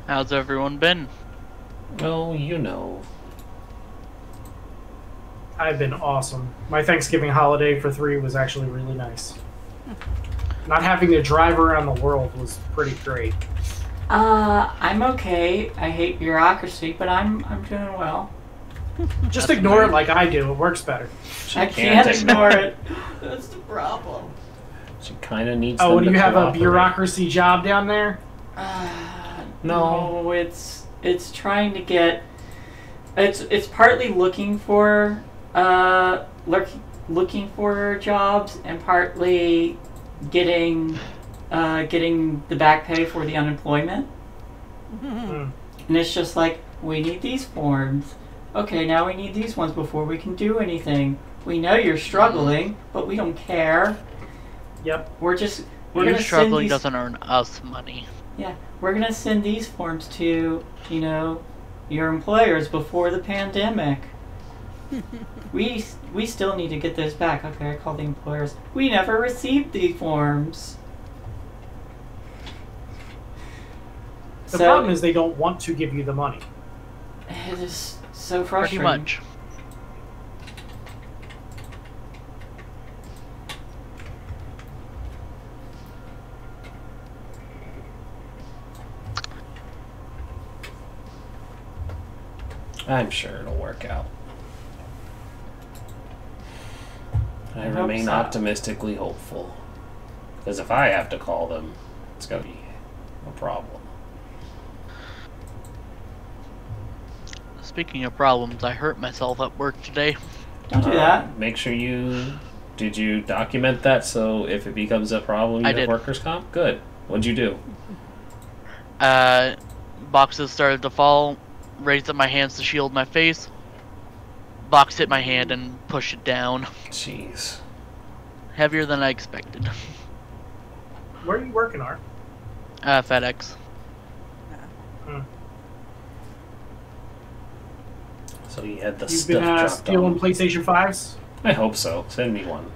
How's everyone been? Oh, you know. I've been awesome. My Thanksgiving holiday for 3 was actually really nice. Not having to drive around the world was pretty great. I'm okay. I hate bureaucracy, but I'm doing well. Just ignore it like I do. It works better. I can't ignore it. That's the problem. She kind of needs. Oh, do you have a bureaucracy job down there? No, it's trying to get. It's partly looking for looking for jobs and partly getting the back pay for the unemployment. And it's just like, we need these forms. Okay, now we need these ones before we can do anything. We know you're struggling, but we don't care. Yep. We're gonna struggling doesn't earn us money. Yeah, we're gonna send these forms to, your employers before the pandemic. we still need to get those back. Okay, I call the employers. We never received the forms. The problem is they don't want to give you the money. It is so frustrating. Pretty much. I'm sure it'll work out. I hope remain so. optimistically hopeful. Because if I have to call them, it's going to be a problem. Speaking of problems, I hurt myself at work today. Don't do that. Make sure you... Did you document that so if it becomes a problem you I have did. workers' comp? Good. What'd you do? Boxes started to fall, raised up my hands to shield my face. Box hit my hand and pushed it down. Jeez. Heavier than I expected. Where are you working, Art? FedEx. So you had the You've stuff been dropped stealing on. PlayStation 5s? I hope so. Send me one.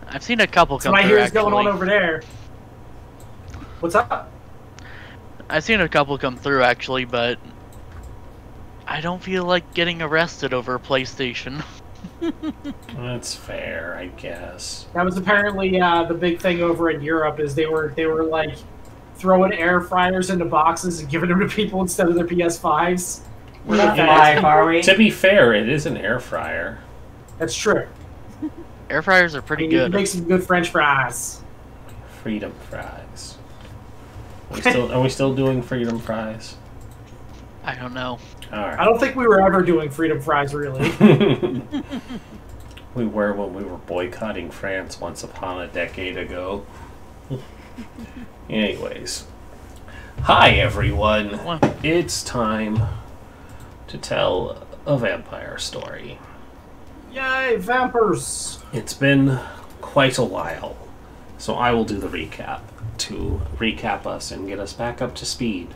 I've seen a couple come What I through, hear is actually. going on over there. What's up? I've seen a couple come through, actually, but I don't feel like getting arrested over a PlayStation. That's fair, I guess. That was apparently the big thing over in Europe. Is they were like throwing air fryers into boxes and giving them to people instead of their PS5s. We're not live, are we? To be fair, it is an air fryer. That's true. Air fryers are pretty You good. can make some good French fries. Freedom fries. Are we still doing freedom fries? I don't know. Alright. I don't think we were ever doing freedom fries, really. We were when we were boycotting France once upon a decade ago. Anyways. Hi everyone. Well, It's time to tell a vampire story. Yay, vampires! It's been quite a while, so I will do the recap to recap us and get us back up to speed.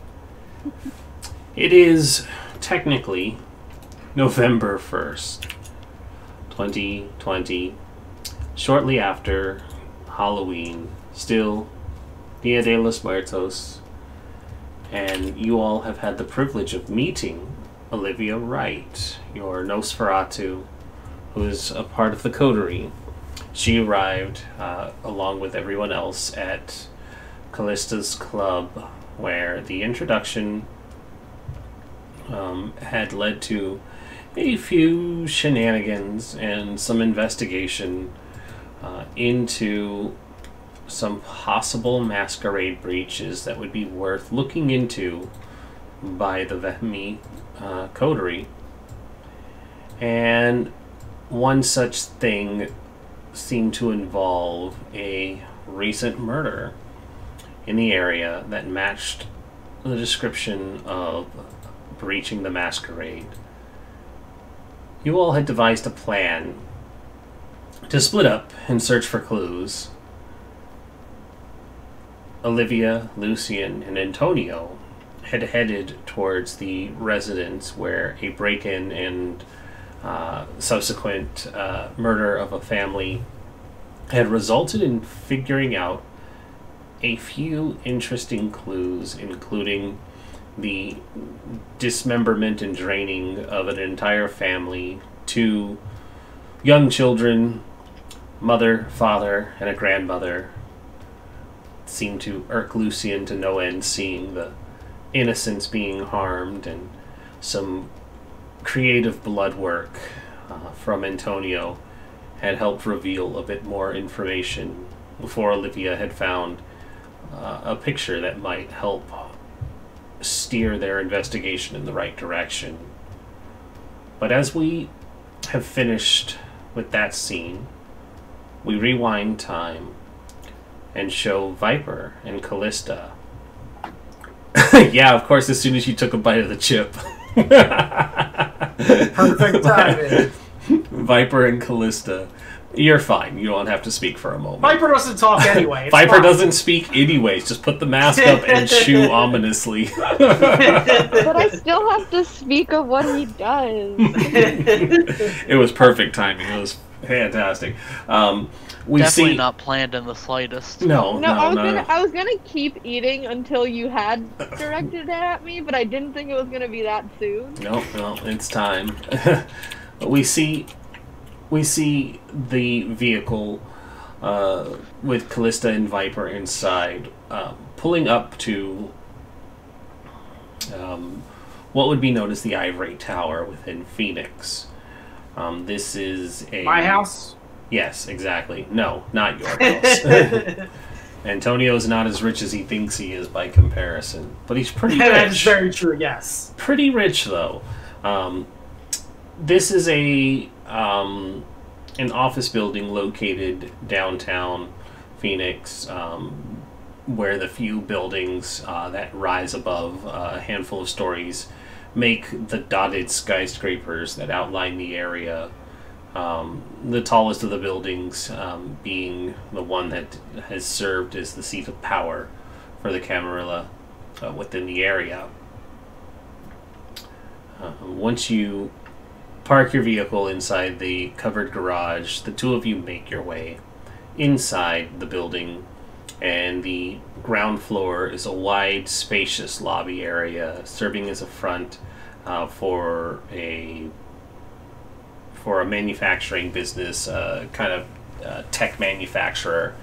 It is technically November 1st, 2020, shortly after Halloween, still Dia de los Muertos, and you all have had the privilege of meeting Olivia Wright, your Nosferatu, who is a part of the coterie. She arrived, along with everyone else, at Callista's club, where the introduction had led to a few shenanigans and some investigation into some possible masquerade breaches that would be worth looking into by the VtM coterie. And one such thing seemed to involve a recent murder in the area that matched the description of breaching the masquerade. You all had devised a plan to split up and search for clues. Olivia, Lucian, and Antonio had headed towards the residence where a break-in and subsequent murder of a family had resulted in figuring out a few interesting clues, including the dismemberment and draining of an entire family, 2 young children, mother, father, and a grandmother. Seemed to irk Lucian to no end, seeing the innocents being harmed, and some creative blood work from Antonio had helped reveal a bit more information before Olivia had found a picture that might help steer their investigation in the right direction. But as we have finished with that scene, we rewind time and show Viper and Callista. Yeah, of course, as soon as you took a bite of the chip. Perfect timing. Viper and Callista. You're fine. You don't have to speak for a moment. Viper doesn't talk anyway. Viper fine. doesn't speak anyways. Just put the mask up and chew ominously. But I still have to speak of what he does. It was perfect timing. It was fantastic. We Definitely see... not planned in the slightest. No, I was gonna keep eating until you had directed it at me, but I didn't think it was gonna be that soon. No, it's time. we see the vehicle with Callista and Viper inside, pulling up to what would be known as the Ivory Tower within Phoenix. This is my house? Yes, exactly. No, not your house. Antonio's not as rich as he thinks he is by comparison, but he's pretty rich. That's very true, yes. Pretty rich, though. This is an office building located downtown Phoenix, where the few buildings that rise above a handful of stories make the dotted skyscrapers that outline the area. The tallest of the buildings being the one that has served as the seat of power for the Camerilla within the area. Once you park your vehicle inside the covered garage, the two of you make your way inside the building, and the ground floor is a wide, spacious lobby area serving as a front for a manufacturing business, kind of tech manufacturer.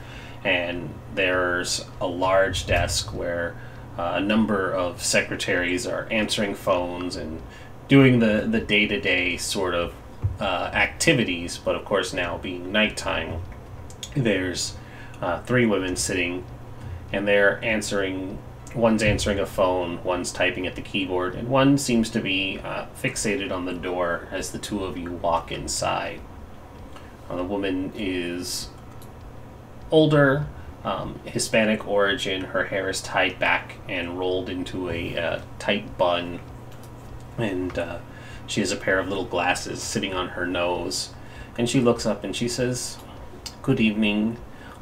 And there's a large desk where a number of secretaries are answering phones and doing the day-to-day sort of activities, but of course now being nighttime, there's 3 women sitting, and they're answering. One's answering a phone, one's typing at the keyboard, and one seems to be fixated on the door as the two of you walk inside. The woman is older, Hispanic origin. Her hair is tied back and rolled into a tight bun, and she has a pair of little glasses sitting on her nose. And she looks up and she says, "Good evening.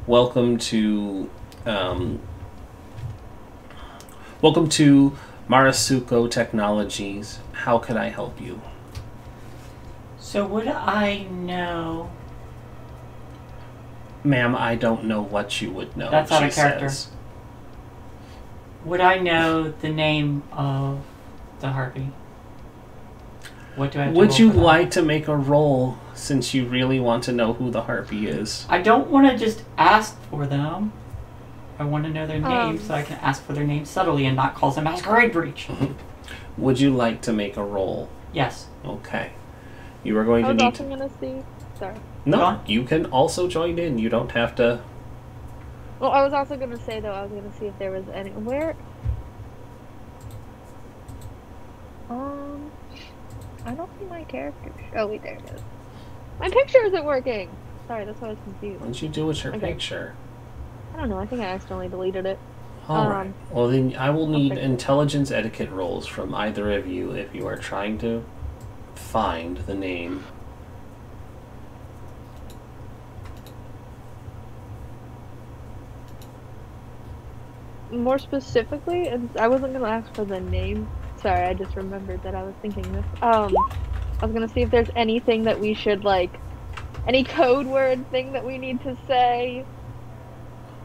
Welcome to Marasuko Technologies. How can I help you?" So would I know... "Ma'am, I don't know what you would know." That's out of she character. says. Would I know the name of the harpy? What do I have to Would roll you for that? like to make a roll, since you really want to know who the harpy is? I don't want to just ask for them. I want to know their names so I can ask for their names subtly and not cause a masquerade breach. Would you like to make a roll? Yes. Okay. You are going I to was need also to... gonna see. Sorry. No, you can also join in. You don't have to... Well, I was also gonna say though. I was gonna see if there was any where. I don't see my character. Oh wait, there it is. My picture isn't working. Sorry, that's why I was confused. What you do with your Okay. picture? I don't know. I think I accidentally deleted it. Alright. Well, then I will need fix it. intelligence etiquette rolls from either of you if you are trying to find the name. More specifically, and I wasn't gonna ask for the name. Sorry, I just remembered that I was thinking this. I was gonna see if there's anything that we should like, any code word thing that we need to say.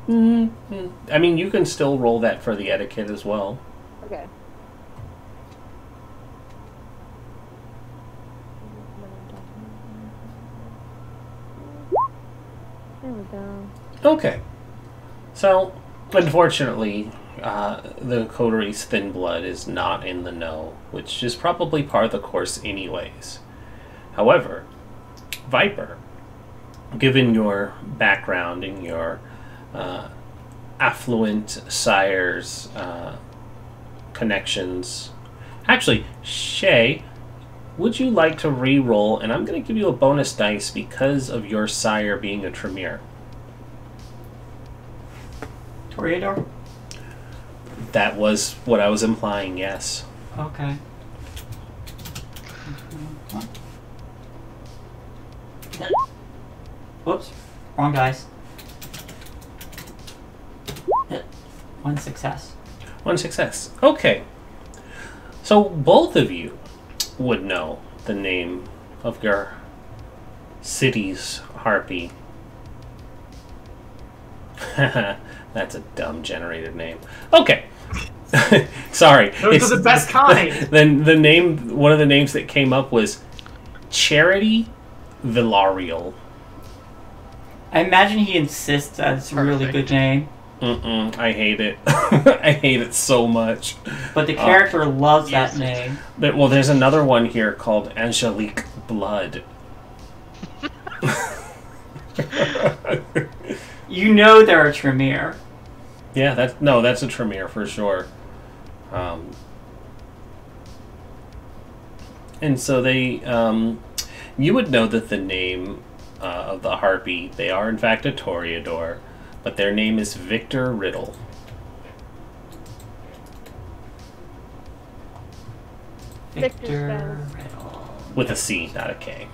I mean, you can still roll that for the etiquette as well. Okay. There we go. Okay. So, unfortunately, the coterie's thin blood is not in the know, which is probably part of the course anyways. However, Viper, given your background and your affluent sire's connections... Actually, Shay, would you like to re-roll? And I'm going to give you a bonus dice because of your sire being a Tremere. Toreador? That was what I was implying, yes. Okay. Whoops. Wrong dice. One success. One success. Okay. So both of you would know the name of your city's harpy. That's a dumb generated name. Okay. Sorry. Those are the best kind. Then the name, one of the names that came up was Charity Villarreal. I imagine he insists that it's a really good name. I hate it. I hate it so much. But the character loves that name. Well, there's another one here called Angelique Blood. You know they're a Tremere. Yeah, that's a Tremere for sure. And so they, you would know that the name of the harpy, they are in fact a Toreador, but their name is Victor Riddle. Victor Riddle. With a C, not a K.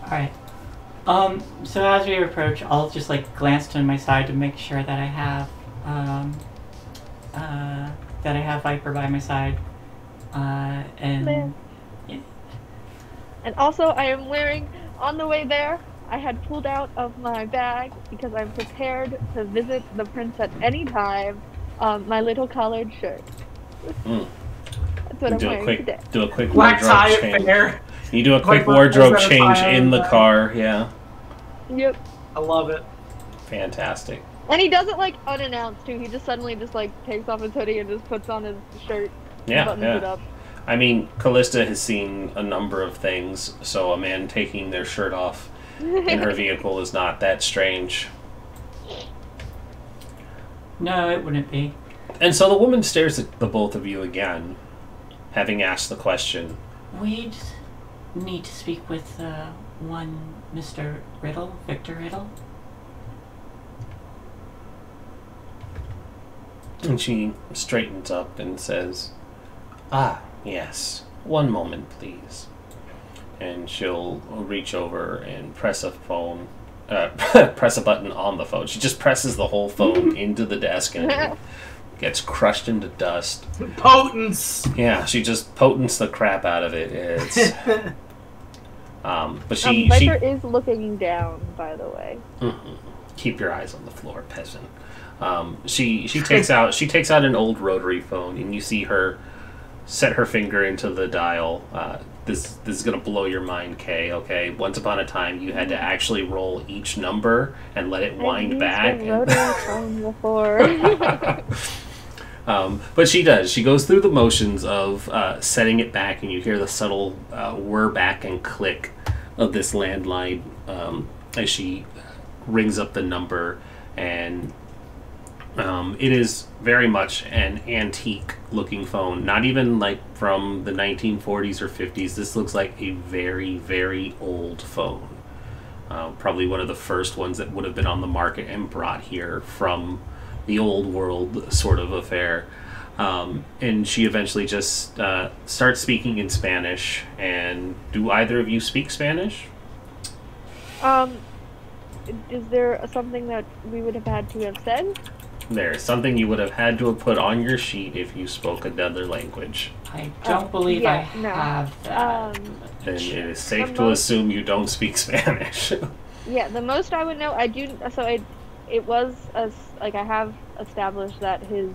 Alright. So as we approach, I'll just like glance to my side to make sure that I have Viper by my side. And yeah. And also, I am wearing, on the way there, I had pulled out of my bag, because I'm prepared to visit the prince at any time, my little collared shirt. That's what I'm wearing today. Do a quick Black tie wardrobe change. affair. You do a quick wardrobe change in the car, yeah. Yep. I love it. Fantastic. And he does it like unannounced too. He just suddenly just like takes off his hoodie and just puts on his shirt. Yeah, buttons yeah. it up. I mean, Callista has seen a number of things, so a man taking their shirt off in her vehicle is not that strange. No, it wouldn't be. And so the woman stares at the both of you again, having asked the question. We'd need to speak with one Mr. Riddle, Victor Riddle. And she straightens up and says, "Ah, yes. One moment, please." And she'll reach over and press a phone, press a button on the phone. She just presses the whole phone into the desk and it gets crushed into dust. Potence! Yeah, she just potents the crap out of it. It's, but Viper is looking down, by the way. Keep your eyes on the floor, peasant. She takes out an old rotary phone, and you see her set her finger into the dial. This is gonna blow your mind, Kay. Okay, once upon a time, you had to actually roll each number and let it wind back. Rotary phone before. But she does. She goes through the motions of setting it back, and you hear the subtle whir back and click of this landline as she rings up the number, and it is very much an antique-looking phone. Not even like from the 1940s or 50s. This looks like a very, very old phone. Probably one of the first ones that would have been on the market and brought here from the old world sort of affair. And she eventually just starts speaking in Spanish. And do either of you speak Spanish? Is there something that we would have had to have said? There's something you would have had to have put on your sheet if you spoke another language. I don't believe I have that. Then it is safe to assume you don't speak Spanish. Yeah, the most I would know, I do. So it was like I have established that his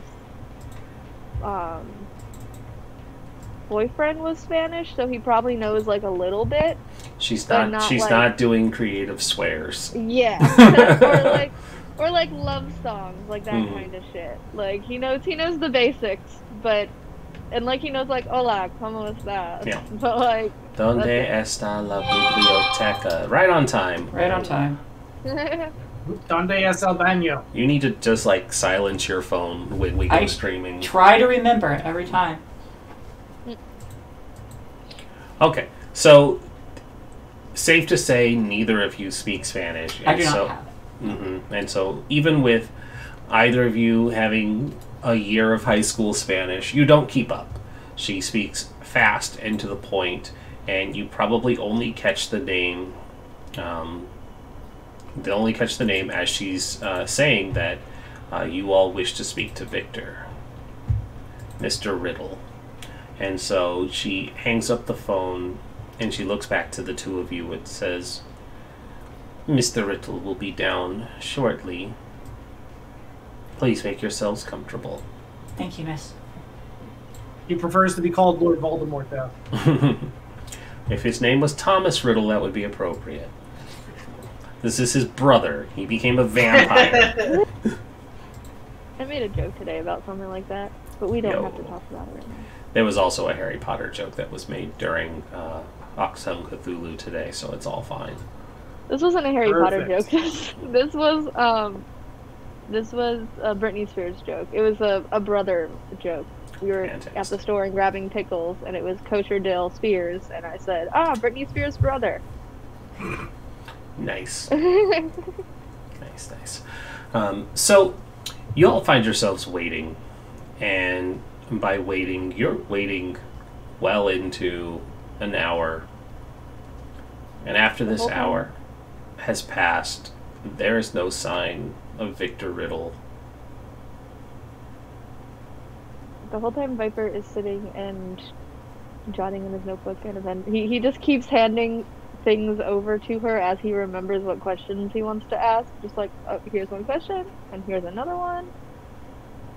boyfriend was Spanish, so he probably knows like a little bit. She's not doing creative swears. Yeah, or like love songs, like that kind of shit. Like he knows the basics, but he knows like hola, cómo estás? Yeah. But like ¿Dónde está la biblioteca? Right on time. Right on time. ¿Dónde es el baño? You need to just like silence your phone when we go streaming. Try to remember it every time. Okay, so safe to say neither of you speak Spanish. I do not have it. And so even with either of you having a year of high school Spanish, you don't keep up. She speaks fast and to the point, and you probably only catch the name. They only catch the name as she's saying that you all wish to speak to Victor, Mr. Riddle. And so she hangs up the phone and she looks back to the two of you and says, Mr. Riddle will be down shortly. Please make yourselves comfortable. Thank you, miss. He prefers to be called Lord Voldemort, though. If his name was Thomas Riddle, that would be appropriate. This is his brother. He became a vampire. I made a joke today about something like that, but we don't have to talk about it right now. There was also a Harry Potter joke that was made during Oxhelm Cthulhu today, so it's all fine. This wasn't a Harry Potter joke. This was a Britney Spears joke. It was a brother joke. We were at the store and grabbing pickles, and it was Kosher Dill Spears, and I said, Britney Spears' brother. Nice. Nice. So, you all find yourselves waiting, and by waiting, you're waiting well into an hour. And after this hour has passed, there is no sign of Victor Riddle. The whole time Viper is sitting and jotting in his notebook, and then he just keeps handing things over to her as he remembers what questions he wants to ask. Just like, here's one question, and here's another one.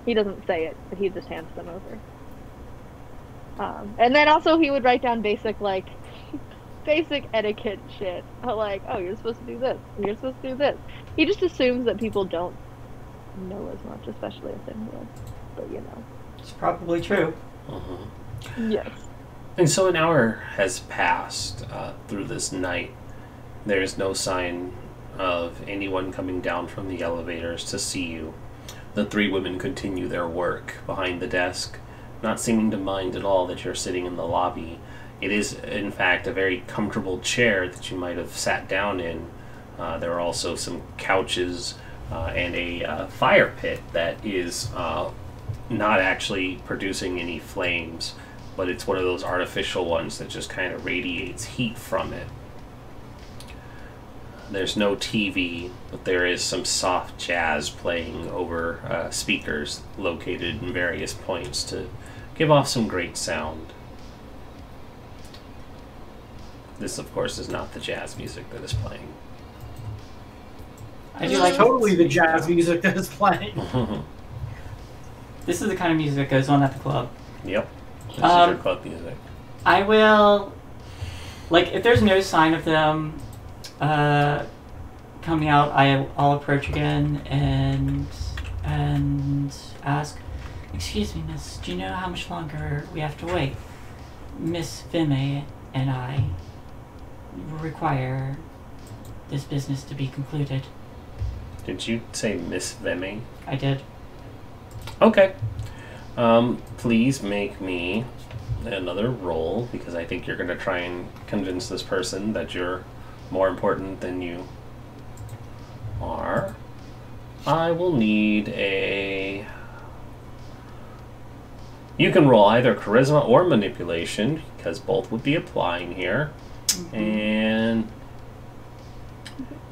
He doesn't say it, but he just hands them over. And then also he would write down basic etiquette shit. Like, you're supposed to do this, you're supposed to do this. He just assumes that people don't know as much, especially if they would. But it's probably true. Yes. And so an hour has passed through this night. There's no sign of anyone coming down from the elevators to see you. The three women continue their work behind the desk, not seeming to mind at all that you're sitting in the lobby. It is, in fact, a very comfortable chair that you might have sat down in. There are also some couches and a fire pit that is not actually producing any flames, but it's one of those artificial ones that just kind of radiates heat from it. There's no TV, but there is some soft jazz playing over speakers located in various points to give off some great sound. This, of course, is not the jazz music that is playing. I do like totally the jazz music that is playing. This is the kind of music that goes on at the club. Yep. This is your club music. I will, if there's no sign of them coming out, I'll approach again and ask, excuse me, miss, do you know how much longer we have to wait? Miss Vime and I require this business to be concluded. Did you say Miss Vime? I did. Okay. Please make me another roll, because I think you're going to try and convince this person that you're more important than you are. I will need a... You can roll either charisma or manipulation, because both would be applying here. And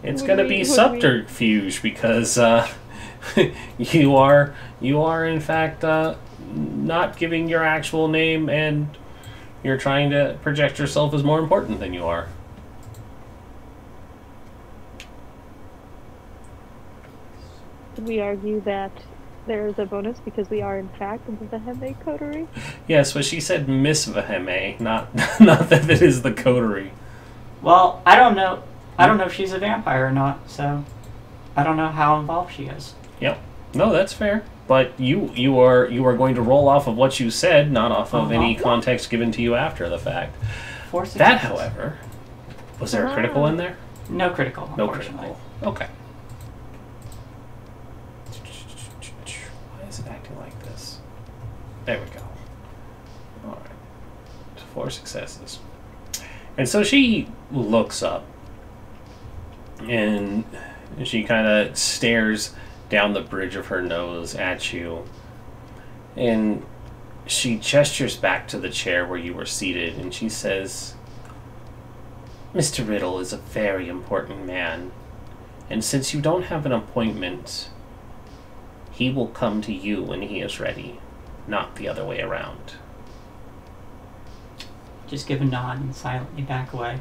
it's going to be subterfuge, because you are in fact not giving your actual name, and you're trying to project yourself as more important than you are. Could we argue that there is a bonus because we are in fact in the VtM coterie? Yes, but she said Miss VtM, not not that it is the coterie. Well, I don't know. I don't know if she's a vampire or not, so I don't know how involved she is. Yep. No, that's fair. But you are going to roll off of what you said, not off of any context given to you after the fact. That, however, was there a critical in there? No critical. No critical. Okay. Why is it acting like this? There we go. All right. 4 successes. And so she looks up, and she kind of stares down the bridge of her nose at you, and she gestures back to the chair where you were seated, and she says, Mr. Riddle is a very important man, and since you don't have an appointment, he will come to you when he is ready, not the other way around. Just give a nod and silently back away.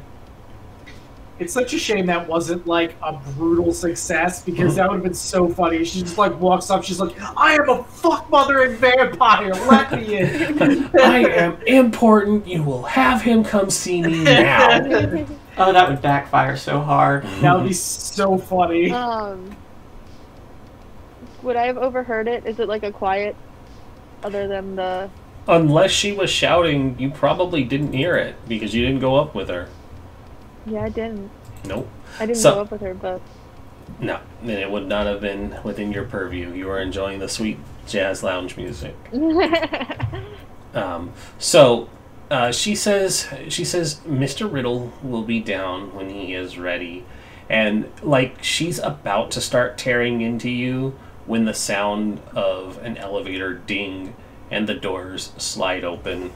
It's such a shame that wasn't like a brutal success, because that would have been so funny. She just like walks up, she's like, I am a fuck mothering vampire, let me in. I am important, you will have him come see me now. Oh, that would backfire so hard. That would be so funny. Would I have overheard it? Is it like a quiet, other than the... Unless she was shouting, you probably didn't hear it, because you didn't go up with her. Yeah, I didn't. Nope. I didn't go up with her, but... No, then it would not have been within your purview. You were enjoying the sweet jazz lounge music. She says, Mr. Riddle will be down when he is ready. And, like, she's about to start tearing into you when the sound of an elevator ding and the doors slide open.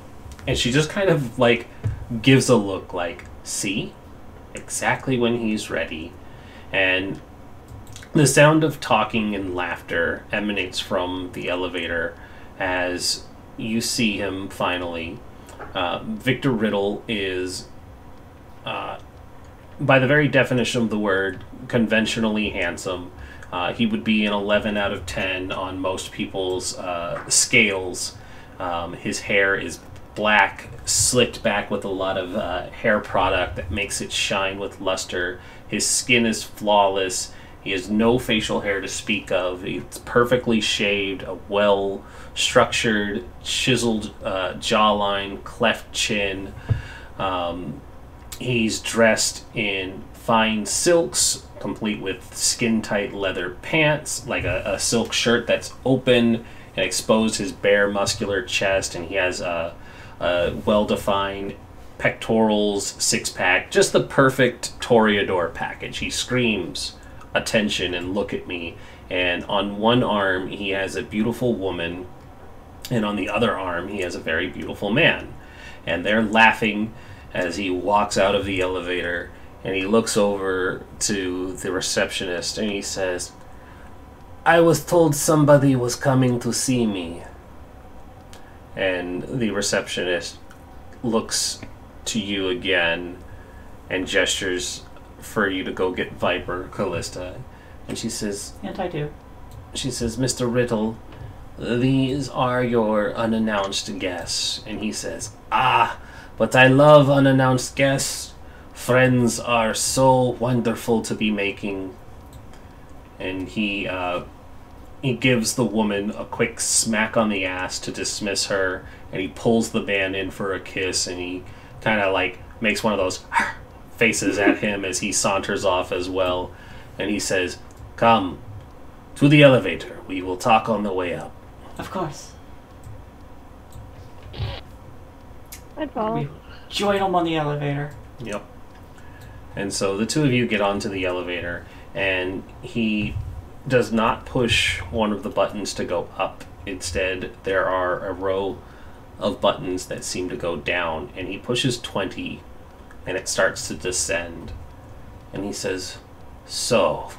And she just kind of, like, gives a look like, see? Exactly when he's ready. And the sound of talking and laughter emanates from the elevator as you see him finally. Victor Riddle is, by the very definition of the word, conventionally handsome. He would be an 11 out of 10 on most people's scales. His hair is black, slicked back with a lot of hair product that makes it shine with luster. His skin is flawless. He has no facial hair to speak of. It's perfectly shaved, a well-structured, chiseled jawline, cleft chin. He's dressed in fine silks, complete with skin-tight leather pants, like a silk shirt that's open and exposed his bare muscular chest, and he has a well-defined pectorals, six-pack, just the perfect Toreador package. He screams attention and look at me, and on one arm he has a beautiful woman, and on the other arm he has a very beautiful man, and they're laughing as he walks out of the elevator, and he looks over to the receptionist and he says, I was told somebody was coming to see me. And the receptionist looks to you again and gestures for you to go get Viper Callista. And she says... And I do. She says, Mr. Riddle, these are your unannounced guests. And he says, ah, but I love unannounced guests. Friends are so wonderful to be making. And he gives the woman a quick smack on the ass to dismiss her, and he pulls the man in for a kiss, and he kind of like makes one of those faces at him as he saunters off as well, and he says, come to the elevator, we will talk on the way up. Of course. I'd follow. We join him on the elevator. Yep. And so the two of you get onto the elevator, and he does not push one of the buttons to go up. Instead, there are a row of buttons that seem to go down, and he pushes 20, and it starts to descend. And he says, so,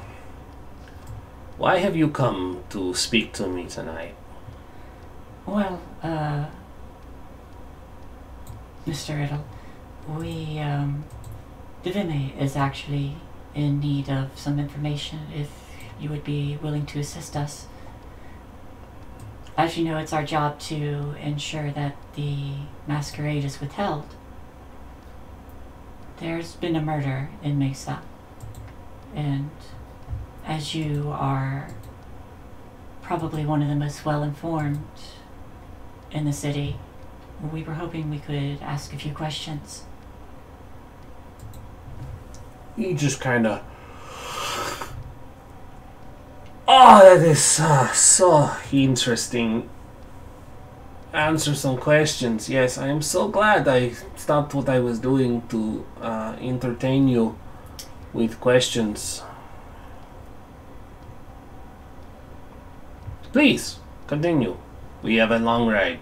Why have you come to speak to me tonight? Well, Mr. Riddle, VtM is actually in need of some information if you would be willing to assist us. As you know, it's our job to ensure that the Masquerade is withheld. There's been a murder in Mesa, and as you are probably one of the most well-informed in the city, we were hoping we could ask a few questions. He just kind of... Oh, that is so interesting. Answer some questions. Yes, I am so glad I stopped what I was doing to entertain you with questions. Please, continue. We have a long ride.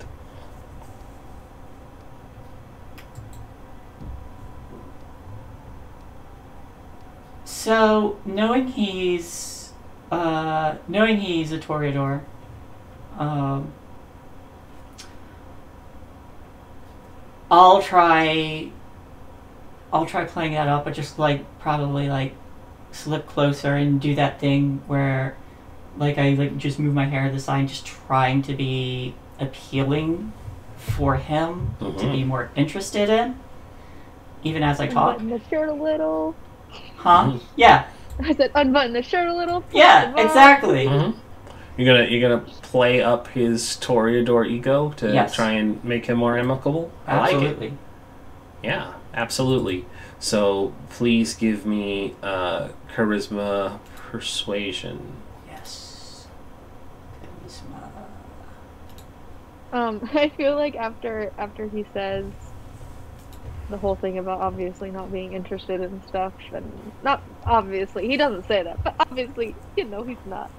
So, knowing he's a Toreador, I'll try playing that up, but just like probably like slip closer and do that thing where like I like just move my hair to the side, just trying to be appealing for him to be more interested in, even as I talk. Unbutton the shirt a little. Huh? Yeah. I said unbutton the shirt a little. Yeah, exactly. You're gonna play up his Toreador ego to try and make him more amicable? Absolutely. I like it. Yeah, absolutely. So please give me charisma persuasion. Yes. I feel like after he says the whole thing about obviously not being interested in stuff, and not obviously, he doesn't say that, but obviously, you know, he's not.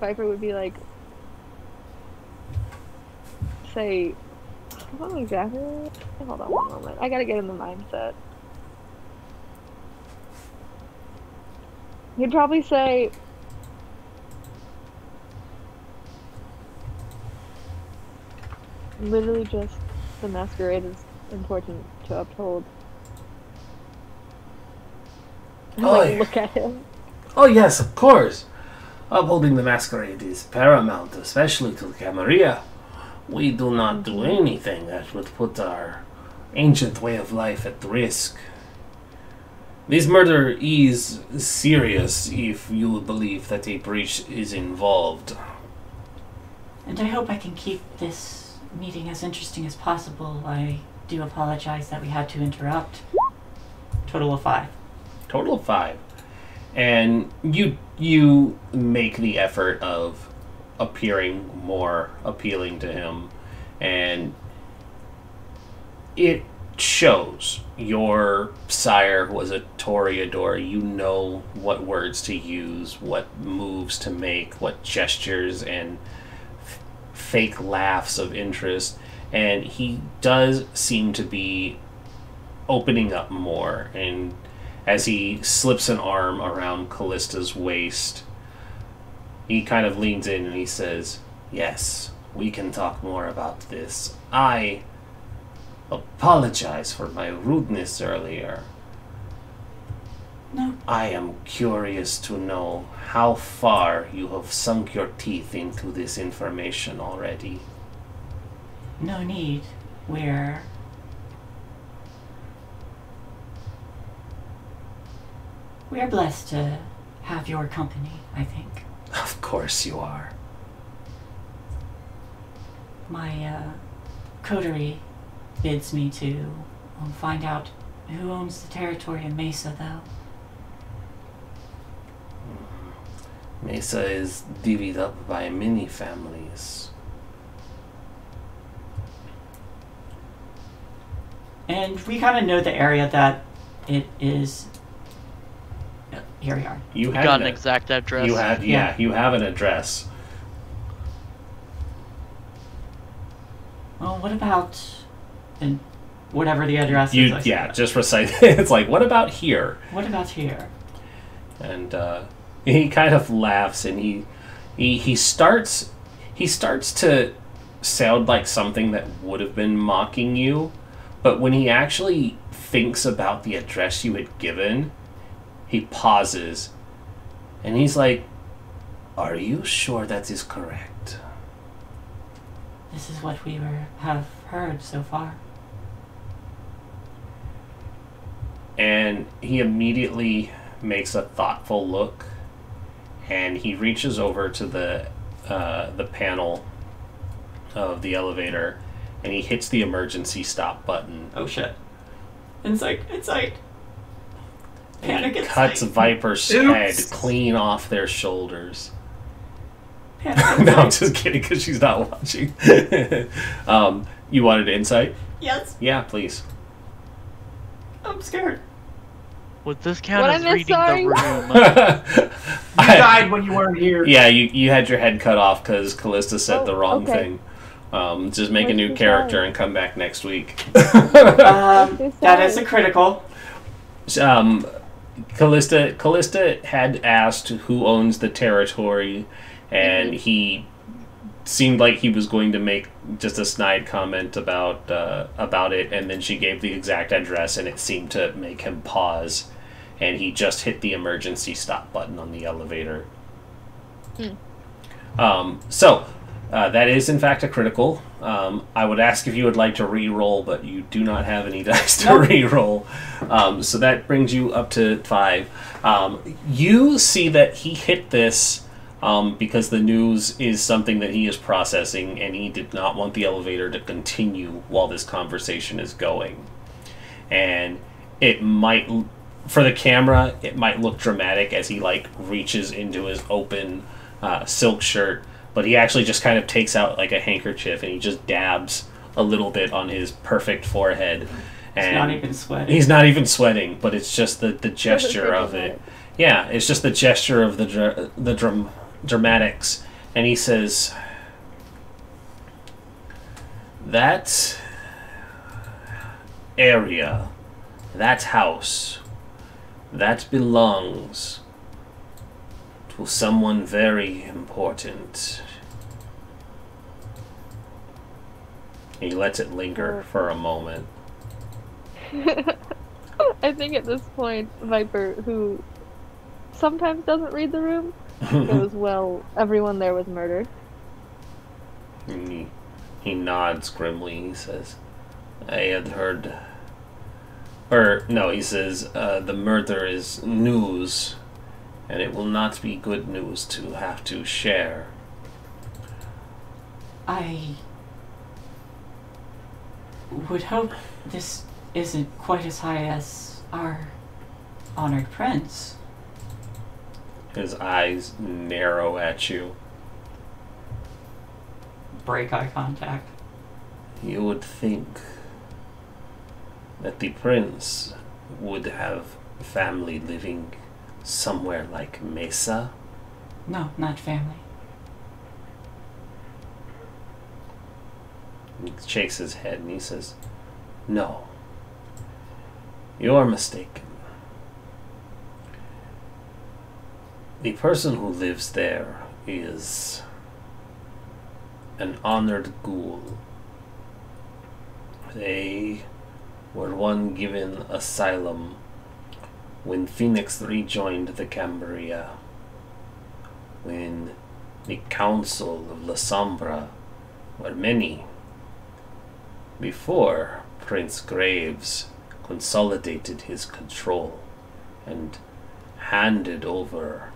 Viper would be like, say, what exactly? Hold on one moment. I gotta get in the mindset. He'd probably say, literally just, the Masquerade is important to uphold. Like, look at him. Oh yes, of course. Upholding the Masquerade is paramount, especially to the Camerilla. We do not do anything that would put our ancient way of life at risk. This murder is serious if you believe that a breach is involved. And I hope I can keep this meeting as interesting as possible. I do apologize that we had to interrupt. Total of 5. Total of 5. And you make the effort of appearing more appealing to him, and it shows. Your sire was a Toreador. You know what words to use, what moves to make, what gestures and fake laughs of interest, and he does seem to be opening up more. And as he slips an arm around Callista's waist, he kind of leans in and he says, "Yes, we can talk more about this. I apologize for my rudeness earlier. No. I am curious to know how far you have sunk your teeth into this information already." No need. We're blessed to have your company, I think. Of course you are. My coterie bids me to find out who owns the territory in Mesa, though. Mesa is divvied up by many families. And we kind of know the area that it is. Here we are. You got an exact address. You have, you have an address. Well, what about whatever the address is? Just recite. It's like, what about here? What about here? And he kind of laughs, and he starts to sound like something that would have been mocking you, but when he actually thinks about the address you had given, he pauses, and he's like, "Are you sure that is correct?" This is what we have heard so far. And he immediately makes a thoughtful look, and he reaches over to the panel of the elevator, and he hits the emergency stop button. Oh shit. Insight. And Panic he cuts insight. Viper's head clean off their shoulders. Panic No, I'm insight. just kidding, because she's not watching. You wanted insight? Yes, Yeah, please. I'm scared. Would this count What as I missed, reading sorry? the room? You died when you weren't here. Yeah, you had your head cut off because Callista said the wrong okay. thing. Just make a What's new the character sign? and come back next week. That is a critical. Callista had asked who owns the territory, and he seemed like he was going to make just a snide comment about it, and then she gave the exact address, and it seemed to make him pause, and he just hit the emergency stop button on the elevator. That is in fact a critical. I would ask if you would like to re-roll, but you do not have any dice to re-roll. So that brings you up to 5. You see that he hit this because the news is something that he is processing, and he did not want the elevator to continue while this conversation is going. And it might, for the camera, it might look dramatic as he like reaches into his open silk shirt, but he actually just kind of takes out like a handkerchief and he just dabs a little bit on his perfect forehead. And He's not even sweating. He's not even sweating, but it's just the gesture of it. Yeah, it's just the gesture of the dramatics. And he says, "That area, that house, that belongs to someone very important." He lets it linger for a moment. I think at this point, Viper, who sometimes doesn't read the room, goes, "Well, everyone there was murdered." And he nods grimly. He says, "I had heard..." Or, no, he says, "The murder is news, and it will not be good news to have to share." I would hope this isn't quite as high as our honored prince. His eyes narrow at you. Break eye contact. You would think that the prince would have family living somewhere like Mesa. No, not family. He shakes his head and he says, "No, you're mistaken. The person who lives there is an honored ghoul. They were one given asylum when Phoenix rejoined the Camerilla, when the Council of Lasombra were many, before Prince Graves consolidated his control and handed over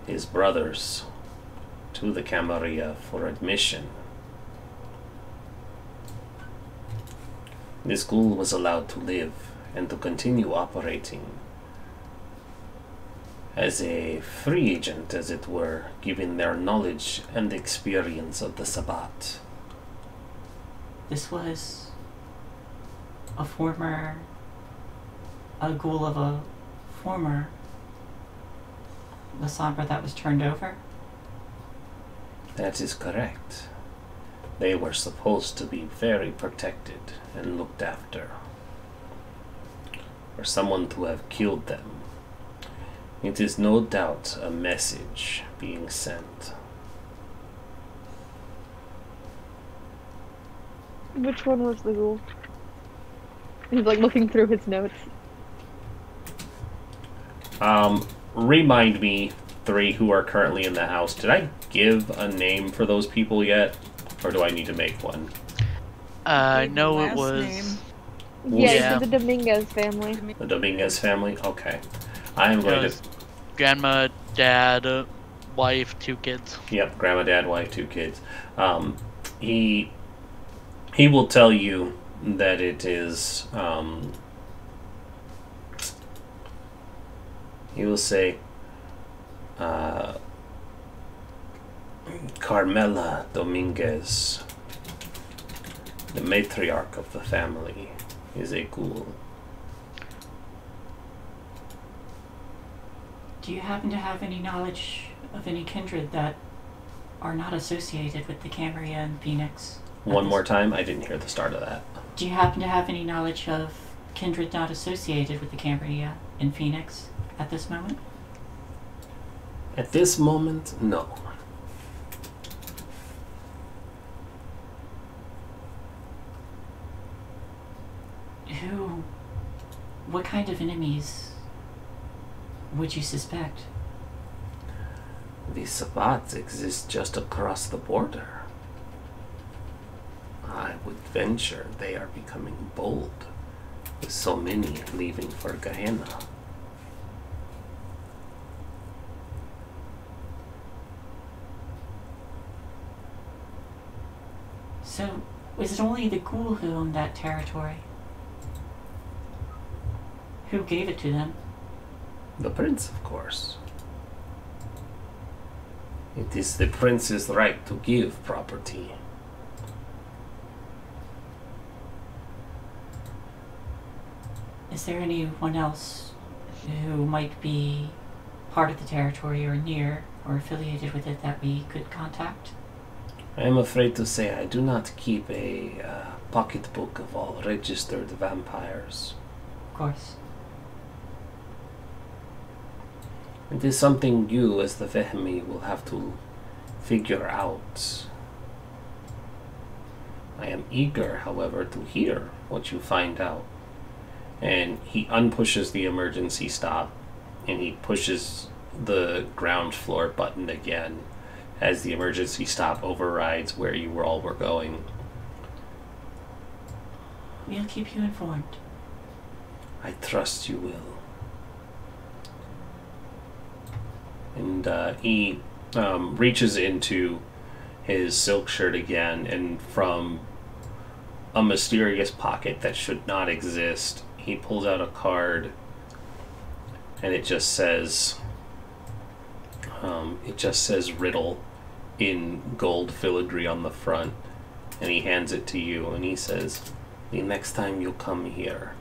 his brothers to the Camerilla for admission. This ghoul was allowed to live and to continue operating as a free agent, as it were, given their knowledge and experience of the Sabbat." This was a ghoul of a former Lasombra that was turned over? That is correct. They were supposed to be very protected and looked after. For someone to have killed them, It is no doubt a message being sent. Which one was the ghoul? He's like looking through his notes. Remind me, three who are currently in the house. Did I give a name for those people yet? Or do I need to make one? No, it Last was. name. Yeah, Yeah. the Dominguez family. The Dominguez family? Okay. I am It going was to... grandma, dad, wife, 2 kids. Yep, grandma, dad, wife, 2 kids. He will tell you that it is, he will say, Carmela Dominguez, the matriarch of the family, is a ghoul. Do you happen to have any knowledge of any kindred that are not associated with the Camerilla and Phoenix? One more time, I didn't hear the start of that. Do you happen to have any knowledge of kindred not associated with the Camerilla and Phoenix at this moment? At this moment, no. What kind of enemies would you suspect? The Sabbats exist just across the border. I would venture they are becoming bold, with so many leaving for Gehenna. So, is it only the ghoul who owned that territory? Who gave it to them? The prince, of course. It is the prince's right to give property. Is there anyone else who might be part of the territory or near or affiliated with it that we could contact? I am afraid to say I do not keep a pocketbook of all registered vampires. Of course. It is something you, as the Vehemi, will have to figure out. I am eager, however, to hear what you find out. And he unpushes the emergency stop, and he pushes the ground floor button again as the emergency stop overrides where you all were going. We'll keep you informed. I trust you will. And he reaches into his silk shirt again, and from a mysterious pocket that should not exist, he pulls out a card, and it just says riddle in gold filigree on the front, and he hands it to you, and he says, the next time you come here,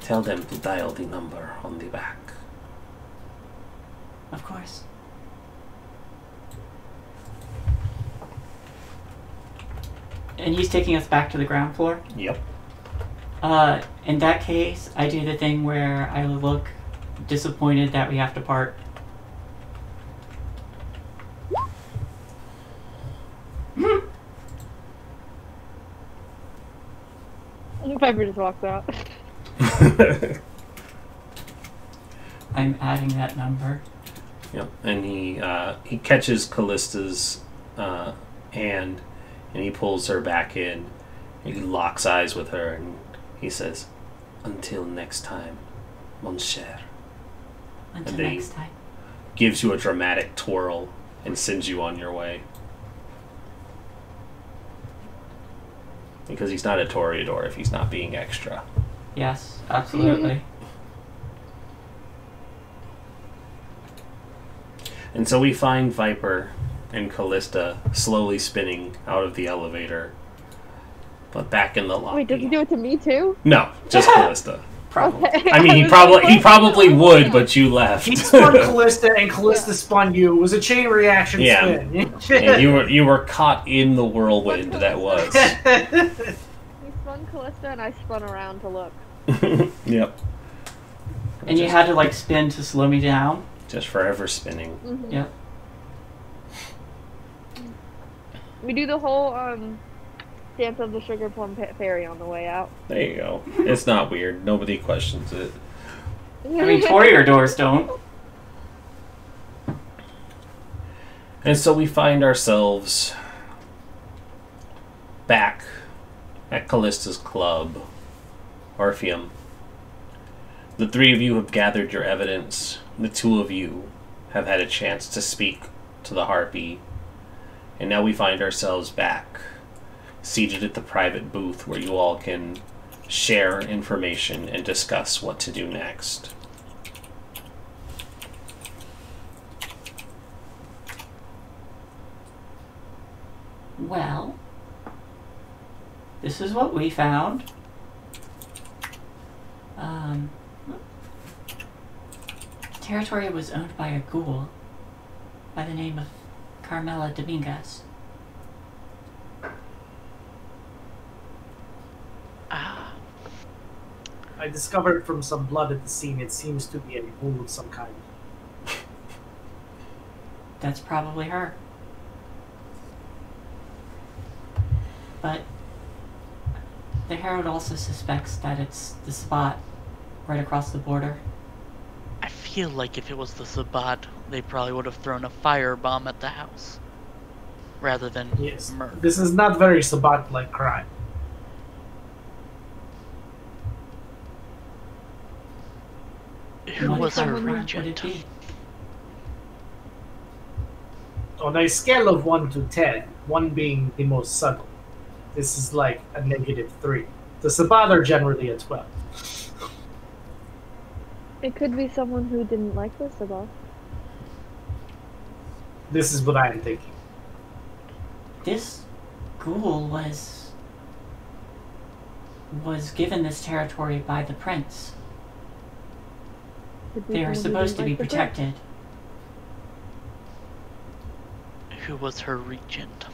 tell them to dial the number on the back. Of course. And he's taking us back to the ground floor? Yep. In that case, I do the thing where I look disappointed that we have to part. Piper just walks out. I'm adding that number. Yep, and he catches Callista's hand, and he pulls her back in. He locks eyes with her, and he says, "Until next time, mon cher." Until And then next time. gives you a dramatic twirl and sends you on your way. Because he's not a Toreador if he's not being extra. Yes, absolutely. And so we find Viper and Callista slowly spinning out of the elevator, but back in the lobby. Wait, does he do it to me too? No, just Callista. Probably. Okay. I mean, he probably would, but you left. He spun Callista, and Callista spun you. It was a chain reaction spin. And you were caught in the whirlwind that was. He spun Callista and I spun around to look. Yep. And you had to like spin to slow me down? Just forever spinning. Mm-hmm. Yep. We do the whole dance of the sugar plum fairy on the way out. There you go. It's not weird. Nobody questions it. I mean, toreadors don't. And so we find ourselves back at Callista's club, Orpheum. The three of you have gathered your evidence. The two of you have had a chance to speak to the Harpy. And now we find ourselves back, seated at the private booth where you all can share information and discuss what to do next. Well, this is what we found. Territory was owned by a ghoul by the name of Carmela Dominguez. I discovered from some blood at the scene it seems to be a ghoul of some kind. That's probably her. But the Herald also suspects that it's the spot right across the border. I feel like if it was the Sabbat, they probably would have thrown a firebomb at the house. Rather than murder. This is not very Sabbat-like crime. Who was her Would it regent? be? On a scale of 1 to 10, 1 being the most subtle, this is like a -3. The Sabbat are generally a 12. It could be someone who didn't like this at all. This is what I am thinking. This ghoul was given this territory by the prince. Could be They are someone who supposed to didn't be like the prince. protected. Who was her regent?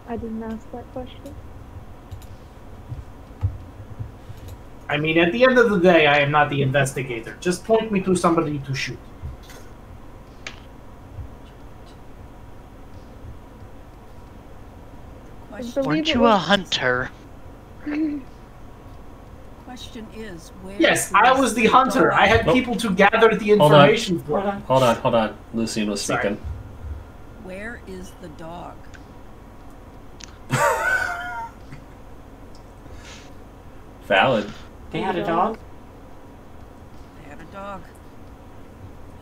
I didn't ask that question. I mean, at the end of the day, I am not the investigator. Just point me to somebody to shoot. Weren't you a hunter? Question is, where Yes, I is was the hunter. I had Nope. people to gather the Hold on. information for. Hold on. Lucine was Sorry. speaking. Where is the dog? Valid. They had a dog, They had a dog.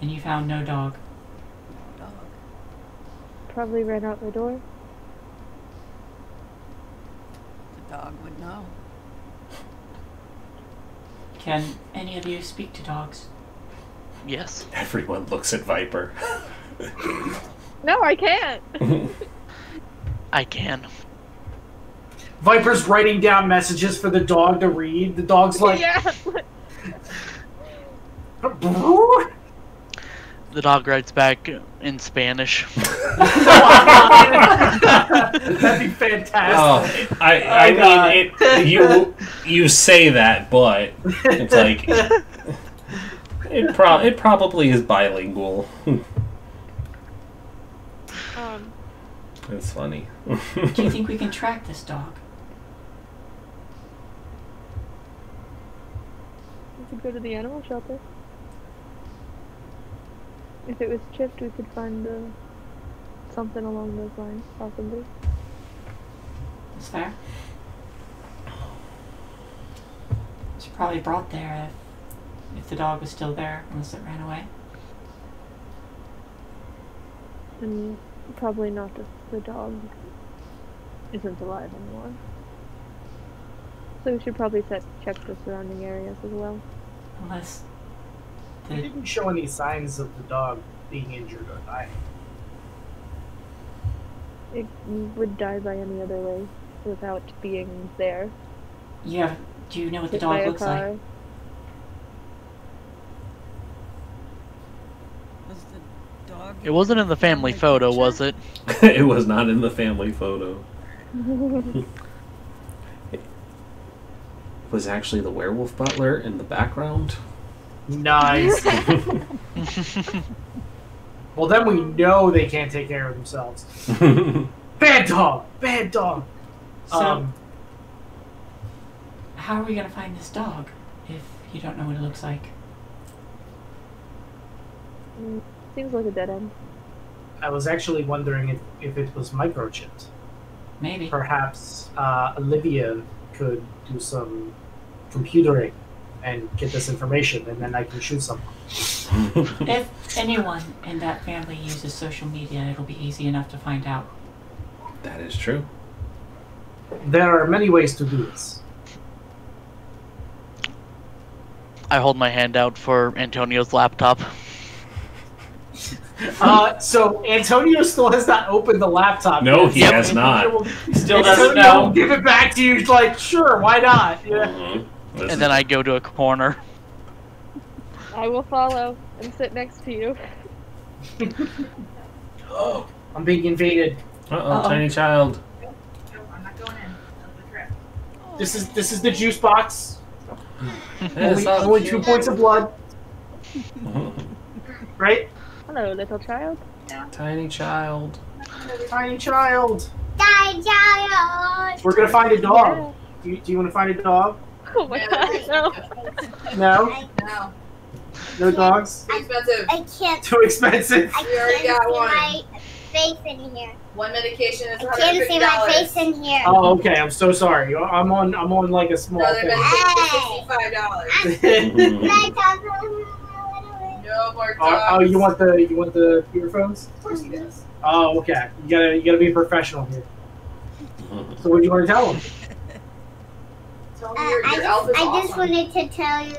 and you found no dog. No dog. Probably ran out the door. The dog would know. Can any of you speak to dogs? Yes. Everyone looks at Viper. No, I can't. I can. Viper's writing down messages for the dog to read. The dog's like, Yeah. The dog writes back in Spanish. that'd be fantastic. Oh, I mean, you say that, but it's like it probably is bilingual. It's funny. Do you think we can track this dog? We could go to the animal shelter. If it was chipped, we could find something along those lines, possibly. That's fair. It's probably brought there if the dog was still there, unless it ran away. And probably not if the dog isn't alive anymore. So we should probably check the surrounding areas as well. Unless He the didn't show any signs of the dog being injured or dying. It would die by any other way without being there. do you know what the Hit by dog a looks car. like? Was Dog. It wasn't in the family photo, picture? was it? It was not in the family photo. It was actually the werewolf butler in the background. Nice. Well, then we know they can't take care of themselves. Bad dog. Bad dog. So, how are we gonna find this dog if you don't know what it looks like? Seems like a dead end. I was actually wondering if it was microchipped. Maybe. Perhaps Olivia could do some computering and get this information, and then I can shoot someone. If anyone in that family uses social media, it'll be easy enough to find out. That is true. There are many ways to do this. I hold my hand out for Antonio's laptop. So Antonio still has not opened the laptop. No, yet. he has not. Still doesn't Antonio know. will give it back to you. He's like, sure, why not? Yeah. This And then I go to a corner. I will follow and sit next to you. I'm being invaded. Uh-oh, tiny child. I'm not going in. That's the trip. This is the juice box. Yes, Only 2 points of blood. Right? Hello, little child. Tiny child. Tiny child. Die, child. We're gonna find a dog. Do you want to find a dog? Oh my god, no. No? No. No dogs? Too expensive. I can't. Too expensive? I We already can't got see one. my face in here. One medication is I can't see my $150. face in here. Oh, okay. I'm so sorry. I'm on like a small Another thing. medication is $65. Can I talk to him? No more dogs. Oh, you want the earphones? Of course he does. Oh, okay. You gotta be a professional here. So what do you want to tell him? Tell me your elf is I awesome. just wanted to tell you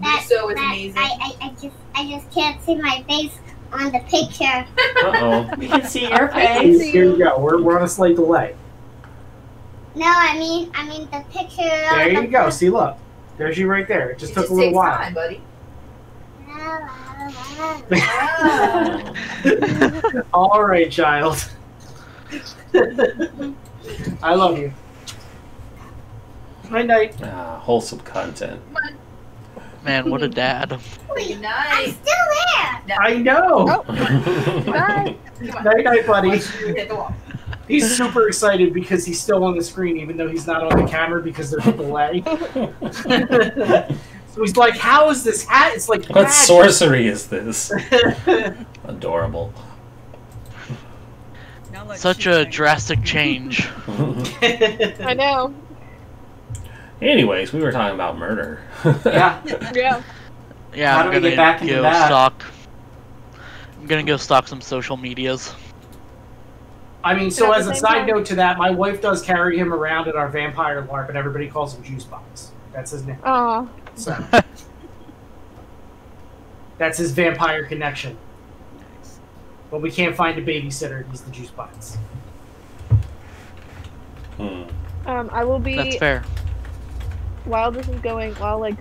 that, Miso is that amazing. I just can't see my face on the picture. Uh-oh. We can see your Here face. you go. We're on a slight delay. No, I mean the picture. There you go. See, look. There's you right there. It just took a little takes while. time, buddy. All right, child. I love you. Night night. Wholesome content. Man, what a dad. Good I'm night. still there. I know. Bye. Come on. Night night, buddy. Watch you hit the wall. He's super excited because he's still on the screen, even though he's not on the camera because there's a delay. So he's like, "How is this hat? It's like What magic." sorcery is this? Adorable. Now let's Such shoot a things. drastic change. I know. Anyways, we were talking about murder. Yeah. Yeah. Yeah, How I'm do we gonna get back into go that? stalk. I'm gonna go stalk some social medias. I mean, so At as the a same side time- note to that, my wife does carry him around at our vampire LARP, and everybody calls him Juice Box. That's his name. Aw. So that's his vampire connection. But we can't find a babysitter. He's the Juice Box. I will be That's fair. while this is going, while like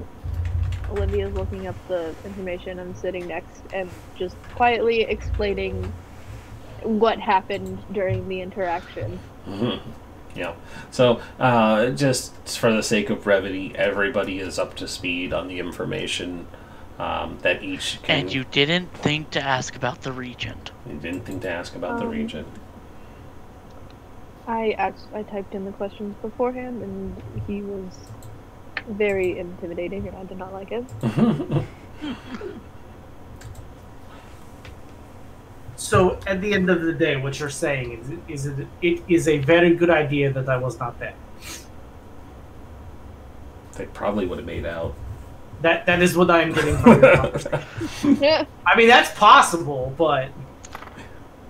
Olivia's looking up the information, I'm sitting next and just quietly explaining what happened during the interaction. Yeah. So, just for the sake of brevity, everybody is up to speed on the information that each can... And you didn't think to ask about the regent. You didn't think to ask about the regent. I typed in the questions beforehand, and he was very intimidating, and I did not like it. So at the end of the day, what you're saying is it is a very good idea that I was not there. They probably would have made out. That is what I'm getting from your conversation. Yeah. I mean, that's possible, but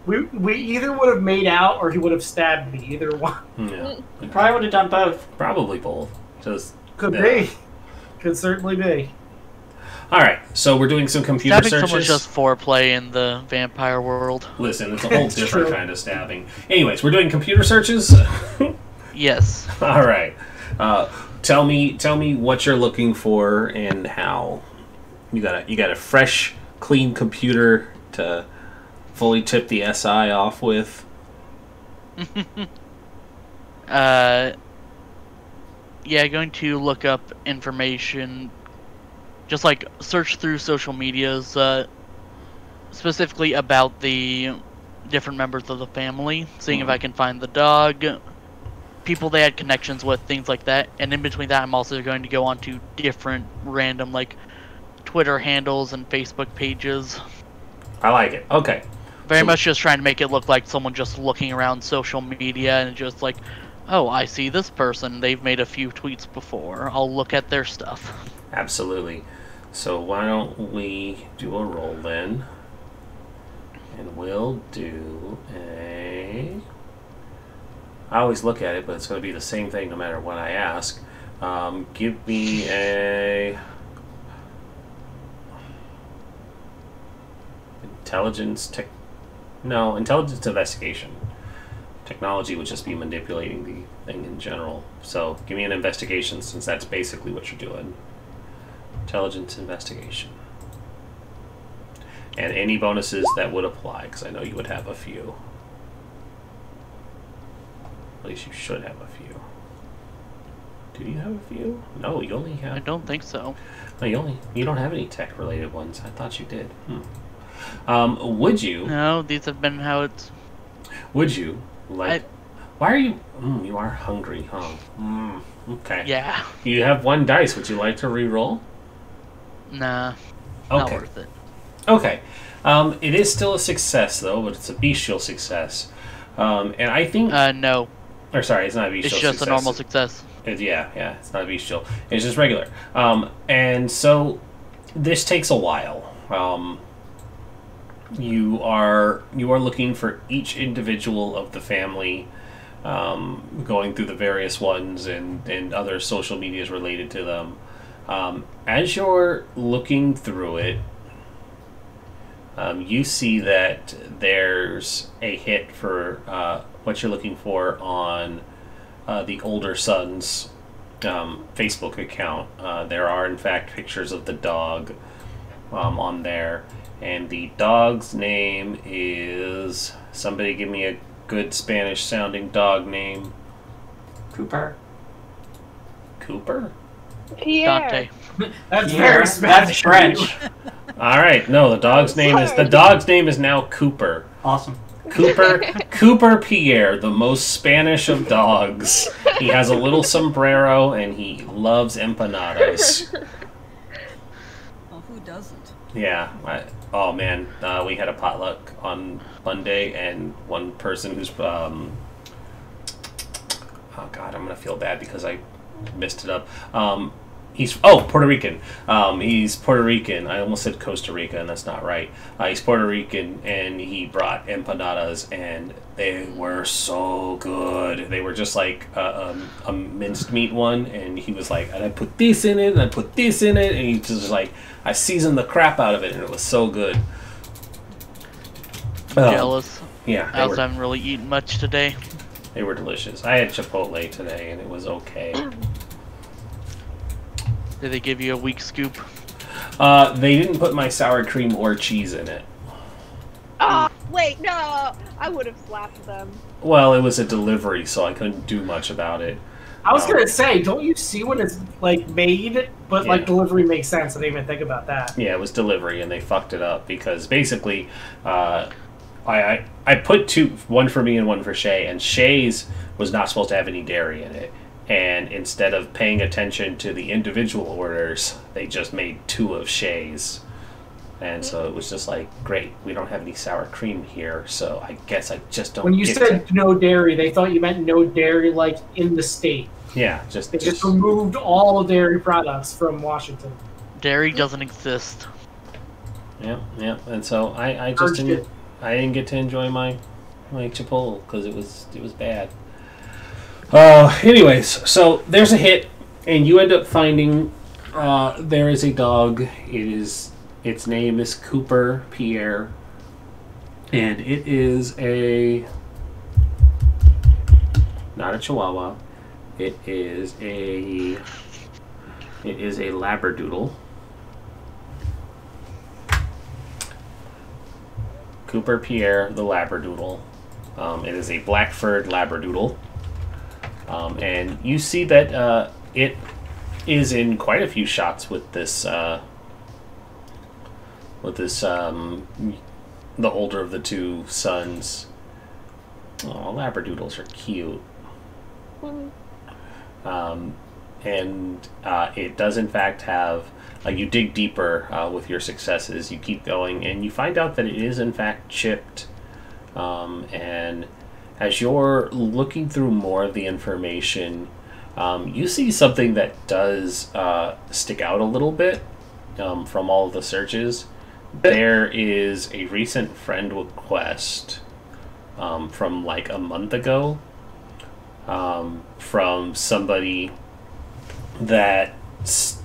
we either would have made out or he would have stabbed me. Either one Yeah. Probably would have done both. Probably both. Just could yeah. be, could certainly be. All right, so we're doing some computer Stabbing searches. someone's just foreplay in the vampire world. Listen, it's a whole It's different true. kind of stabbing. Anyways, we're doing computer searches. Yes. All right. Tell me what you're looking for and how. You got a fresh, clean computer to fully tip the SI off with? Yeah, going to look up information, just like search through social medias, specifically about the different members of the family, seeing if I can find the dog, people they had connections with, things like that. And in between that, I'm also going to go on to different random, like, Twitter handles and Facebook pages. I like it. Okay. Very much just trying to make it look like someone just looking around social media and just like, oh, I see this person. They've made a few tweets before. I'll look at their stuff. Absolutely. So why don't we do a roll then? And we'll do a... I always look at it, but it's going to be the same thing no matter what I ask. Give me a... Intelligence investigation. Technology would just be manipulating the thing in general. So give me an investigation, since that's basically what you're doing. Intelligence investigation. And any bonuses that would apply, because I know you would have a few. At least you should have a few. Do you have a few? No, you only have... I don't think so. No, you don't have any tech-related ones. I thought you did. Would you... No, these have been how it's... Would you like... Why are you... you are hungry, huh? Okay. Yeah. You have 1 dice. Would you like to re-roll? Nah. Okay. Not worth it. Okay. It is still a success, though, but it's a bestial success. And I think... no. Or sorry, it's not a bestial success. It's just a normal success. Yeah, it's not a bestial. It's just regular. And so, this takes a while. You are looking for each individual of the family, going through the various ones and other social medias related to them. As you're looking through it, you see that there's a hit for what you're looking for on the older son's Facebook account. There are, in fact, pictures of the dog on there. And the dog's name is... Somebody give me a good Spanish-sounding dog name. Cooper. Cooper? Pierre. Dante. That's Pierre. very Spanish. That's French. All right, no, the dog's name is now Cooper. Awesome. Cooper Pierre, the most Spanish of dogs. He has a little sombrero and he loves empanadas. Well, who doesn't? Yeah. Oh man, we had a potluck on Monday, and one person who's oh god, I'm gonna feel bad because I messed it up. He's Puerto Rican. He's Puerto Rican. I almost said Costa Rica, and that's not right. He's Puerto Rican, and he brought empanadas, and they were so good. They were just like a minced meat one, and he was like, and I put this in it, and I put this in it, and he just like, I seasoned the crap out of it, and it was so good. Jealous. Yeah. I also haven't really eaten much today. They were delicious. I had Chipotle today, and it was okay. Did they give you a weak scoop? They didn't put my sour cream or cheese in it. Oh, wait, no! I would have slapped them. Well, it was a delivery, so I couldn't do much about it. I was gonna say, don't you see when it's like made, but like delivery makes sense? I didn't even think about that. Yeah, it was delivery, and they fucked it up because basically, I put two, one for me and one for Shay, and Shay's was not supposed to have any dairy in it. And instead of paying attention to the individual orders, they just made 2 of Shay's. And so it was just like, great, we don't have any sour cream here, so I guess I just don't. When you said no dairy, they thought you meant no dairy like in the state. Yeah, they just removed all dairy products from Washington. Dairy doesn't exist. Yeah, and so I just didn't. I didn't get to enjoy my Chipotle because it was bad. Anyways, so there's a hit, and you end up finding there is a dog. Its name is Cooper Pierre, and it is not a Chihuahua. It is a Labradoodle. Cooper Pierre the Labradoodle. It is a black-furred Labradoodle. And you see that it is in quite a few shots with this, the older of the two sons. Oh, Labradoodles are cute. And it does in fact have, you dig deeper with your successes, you keep going, and you find out that it is in fact chipped. And as you're looking through more of the information, you see something that does stick out a little bit from all of the searches. There is a recent friend request from like a month ago from somebody that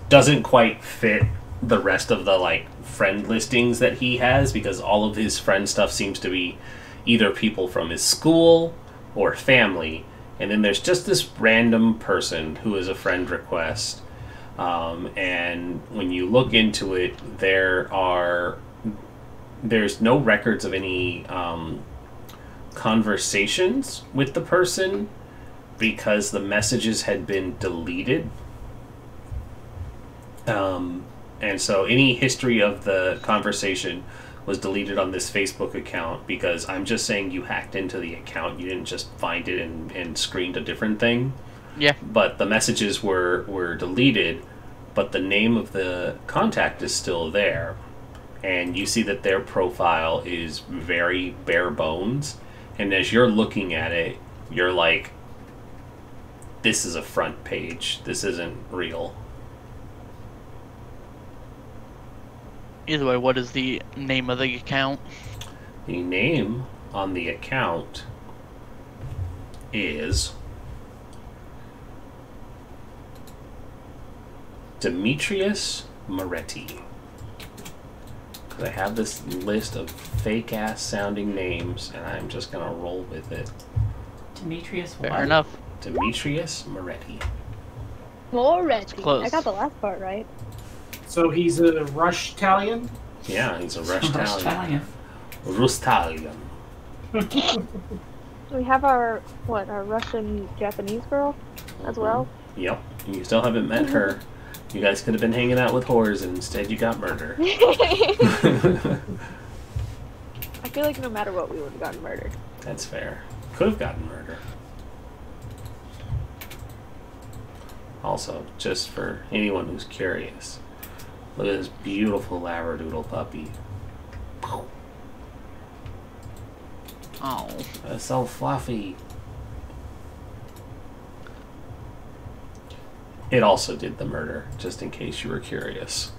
doesn't quite fit the rest of the like friend listings that he has, because all of his friend stuff seems to be either people from his school or family, and then there's just this random person who is a friend request. And when you look into it, there's no records of any conversations with the person because the messages had been deleted. And so any history of the conversation was deleted on this Facebook account, because I'm just saying you hacked into the account. You didn't just find it and screened a different thing. Yeah. But the messages were deleted, but the name of the contact is still there. And you see that their profile is very bare bones. And as you're looking at it, you're like, this is a front page. This isn't real. Either way, what is the name of the account? The name on the account is Demetrius Moretti. Because I have this list of fake-ass sounding names, and I'm just going to roll with it. Demetrius what? Fair enough. Demetrius Moretti. Moretti. Close. I got the last part right. So he's a Rush-Talian? Yeah, he's a Rush-Talian. Rush-Talian. Rustalian. We have our Russian-Japanese girl as well. Yep. You still haven't met her. You guys could have been hanging out with whores, and instead you got murder. I feel like no matter what, we would have gotten murdered. That's fair. Could have gotten murder. Also, just for anyone who's curious, look at this beautiful Labradoodle puppy. Oh. That's so fluffy. It also did the murder, just in case you were curious.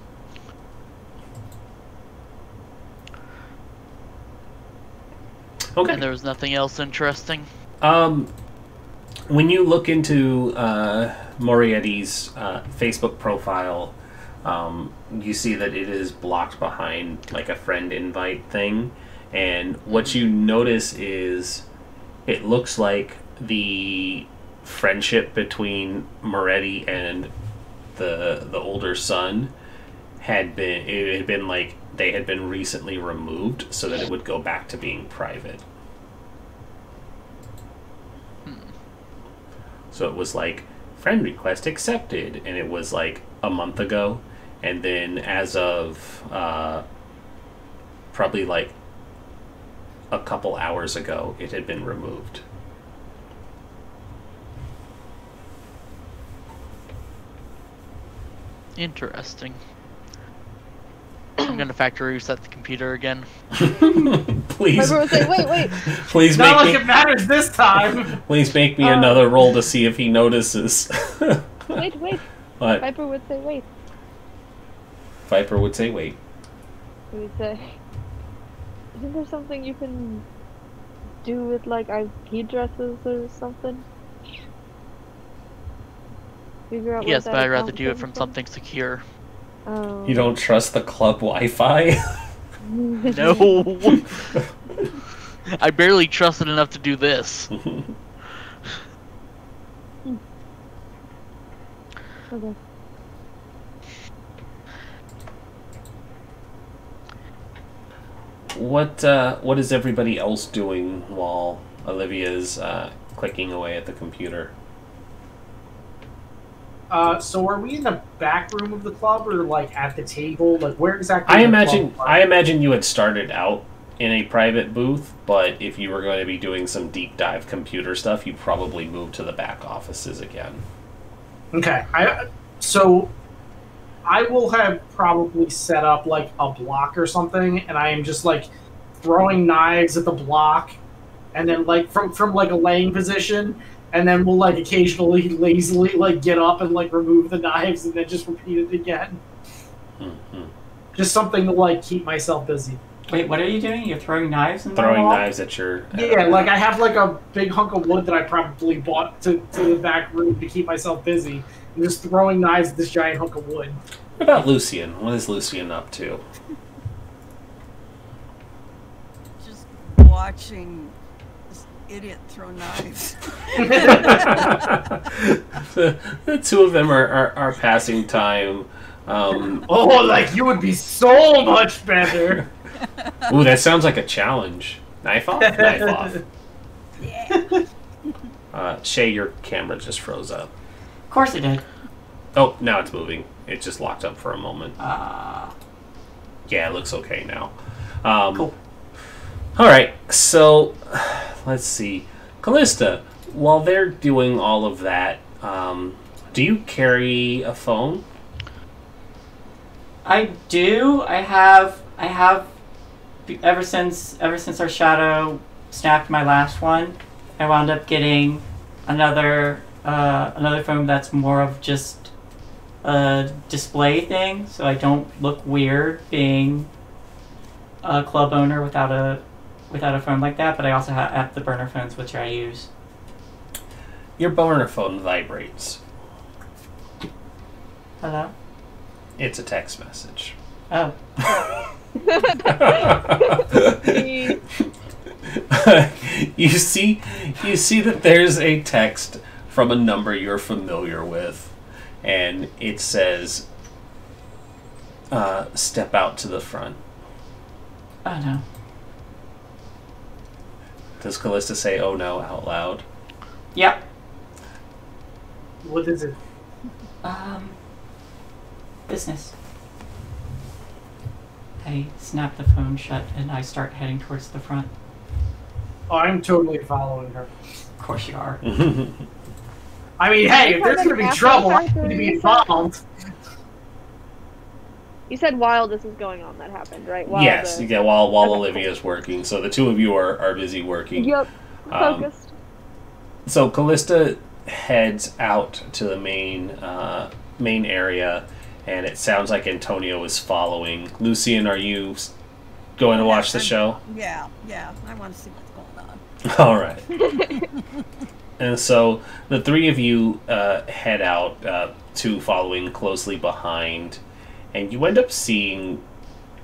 Okay. And there was nothing else interesting? When you look into Morietti's Facebook profile, you see that it is blocked behind like a friend invite thing, and what you notice is it looks like the friendship between Moretti and the older son had been like they had been recently removed so that it would go back to being private. So it was like, friend request accepted, and it was like a month ago, and then as of probably like a couple hours ago, it had been removed. Interesting. I'm gonna factory reset the computer again. Please. Everyone say, wait. Please Not make like it matters this time. Please make me another roll to see if he notices. Wait. What? Viper would say wait. Viper would say wait. He would say, isn't there something you can do with like IP addresses or something? Figure out Yes, what but that I'd rather account do it came from something secure. Oh. You don't trust the club Wi-Fi? No! I barely trust it enough to do this. Okay. what is everybody else doing while Olivia's clicking away at the computer? So are we in the back room of the club or like at the table? Like where exactly? I imagine you had started out in a private booth, but if you were going to be doing some deep dive computer stuff, you probably moved to the back offices again. Okay. So I will have probably set up like a block or something, and I am just like throwing knives at the block, and then like from like a laying position. And then we'll like occasionally lazily like get up and like remove the knives and then just repeat it again. Mm-hmm. Just something to like keep myself busy. Wait, what are you doing? You're throwing knives in the Throwing wall? knives at your... Yeah, like I have like a big hunk of wood that I probably bought to the back room to keep myself busy. And just throwing knives at this giant hunk of wood. What about Lucian? What is Lucian up to? Just watching this idiot throw knives. The two of them are passing time. Oh, like you would be so much better. Ooh, that sounds like a challenge. Knife off? Knife off. Yeah. Shay, your camera just froze up. Of course it did. Oh, now it's moving. It just locked up for a moment. Yeah, it looks okay now. Cool. Alright, so let's see. Callista, while they're doing all of that, do you carry a phone? I do. I have ever since our shadow snapped my last one, I wound up getting another phone that's more of just a display thing, so I don't look weird being a club owner without a phone like that. But I also have the burner phones, which I use. Your burner phone vibrates. Hello? It's a text message. Oh. You see that there's a text from a number you're familiar with, and it says, step out to the front. Oh no. Does Callista say, oh no, out loud? Yep. What is it? Business. I snap the phone shut and I start heading towards the front. Oh, I'm totally following her. Of course you are. I mean, hey, if there's gonna be trouble, I need to be involved. You said while this is going on, that happened, right? While yes, yeah, while Olivia's working. So the two of you are busy working. Yep, focused. So Callista heads out to the main area, and it sounds like Antonio is following. Lucian, are you going to watch the show? Yeah, I want to see what's going on. All right. And so the three of you head out, two following closely behind, and you end up seeing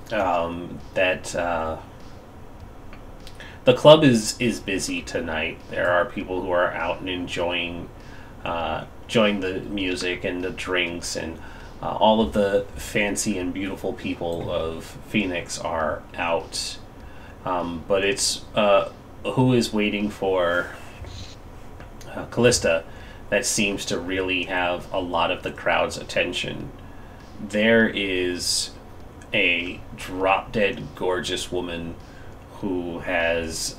that the club is busy tonight. There are people who are out and enjoying the music and the drinks, and all of the fancy and beautiful people of Phoenix are out. But it's who is waiting for Callista that seems to really have a lot of the crowd's attention. There is a drop-dead gorgeous woman who has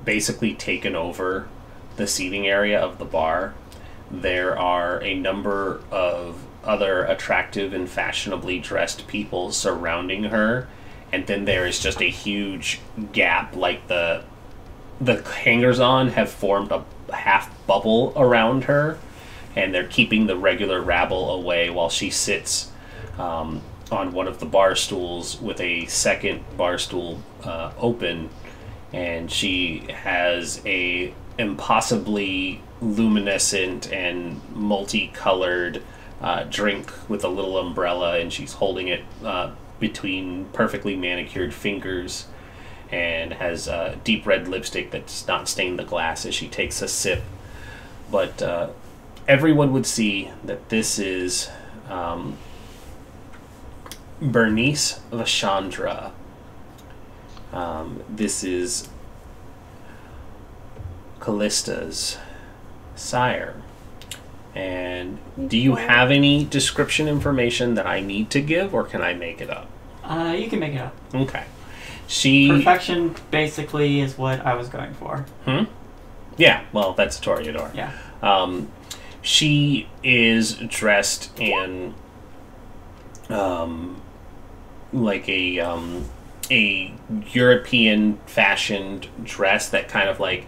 basically taken over the seating area of the bar. There are a number of other attractive and fashionably dressed people surrounding her, and then there is just a huge gap, like the hangers-on have formed a half bubble around her, and they're keeping the regular rabble away while she sits on one of the bar stools with a second bar stool open, and she has a impossibly luminescent and multicolored drink with a little umbrella, and she's holding it between perfectly manicured fingers, and has deep red lipstick that does not stain the glass as she takes a sip. But everyone would see that this is Bernice Lashandra. This is Callista's sire. And do you have any description information that I need to give, or can I make it up? You can make it up. Okay. Perfection basically is what I was going for. Yeah, well, that's Toreador. Yeah. She is dressed in like a European fashioned dress that kind of like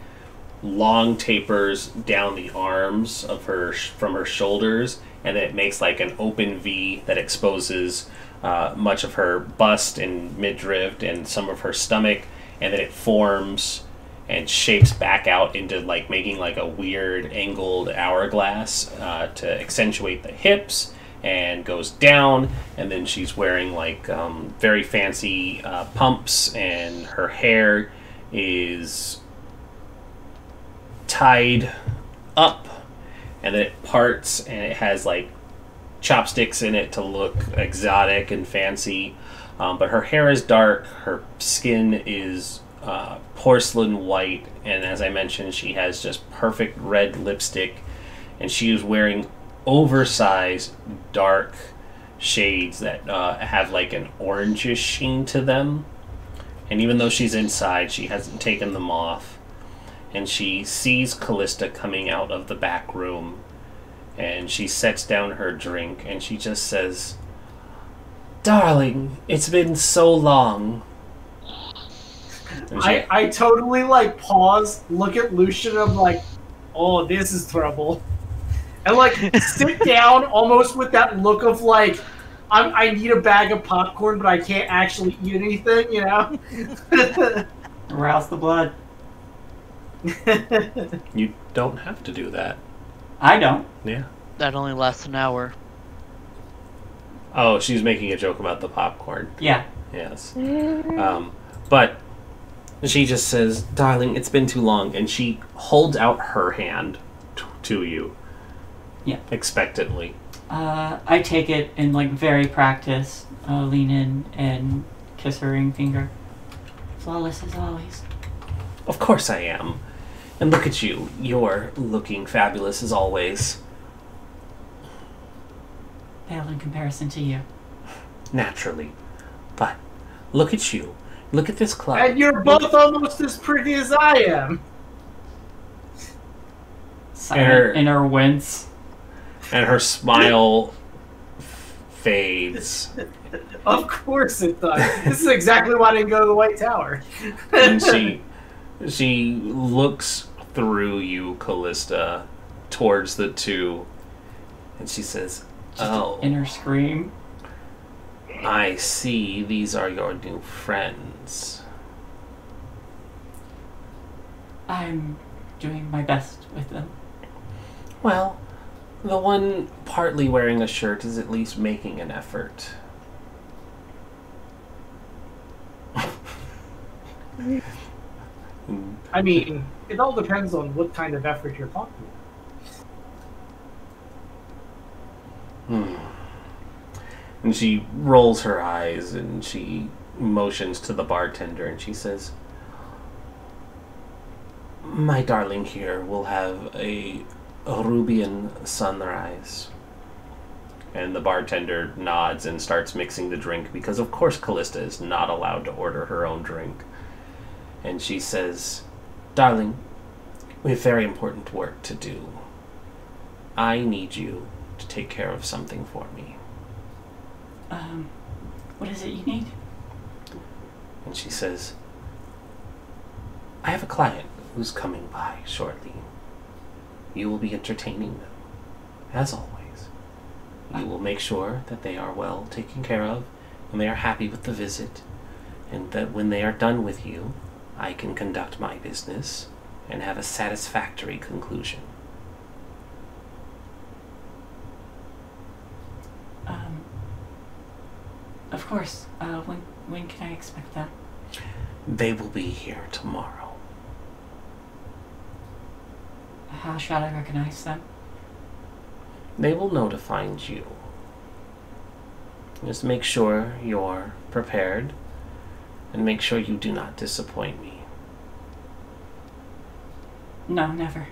long tapers down the arms of her from her shoulders, and then it makes like an open V that exposes much of her bust and midriff and some of her stomach, and then it forms and shapes back out into like making like a weird angled hourglass to accentuate the hips, and goes down, and then she's wearing like very fancy pumps, and her hair is tied up, and then it parts, and it has like chopsticks in it to look exotic and fancy, but her hair is dark, her skin is porcelain white, and as I mentioned, she has just perfect red lipstick, and she is wearing oversized dark shades that have like an orangish sheen to them, and even though she's inside, she hasn't taken them off. And she sees Callista coming out of the back room, and she sets down her drink, and she just says, "Darling, it's been so long." I totally like pause, look at Lucian, and I'm like, oh, this is trouble. And like sit down almost with that look of like, I need a bag of popcorn, but I can't actually eat anything, you know? Arouse the blood. You don't have to do that. I don't. Yeah. That only lasts an hour. Oh, she's making a joke about the popcorn. Yeah. Yes. But she just says, "Darling, it's been too long," and she holds out her hand to you. Yeah. Expectantly. I take it and like very practice, lean in and kiss her ring finger. Flawless as always. Of course I am. And look at you. You're looking fabulous as always. Pale in comparison to you. Naturally. But look at you. Look at this club. And you're both almost as pretty as I am. Silent inner wince. And her smile fades. Of course it does. This is exactly why I didn't go to the White Tower. And she looks through you, Callista, towards the two, and she says, "Oh, inner scream. I see these are your new friends." I'm doing my best with them. Well, the one partly wearing a shirt is at least making an effort. I mean, it all depends on what kind of effort you're talking about. And she rolls her eyes, and she motions to the bartender, and she says, "My darling here will have a Rubian sunrise." And the bartender nods and starts mixing the drink, because of course Callista is not allowed to order her own drink. And she says, "Darling, we have very important work to do. I need you to take care of something for me." What is it you need? And she says, "I have a client who's coming by shortly. You will be entertaining them, as always. You will make sure that they are well taken care of, and they are happy with the visit, and that when they are done with you, I can conduct my business and have a satisfactory conclusion." Of course. When can I expect that? They will be here tomorrow. How shall I recognize them? They will know to find you. Just make sure you're prepared, and make sure you do not disappoint me. No, never.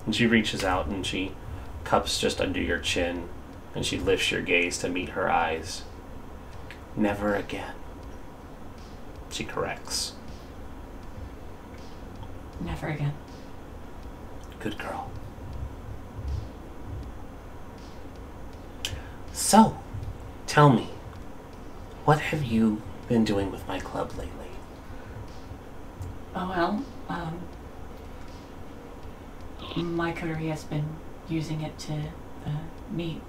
And she reaches out and she cups just under your chin, and she lifts your gaze to meet her eyes. Never again. She corrects. Never again. Good girl. So, tell me, what have you been doing with my club lately? Oh well, my coterie has been using it to meet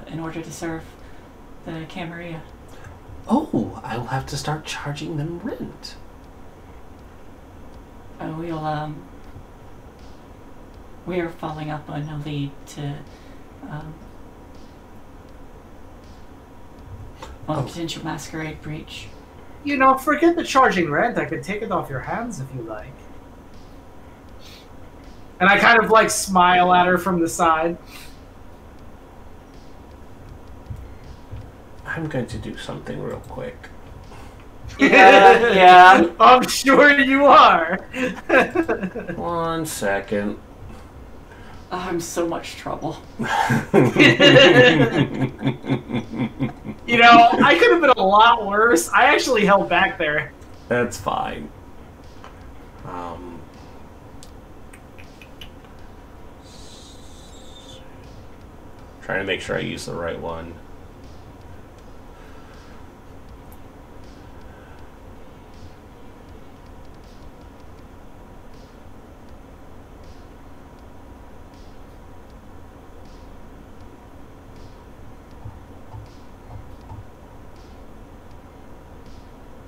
in order to serve the Camerilla. Oh, I will have to start charging them rent. We are following up on a lead to on a potential Masquerade breach. You know, forget the charging rent. I could take it off your hands if you like. And I kind of like smile at her from the side. I'm going to do something real quick. Yeah. I'm sure you are. 1 second. Oh, I'm so much trouble. You know, I could have been a lot worse. I actually held back there. That's fine. Trying to make sure I use the right one.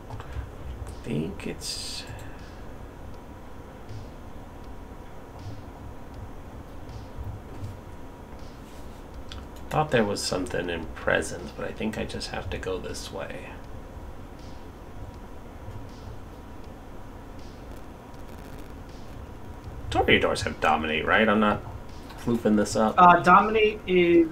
I think it's... thought there was something in presence, but I think I just have to go this way. Toreadors have dominate, right? I'm not floofing this up. Dominate is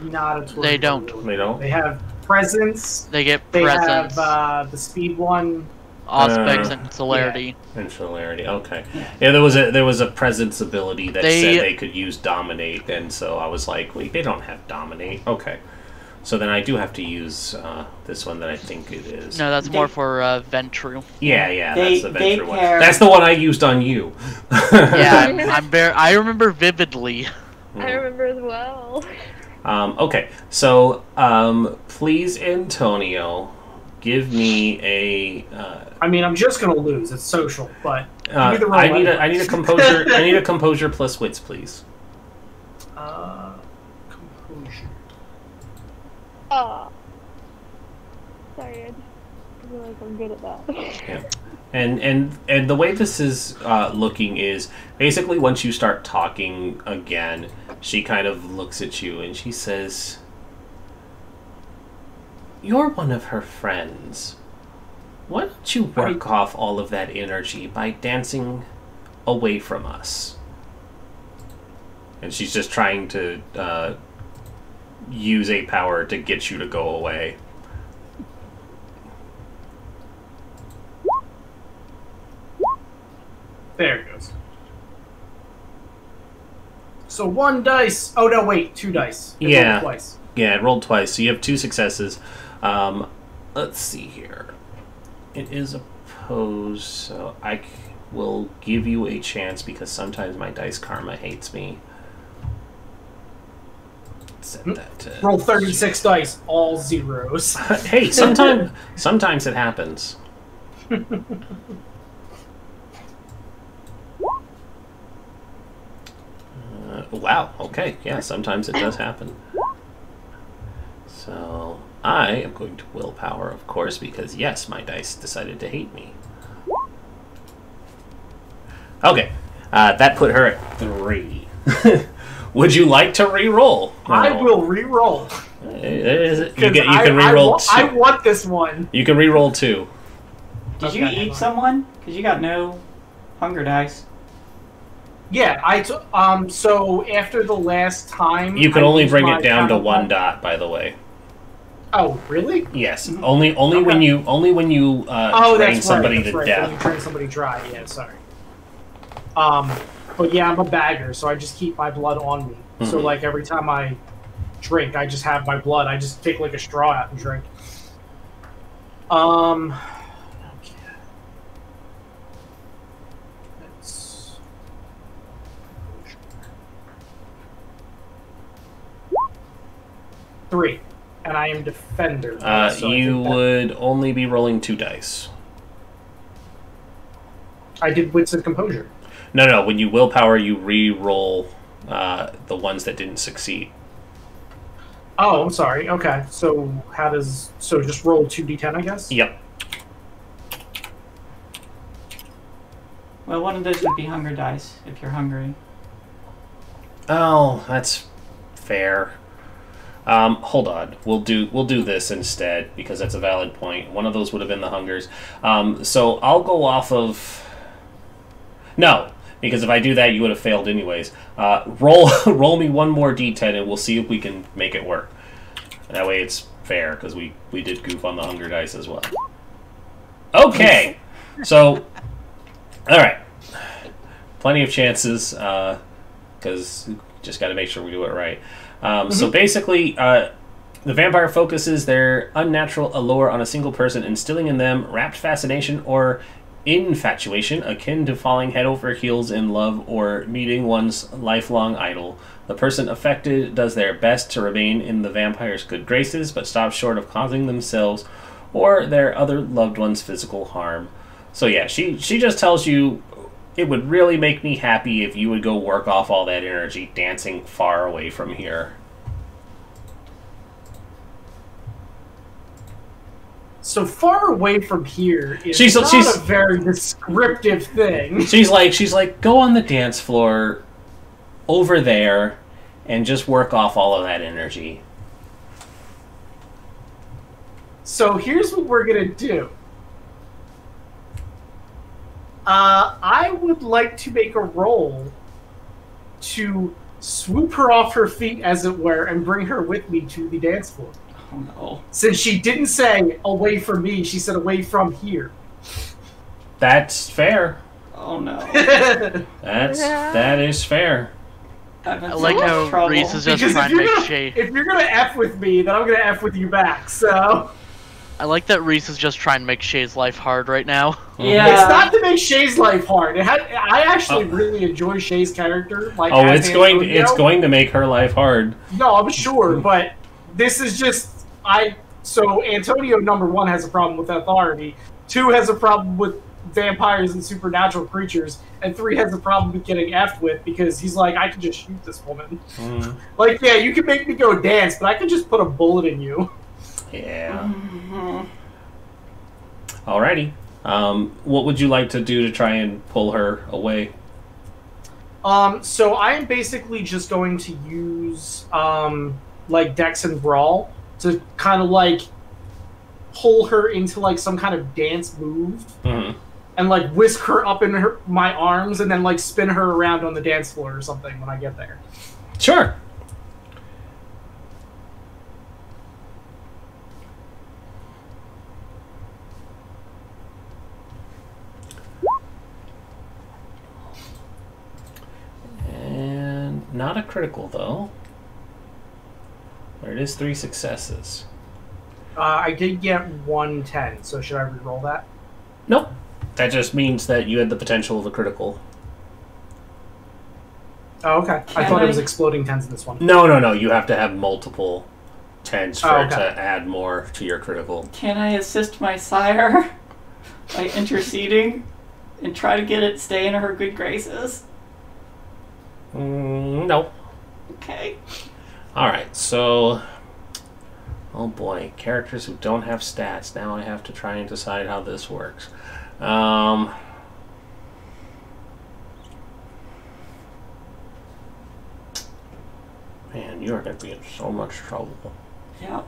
not a tool. They don't. They don't? They have presence. They get They presence, have the speed one. aspects, and celerity. And celerity, okay. Yeah, there was a presence ability that said they could use dominate, and so I was like, wait, they don't have dominate. Okay. So then I do have to use this one that I think it is. No, that's more for Ventru. Yeah, that's the Ventru one. pair... That's the one I used on you. Yeah, I remember vividly. I remember as well. Okay, so please, Antonio, give me a. I mean, I'm just gonna lose. It's social, but I need a composure. I need a composure plus wits, please. Composure. Oh. Sorry, I just feel like I'm good at that. Yeah. And the way this is looking is basically once you start talking again, she kind of looks at you and she says, "You're one of her friends. Why don't you work off all of that energy by dancing away from us?" And she's just trying to use a power to get you to go away. There it goes. So 1 dice. Oh no, wait, 2 dice. It Yeah. rolled twice. Yeah, it rolled twice, so you have 2 successes. Let's see here. It is opposed, so I will give you a chance because sometimes my dice karma hates me. Set that to... Roll 36 dice, all zeros. Hey, sometimes it happens. Wow, okay, yeah, sometimes it does happen. So, I am going to willpower, of course, because yes, my dice decided to hate me. Okay, that put her at 3. Would you like to re-roll? I will re-roll. You can re-roll 2. I want this one. You can re-roll 2. Did you eat someone? Because you got no hunger dice. Yeah, so after the last time... You can I only used bring my it down to counter 1 block. dot, by the way. Oh, really? Yes, only when you train that's somebody right. That's to right. death. When you train somebody dry. Yeah, sorry. But yeah, I'm a bagger, so I just keep my blood on me. So like every time I drink, I just have my blood. I just take like a straw out and drink. Okay. Let's... 3, and I am defender. So you would only be rolling 2 dice. I did wits and composure. No. When you willpower, you re-roll the ones that didn't succeed. Oh, I'm sorry. Okay, so just roll 2d10, I guess. Yep. Well, one of those would be hunger dice if you're hungry. Oh, that's fair. Hold on. We'll do this instead because that's a valid point. One of those would have been the hungers. So I'll go off of. No, because if I do that, you would have failed anyways. Roll me one more d10, and we'll see if we can make it work. That way, it's fair because we did goof on the hunger dice as well. Okay, so all right, plenty of chances because just got to make sure we do it right. So basically, the vampire focuses their unnatural allure on a single person, instilling in them rapt fascination or infatuation akin to falling head over heels in love or meeting one's lifelong idol. The person affected does their best to remain in the vampire's good graces, but stops short of causing themselves or their other loved ones physical harm. So yeah, she just tells you, it would really make me happy if you would go work off all that energy dancing far away from here. So far away from here is not a very descriptive thing. She's like, go on the dance floor over there and just work off all of that energy. So here's what we're gonna do. I would like to make a roll to swoop her off her feet, as it were, and bring her with me to the dance floor. Oh no. Since she didn't say away from me, she said away from here. That's fair. Oh no. That is fair. I like how Reese is just trying to make shade. If you're gonna F with me, then I'm gonna F with you back, so... I like that Reese is just trying to make Shay's life hard right now. Yeah. It's not to make Shay's life hard. I actually really enjoy Shay's character. Like, it's going to make her life hard. No, I'm sure, but this is just... So Antonio, number 1, has a problem with authority. 2 has a problem with vampires and supernatural creatures, and 3 has a problem with getting effed with because he's like, I can just shoot this woman. Like, yeah, you can make me go dance, but I can just put a bullet in you. Yeah. Alrighty. What would you like to do to try and pull her away? So I am basically just going to use like Dex and Brawl to kind of like pull her into like some kind of dance move, and like whisk her up in my arms, and then like spin her around on the dance floor or something when I get there. Sure. And not a critical though. But it is 3 successes. I did get 110, so should I re-roll that? Nope. That just means that you had the potential of a critical. Oh, okay. I thought it was exploding 10s in this one. No. You have to have multiple 10s for it to add more to your critical. Can I assist my sire by interceding and try to get it stay in her good graces? No. Okay. Alright, so... Oh boy, characters who don't have stats. Now I have to try and decide how this works. Man, you are going to be in so much trouble. Yeah.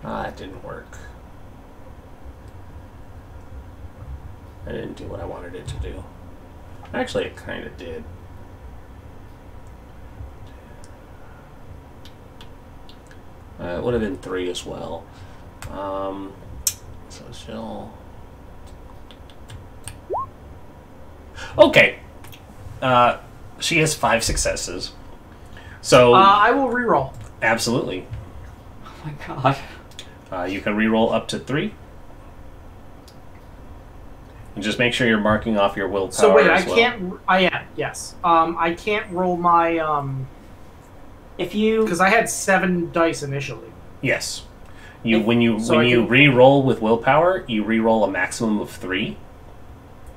That didn't work. I didn't do what I wanted it to do. Actually, it kind of did. It would have been 3 as well. So she'll... Okay. She has 5 successes. So... I will reroll. Absolutely. Oh my god. You can reroll up to 3. And just make sure you're marking off your willpower. So wait, as well. can't. I am, yes. I can't roll my If you... because I had 7 dice initially. Yes. When you can... re-roll with willpower, you re-roll a maximum of 3.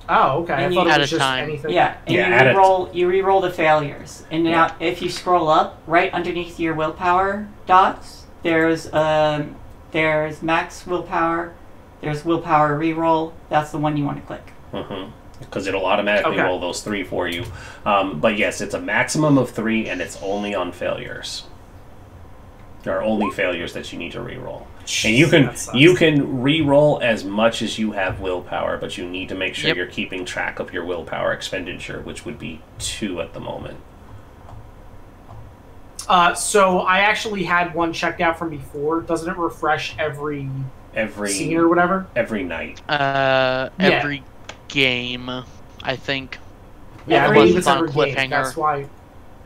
Oh, okay. And I thought you- it At was a just time. anything. Yeah, and Yeah, you re-roll the failures. And now, if you scroll up, right underneath your willpower dots, there's max willpower, there's willpower re-roll. That's the one you want to click. Because it'll automatically roll those 3 for you. But yes, it's a maximum of 3, and it's only on failures. There are only failures that you need to re-roll. And you can re-roll as much as you have willpower, but you need to make sure you're keeping track of your willpower expenditure, which would be 2 at the moment. So I actually had one checked out from before. Doesn't it refresh every scene or whatever? Every night. Every game, I think. Yeah, I Unless believe it's it's on every game. cliffhanger. That's why.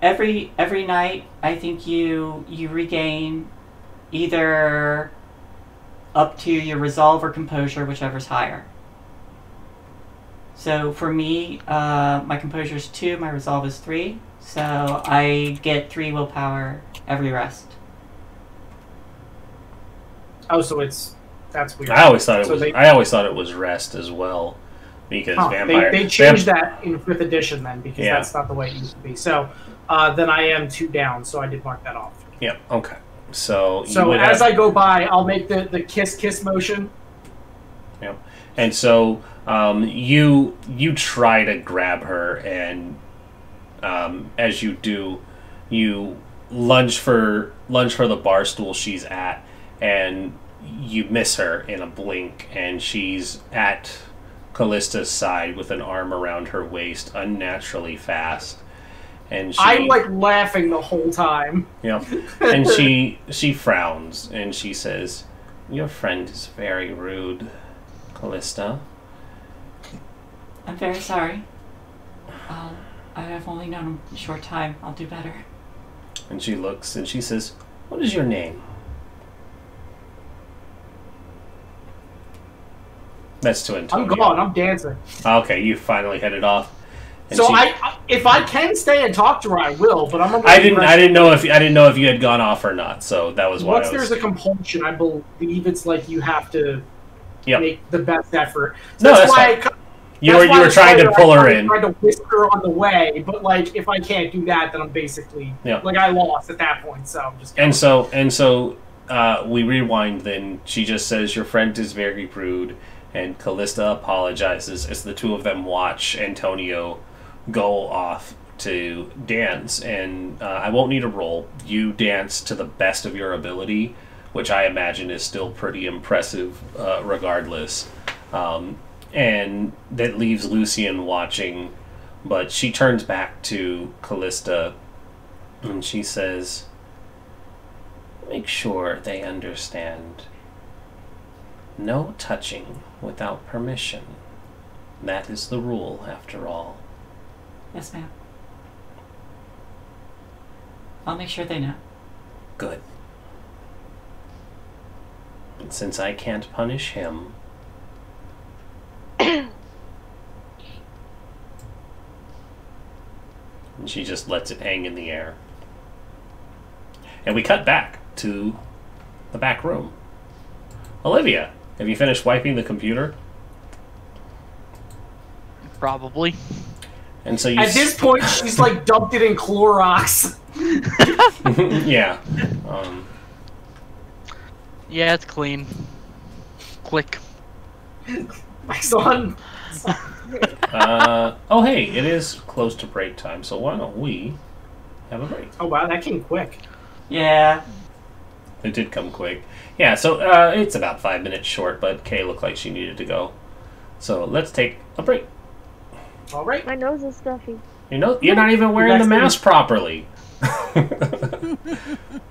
Every night, I think you regain either up to your resolve or composure, whichever's higher. So for me, my composure is 2, my resolve is 3, so I get 3 willpower every rest. Oh, so that's weird. I always thought it So was. they- I always thought it was rest as well, because vampire. They changed that in 5th edition then, because Yeah. that's not the way it used to be. So then I am 2 down, so I did mark that off. Yep. Okay. So As I go by, I'll make the kiss motion. Yep. And so you try to grab her, and as you do, you lunge for the bar stool she's at, and you miss her in a blink, and she's at Callista's side with an arm around her waist, unnaturally fast. And I'm like laughing the whole time. Yeah. And she frowns and she says, "Your friend is very rude, Callista." I'm very sorry. I have only known him a short time. I'll do better. And she looks and she says, "What is your name?" That's to Antonio. I'm gone. I'm dancing. Okay, you finally headed off. And So if I can stay and talk to her, I will. But I'm. I didn't know if you had gone off or not. So that was why. Once there's a compulsion, I believe it's like you have to make the best effort. So No, that's that's why fine. You were trying to pull her in. I tried to whisk her on the way, but like if I can't do that, then I'm basically like I lost at that point. So I'm just. And so we rewind. Then she just says, "Your friend is very rude," and Callista apologizes as the two of them watch Antonio go off to dance. And I won't need a roll. You dance to the best of your ability, which I imagine is still pretty impressive, regardless. And that leaves Lucian watching, but she turns back to Callista and she says, "Make sure they understand. No touching without permission. That is the rule, after all." Yes, ma'am. I'll make sure they know. Good. And since I can't punish him, and she just lets it hang in the air. And we cut back to the back room. Olivia, have you finished wiping the computer? Probably. And so you At this point, she's like dumped it in Clorox. yeah. Yeah, it's clean. Click. My son. Oh, hey, it is close to break time, so why don't we have a break? Oh, wow, that came quick. Yeah. It did come quick. Yeah, so it's about 5 minutes short, but Kay looked like she needed to go. So let's take a break. All right. My nose is stuffy. You're not even wearing the mask properly.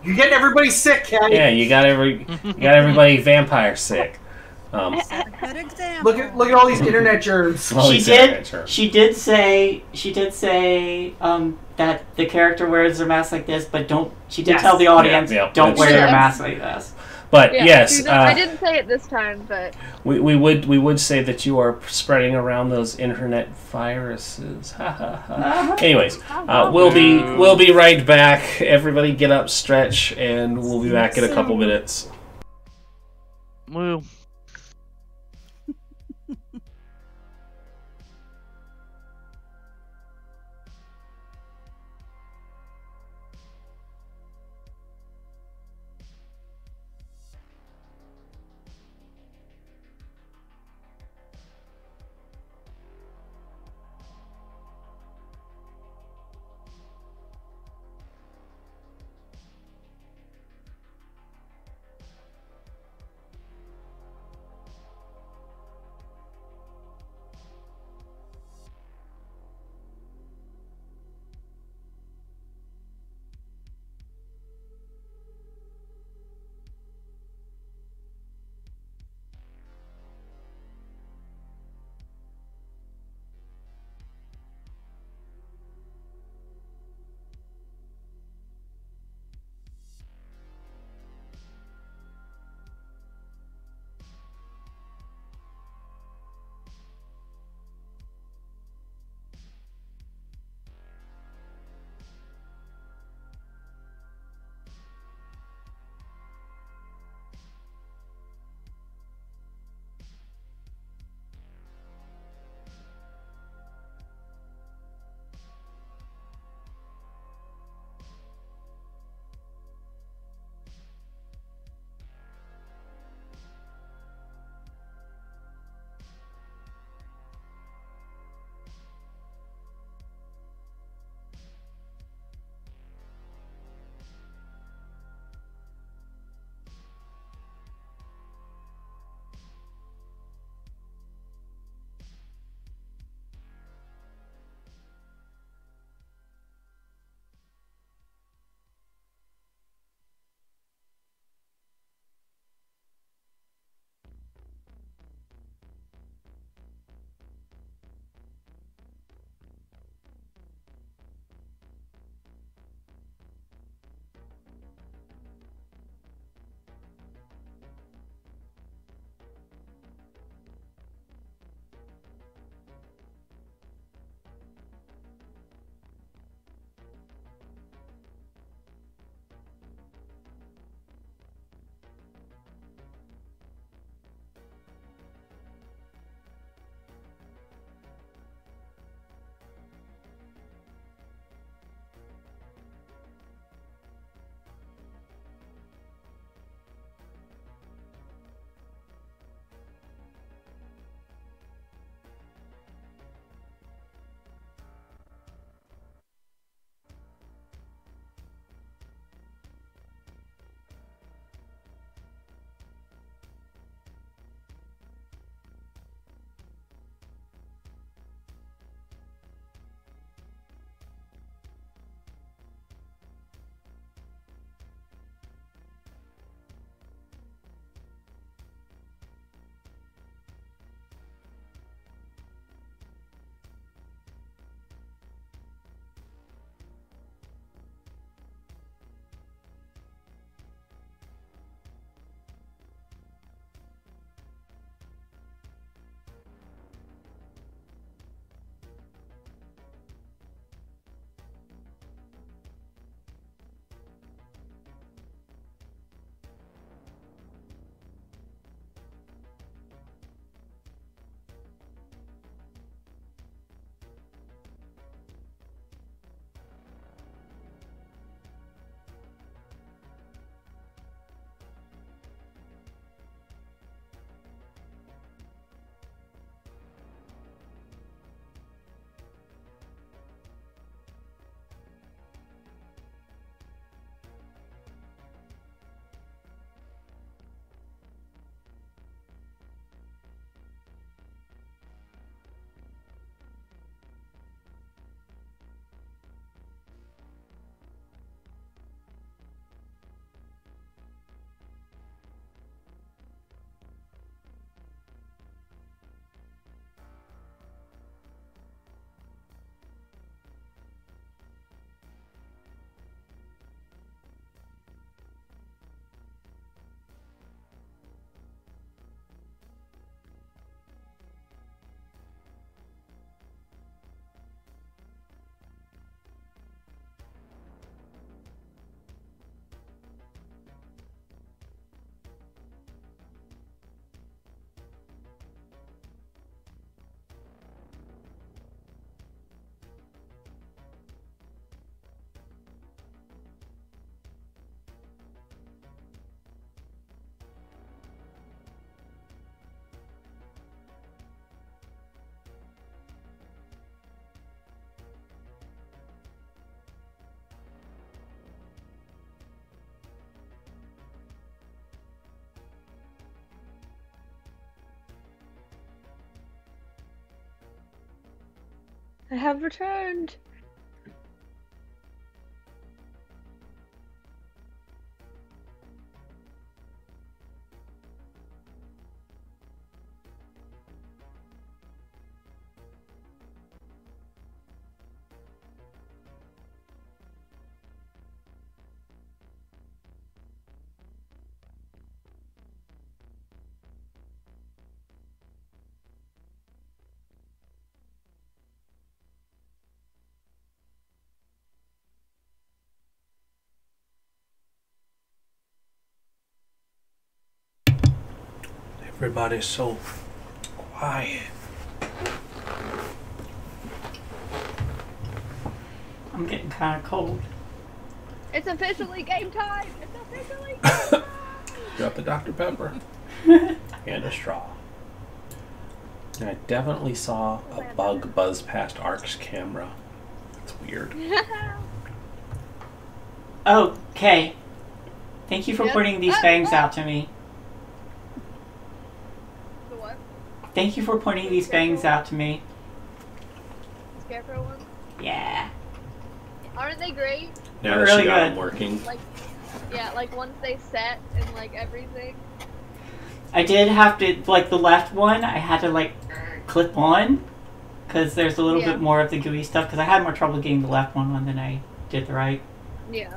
You're getting everybody sick, Cat. Yeah, you got everybody vampire sick. Set a good example. Look at all these internet germs. All these internet germs. She did say that the character wears their mask like this, but don't. She did tell the audience, don't wear your mask like this. But yes, I didn't say it this time, but we would say that you are spreading around those internet viruses. Anyways, we'll be right back. Everybody, get up, stretch, and we'll be back in a couple minutes. Woo. I have returned. Everybody's so quiet. I'm getting kind of cold. It's officially game time! It's officially game time! Drop the Dr. Pepper. And a straw. And I definitely saw a bug buzz past Ark's camera. It's weird. Okay. Thank you for pointing these fangs out to me. The what? Thank you for pointing these fangs out to me. Scarecrow ones? Yeah. Aren't they great? Now They're that really she got good. them working. Like, yeah, like once they set and like everything. I did have to, like the left one, I had to like clip on. Because there's a little bit more of the gooey stuff. Because I had more trouble getting the left one on than I did the right. Yeah.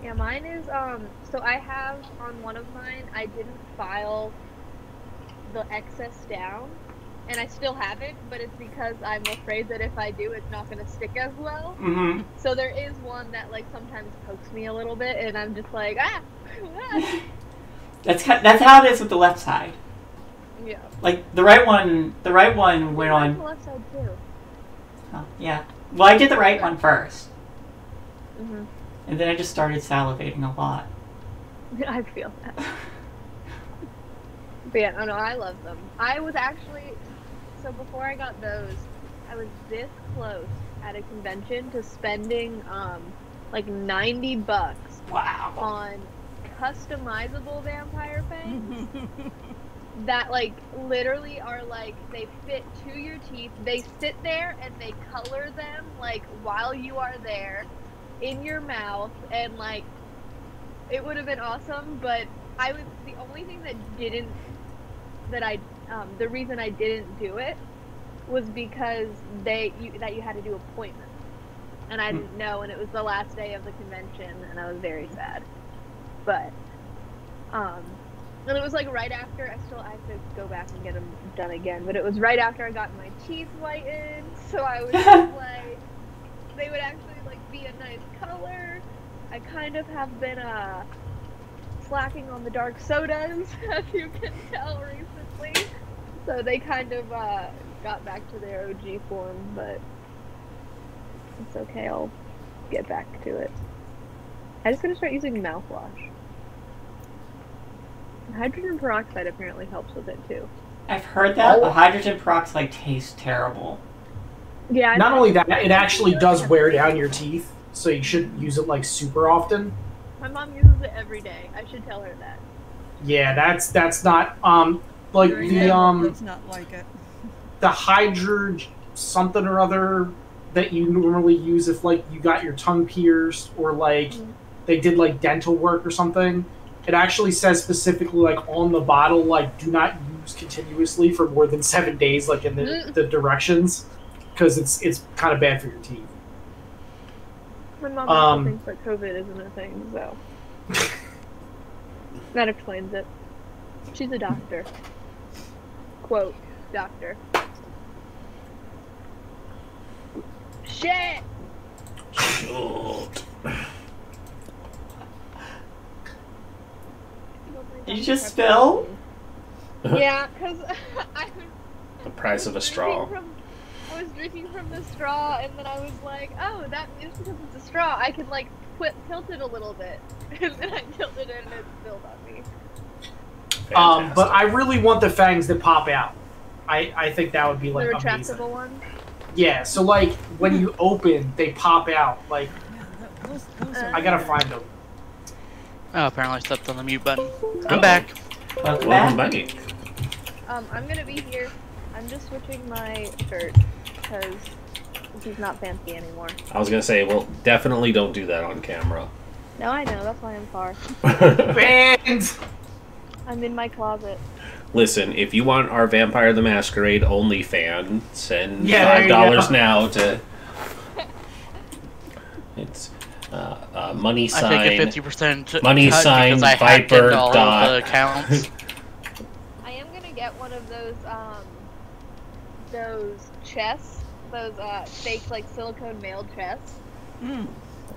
Yeah, mine is, so I have on one of mine, I didn't file the excess down. And I still have it, but it's because I'm afraid that if I do, it's not going to stick as well. Mm-hmm. So there is one that, like, sometimes pokes me a little bit, and I'm just like, ah! That's how it is with the left side. Yeah. Like, the right one went I on... the left side, too. Oh, yeah. Well, I did the right one first. Mm-hmm. And then I just started salivating a lot. I feel that. But yeah, no, I love them. I was actually... So before I got those, I was this close at a convention to spending, like $90 Wow. on customizable vampire fangs that, like, literally are, like, they fit to your teeth. They sit there and they color them, like, while you are there in your mouth, and, like, it would have been awesome, but I was, the only thing that didn't, that I, the reason I didn't do it was because you had to do appointments, and I didn't know, and it was the last day of the convention, and I was very sad. But, and it was like right after, I have to go back and get them done again, but it was right after I got my teeth whitened, so I was just like, they would actually like be a nice color. I kind of have been, slacking on the dark sodas, as you can tell recently. So they kind of got back to their OG form, but it's okay, I'll get back to it. I'm just gonna start using mouthwash. Hydrogen peroxide apparently helps with it too. I've heard that, but hydrogen peroxide tastes terrible. Yeah. Not only that, it actually does wear down your teeth, so you shouldn't use it like super often. My mom uses it every day. I should tell her that. Yeah, that's not like It's not like it. the hydra something or other that you normally use if like you got your tongue pierced or like they did like dental work or something. It actually says specifically like on the bottle like do not use continuously for more than 7 days, like in the directions, because it's kind of bad for your teeth. My mom also thinks that COVID isn't a thing, so that explains it. She's a doctor. Quote, doctor. Shit! Shoot. Did you just spill? Yeah, because I was... The price of a straw. I was drinking from the straw, and then I was like, oh, that means because it's a straw, I can, like, tilt it a little bit. And then I tilted it, and it spilled on me. But I really want the fangs that pop out. I think that would be, like, the amazing. retractable ones? Yeah, so, like, when you open, they pop out. Like, Those I gotta find them. Oh, apparently I stepped on the mute button. I'm back. Welcome back. I'm gonna be here. I'm just switching my shirt. because he's not fancy anymore. I was gonna say, well, definitely don't do that on camera. No, I know. That's why I'm far. Banned! I'm in my closet. Listen, if you want our Vampire the Masquerade only fan, send Yeah, there you $5 go. now to. It's money sign. I take a 50% money cut sign because I hacked Viper into all dot. the accounts. I am gonna get one of those chests, those fake like silicone mailed chests.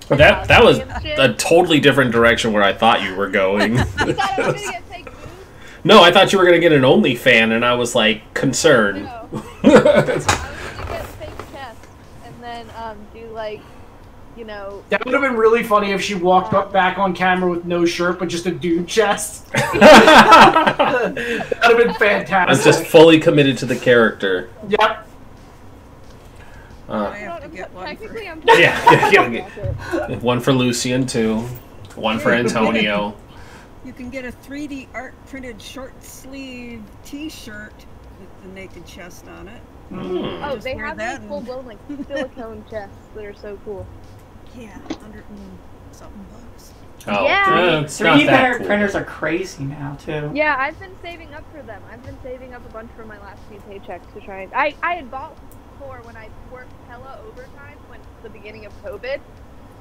That was Shit. a totally different direction where I thought you were going. You thought I was gonna get fake boobs? No, I thought you were gonna get an only fan, and I was like concerned. No. I was gonna get fake chests and then do like, you know. That would have been really funny if she walked up back on camera with no shirt, but just a dude chest. That would have been fantastic. I'm just fully committed to the character. Yep. I have to get one. Technically, I'm Yeah. One for Lucian too. One for Antonio. You can get a 3D art printed short sleeve T-shirt with the naked chest on it. Mm. Oh, Just they wear have that these full blown like silicone chests that are so cool. Yeah, 100 and something bucks. Oh, Yeah. it's not 3D that cool. printers are crazy now too. Yeah, I've been saving up for them. I've been saving up a bunch for my last few paychecks to try and... I had bought before when I worked hella overtime when the beginning of COVID.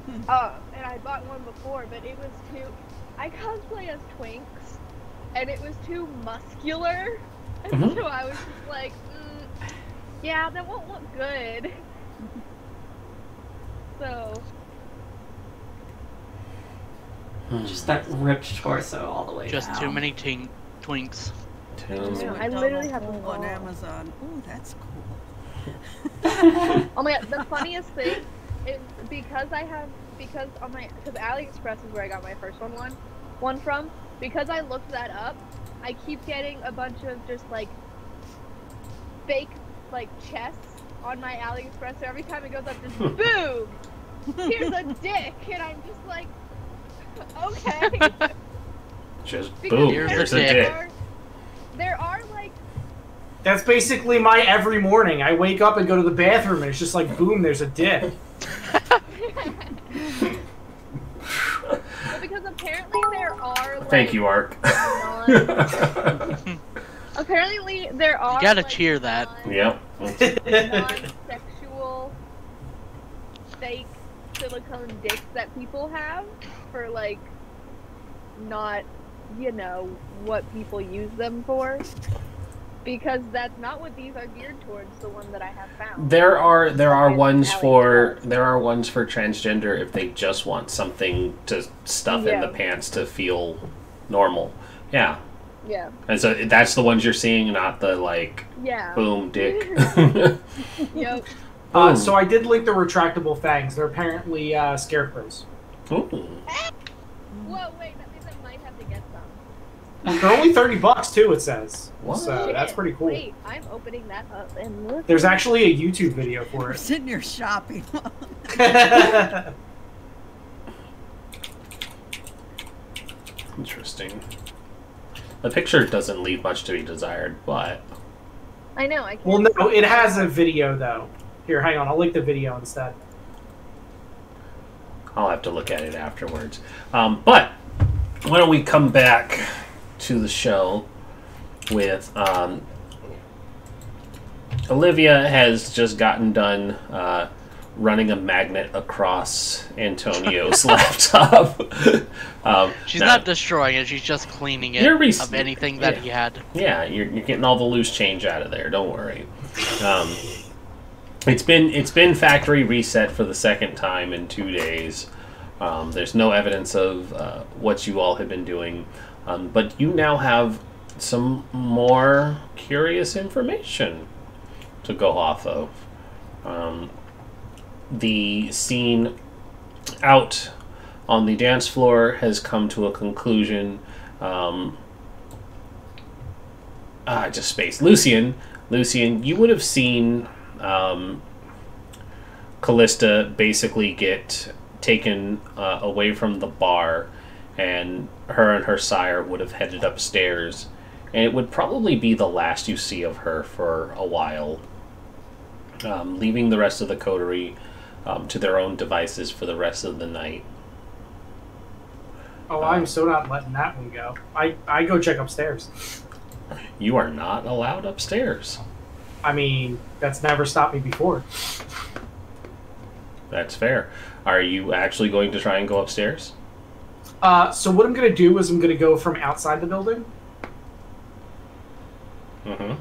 And I bought one before, but it was too... I cosplay as Twinks, and it was too muscular. And so I was just like, yeah, that won't look good. So... Just that ripped torso all the way Just down. too many twinks. Just I went literally down have the to hole on fall. Amazon. Ooh, that's cool. Oh my god, the funniest thing is because AliExpress is where I got my first one from. Because I looked that up, I keep getting a bunch of just like fake like chests on my AliExpress. So every time it goes up, just boom, here's a dick, and I'm just like, okay. Just Because boom, Here's here's a a dick. dick. There are like That's basically my every morning. I wake up and go to the bathroom, and it's just like, boom, there's a dick. well, because apparently there are like Thank you, Ark. apparently there are You gotta like, cheer that. Yep. non-sexual fake silicone dicks that people have for like not, you know, what people use them for, because that's not what these are geared towards. The one that I have found. There are ones for AliExpress. transgender if they just want something to stuff in the Yeah. pants to feel normal. Yeah. Yeah. And so that's the ones you're seeing, not the like Yeah. boom dick. Yep. So I did link the retractable fangs. They're apparently scarecrows. Ooh. Whoa, wait, that means I might have to get some. They're only $30 too, it says. What? So Shit, that's pretty cool. Wait, I'm opening that up and look. There's actually a YouTube video for We're it. sitting here shopping. Interesting. The picture doesn't leave much to be desired, but I know. I can't Well, no, see it has a video though. Here, hang on. I'll link the video instead. I'll have to look at it afterwards. But why don't we come back to the show with Olivia has just gotten done running a magnet across Antonio's laptop. She's now- not destroying it, she's just cleaning it You're of anything that he had. Yeah, you're getting all the loose change out of there. Don't worry. It's been factory reset for the second time in 2 days. There's no evidence of what you all have been doing, but you now have some more curious information to go off of. The scene out on the dance floor has come to a conclusion. Just space. Lucian, you would have seen Callista basically get taken away from the bar, and her sire would have headed upstairs, and it would probably be the last you see of her for a while. leaving the rest of the coterie to their own devices for the rest of the night. Oh, I'm so not letting that one go. I go check upstairs. You are not allowed upstairs. I mean, that's never stopped me before. That's fair. Are you actually going to try and go upstairs? So what I'm going to do is I'm going to go from outside the building. Mm-hmm.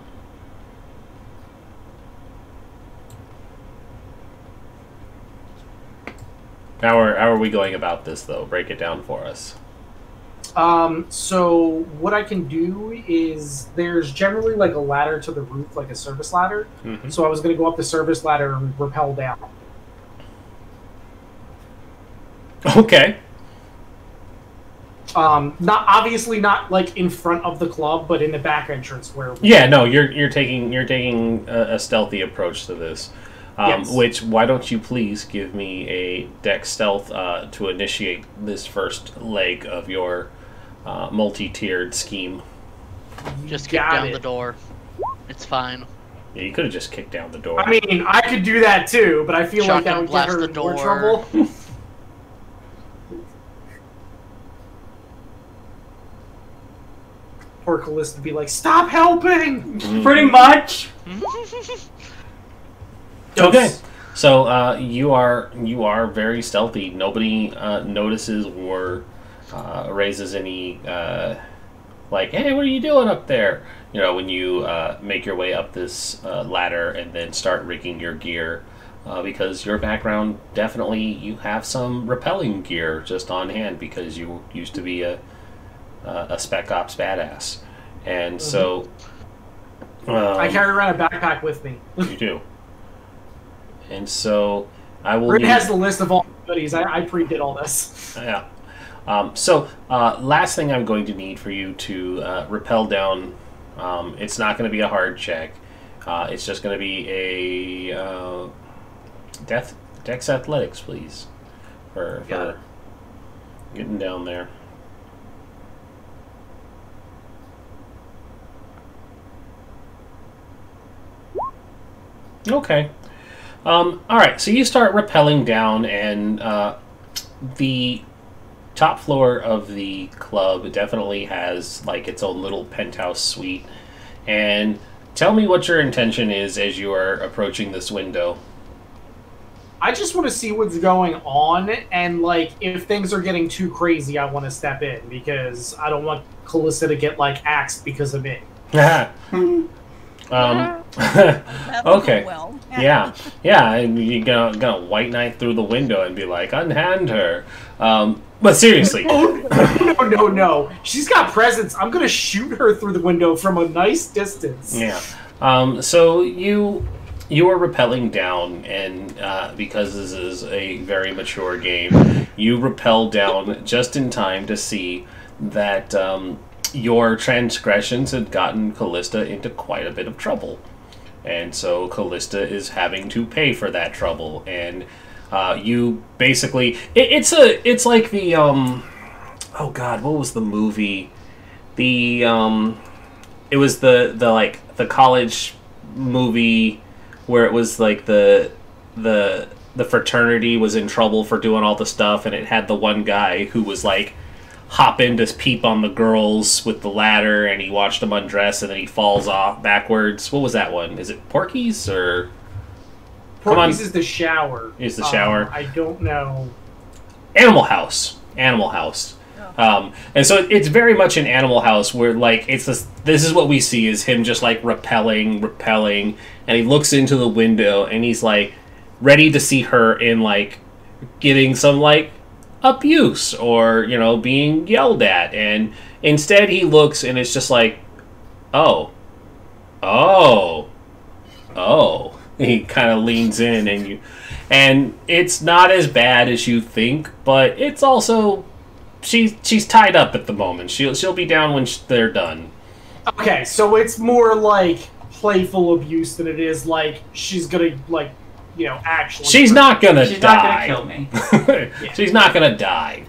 How are we going about this, though? Break it down for us. So what I can do is there's generally like a ladder to the roof, like a service ladder. Mm-hmm. So I was going to go up the service ladder and rappel down. Okay. Obviously not like in front of the club, but in the back entrance where. Yeah, no, you're taking a stealthy approach to this. Yes. Which, why don't you please give me a dex stealth to initiate this first leg of your multi-tiered scheme. Just kick Got down it. the door. It's fine. Yeah, you could have just kicked down the door. I mean, I could do that too, but I feel like that Shotgun would get blast her the in more door. trouble. Poor Callista would be like, "Stop helping!" Pretty much. Okay, so you are very stealthy. Nobody notices or raises any like, "Hey, what are you doing up there?" You know, when you make your way up this ladder and then start rigging your gear, because your background, definitely you have some repelling gear just on hand because you used to be a spec ops badass, and so I carry around a backpack with me. you do. And so I will. It has the list of all the goodies. I pre-did all this. Yeah. So last thing I'm going to need for you to rappel down. It's not going to be a hard check. It's just going to be a Dex Athletics, please, for getting down there. Okay. Alright, so you start rappelling down, and the top floor of the club definitely has like its own little penthouse suite. And tell me what your intention is as you are approaching this window. I just want to see what's going on, and like if things are getting too crazy, I want to step in because I don't want Callista to get like axed because of me. That'll go Okay. well. Yeah, and you're gonna white knight through the window and be like, unhand her. But seriously. No. She's got presence. I'm gonna shoot her through the window from a nice distance. Yeah. So you are rappelling down, and because this is a very mature game, you rappel down just in time to see that your transgressions had gotten Callista into quite a bit of trouble. And so Callista is having to pay for that trouble, and you basically it's like the oh god, what was the movie? The it was the like the college movie where it was like the fraternity was in trouble for doing all the stuff, and it had the one guy who was like hop in to peep on the girls with the ladder, and he watched them undress, and then he falls off backwards. What was that one? Is it Porky's or? Porky's is the shower. Is the shower? I don't know. Animal House. And so it's very much an Animal House where like it's this is what we see is him just like repelling, and he looks into the window and he's like ready to see her in like getting some like abuse or, you know, being yelled at, and instead he looks and it's just like, oh, he kind of leans in, and it's not as bad as you think, but it's also she's tied up at the moment. She'll be down when they're done. Okay, so it's more like playful abuse than it is like she's gonna like, you know, actually. She's not gonna She's die. not gonna kill me. She's not gonna die.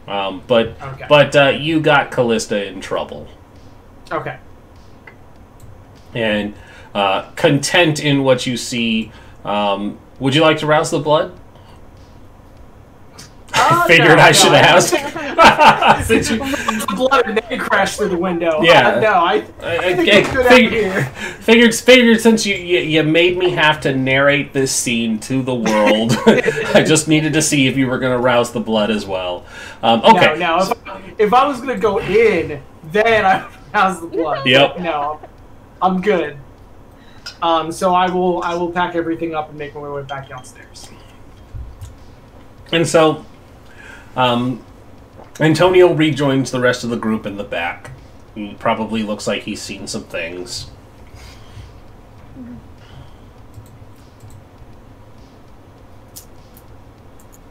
But you got Callista in trouble. Okay. And content in what you see. Would you like to rouse the blood? I figured I should ask. Since you... The blood and then crash through the window. Yeah. No, I think it's good out here. Figured since you made me have to narrate this scene to the world, I just needed to see if you were going to rouse the blood as well. Okay. No. If I was going to go in, then I would rouse the blood. Yep. No, I'm good. So I will pack everything up and make my way back downstairs. And so, Antonio rejoins the rest of the group in the back. He probably looks like he's seen some things.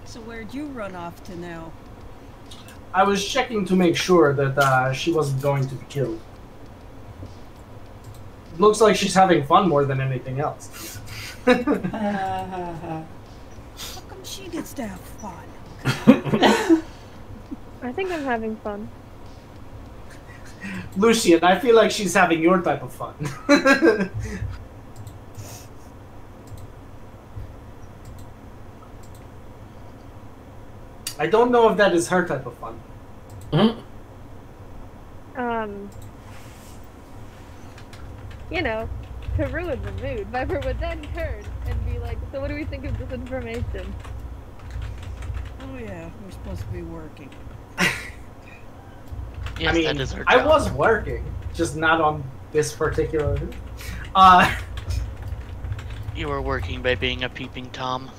So where'd you run off to now? I was checking to make sure that she wasn't going to be killed. Looks like she's having fun more than anything else. How come she gets to have fun? I think I'm having fun. Lucian, I feel like she's having your type of fun. I don't know if that is her type of fun. Mm-hmm. You know, to ruin the mood, Viper would then turn and be like, so what do we think of this information? Oh yeah, we're supposed to be working. Yes, I mean, that is her job. I was working, just not on this particular... You were working by being a peeping Tom.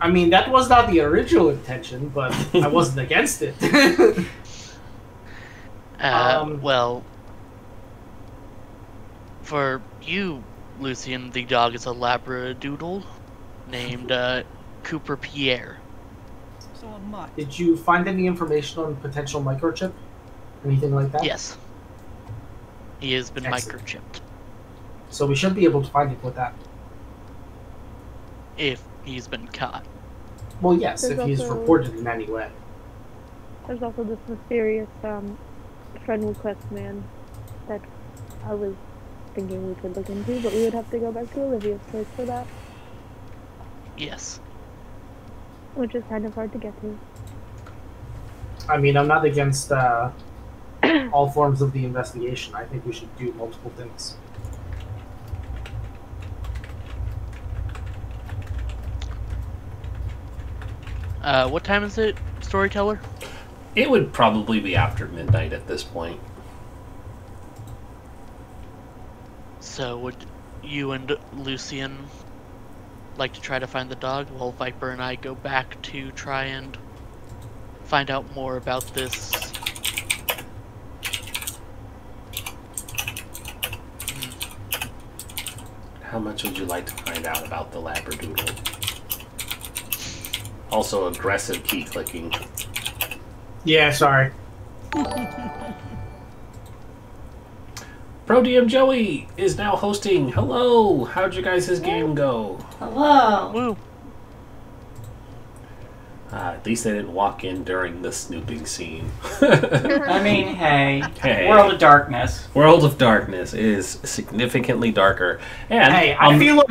I mean, that was not the original intention, but I wasn't against it. Well, for you, Lucian, the dog is a Labradoodle named Cooper Pierre. So am I. Did you find any information on potential microchip? Anything like that? Yes. He has been Excellent. microchipped. So we should be able to find it with that. If he's been caught. Well, yes, There's if he's also- reported in any way. There's also this mysterious friend request man that I was thinking we could look into, but we would have to go back to Olivia's place for that, Yes. which is kind of hard to get to. I mean, I'm not against all forms of the investigation. I think we should do multiple things. What time is it, Storyteller? It would probably be after midnight at this point. So would you and Lucian like to try to find the dog while Viper and I go back to try and find out more about this? How much would you like to find out about the Labradoodle? Also aggressive key clicking. Yeah, sorry. Pro DM Joey is now hosting. Hello! How'd you guys' game go? Hello. Woo! At least they didn't walk in during the snooping scene. I mean, hey. Hey. World of Darkness. World of Darkness is significantly darker. And Hey, I feel like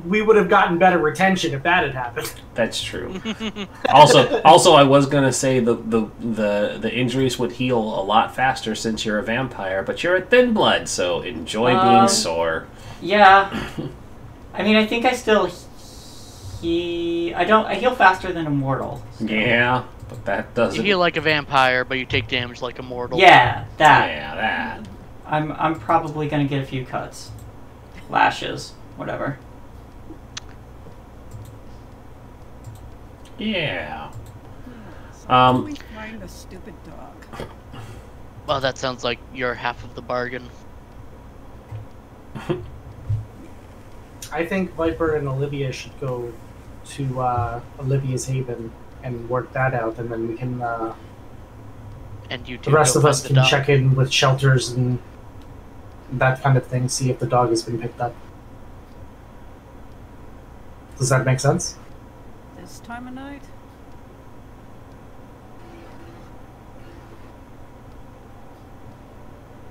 we would have gotten better retention if that had happened. that's true. also, I was gonna say the injuries would heal a lot faster since you're a vampire, but you're a thin blood, so enjoy being sore. Yeah. I mean, I think I still... I heal faster than a mortal. So. Yeah, but that doesn't. You heal like a vampire, but you take damage like a mortal. Yeah, that. Yeah, that. I'm probably gonna get a few cuts. Lashes. Whatever. Yeah. So we find a stupid dog. Well, that sounds like your half of the bargain. I think Viper and Olivia should go to Olivia's Haven and work that out, and then we can. And you The two rest go of us find the can dog. check in with shelters and that kind of thing, see if the dog has been picked up. Does that make sense? This time of night?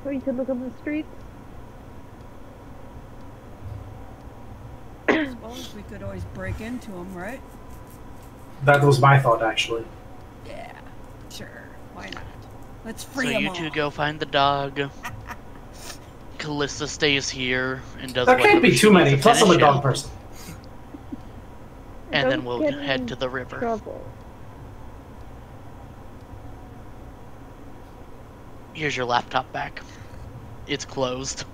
Or you could look up the streets. We could always break into them, right? That was my thought, actually. Yeah, sure. Why not? Let's So free them you all. two go find the dog. Callista stays here and does There can't whatever be she too needs many. to Plus, I'm a finish dog up, person. and then Don't we'll get head in to the river. Trouble. Here's your laptop back. It's closed.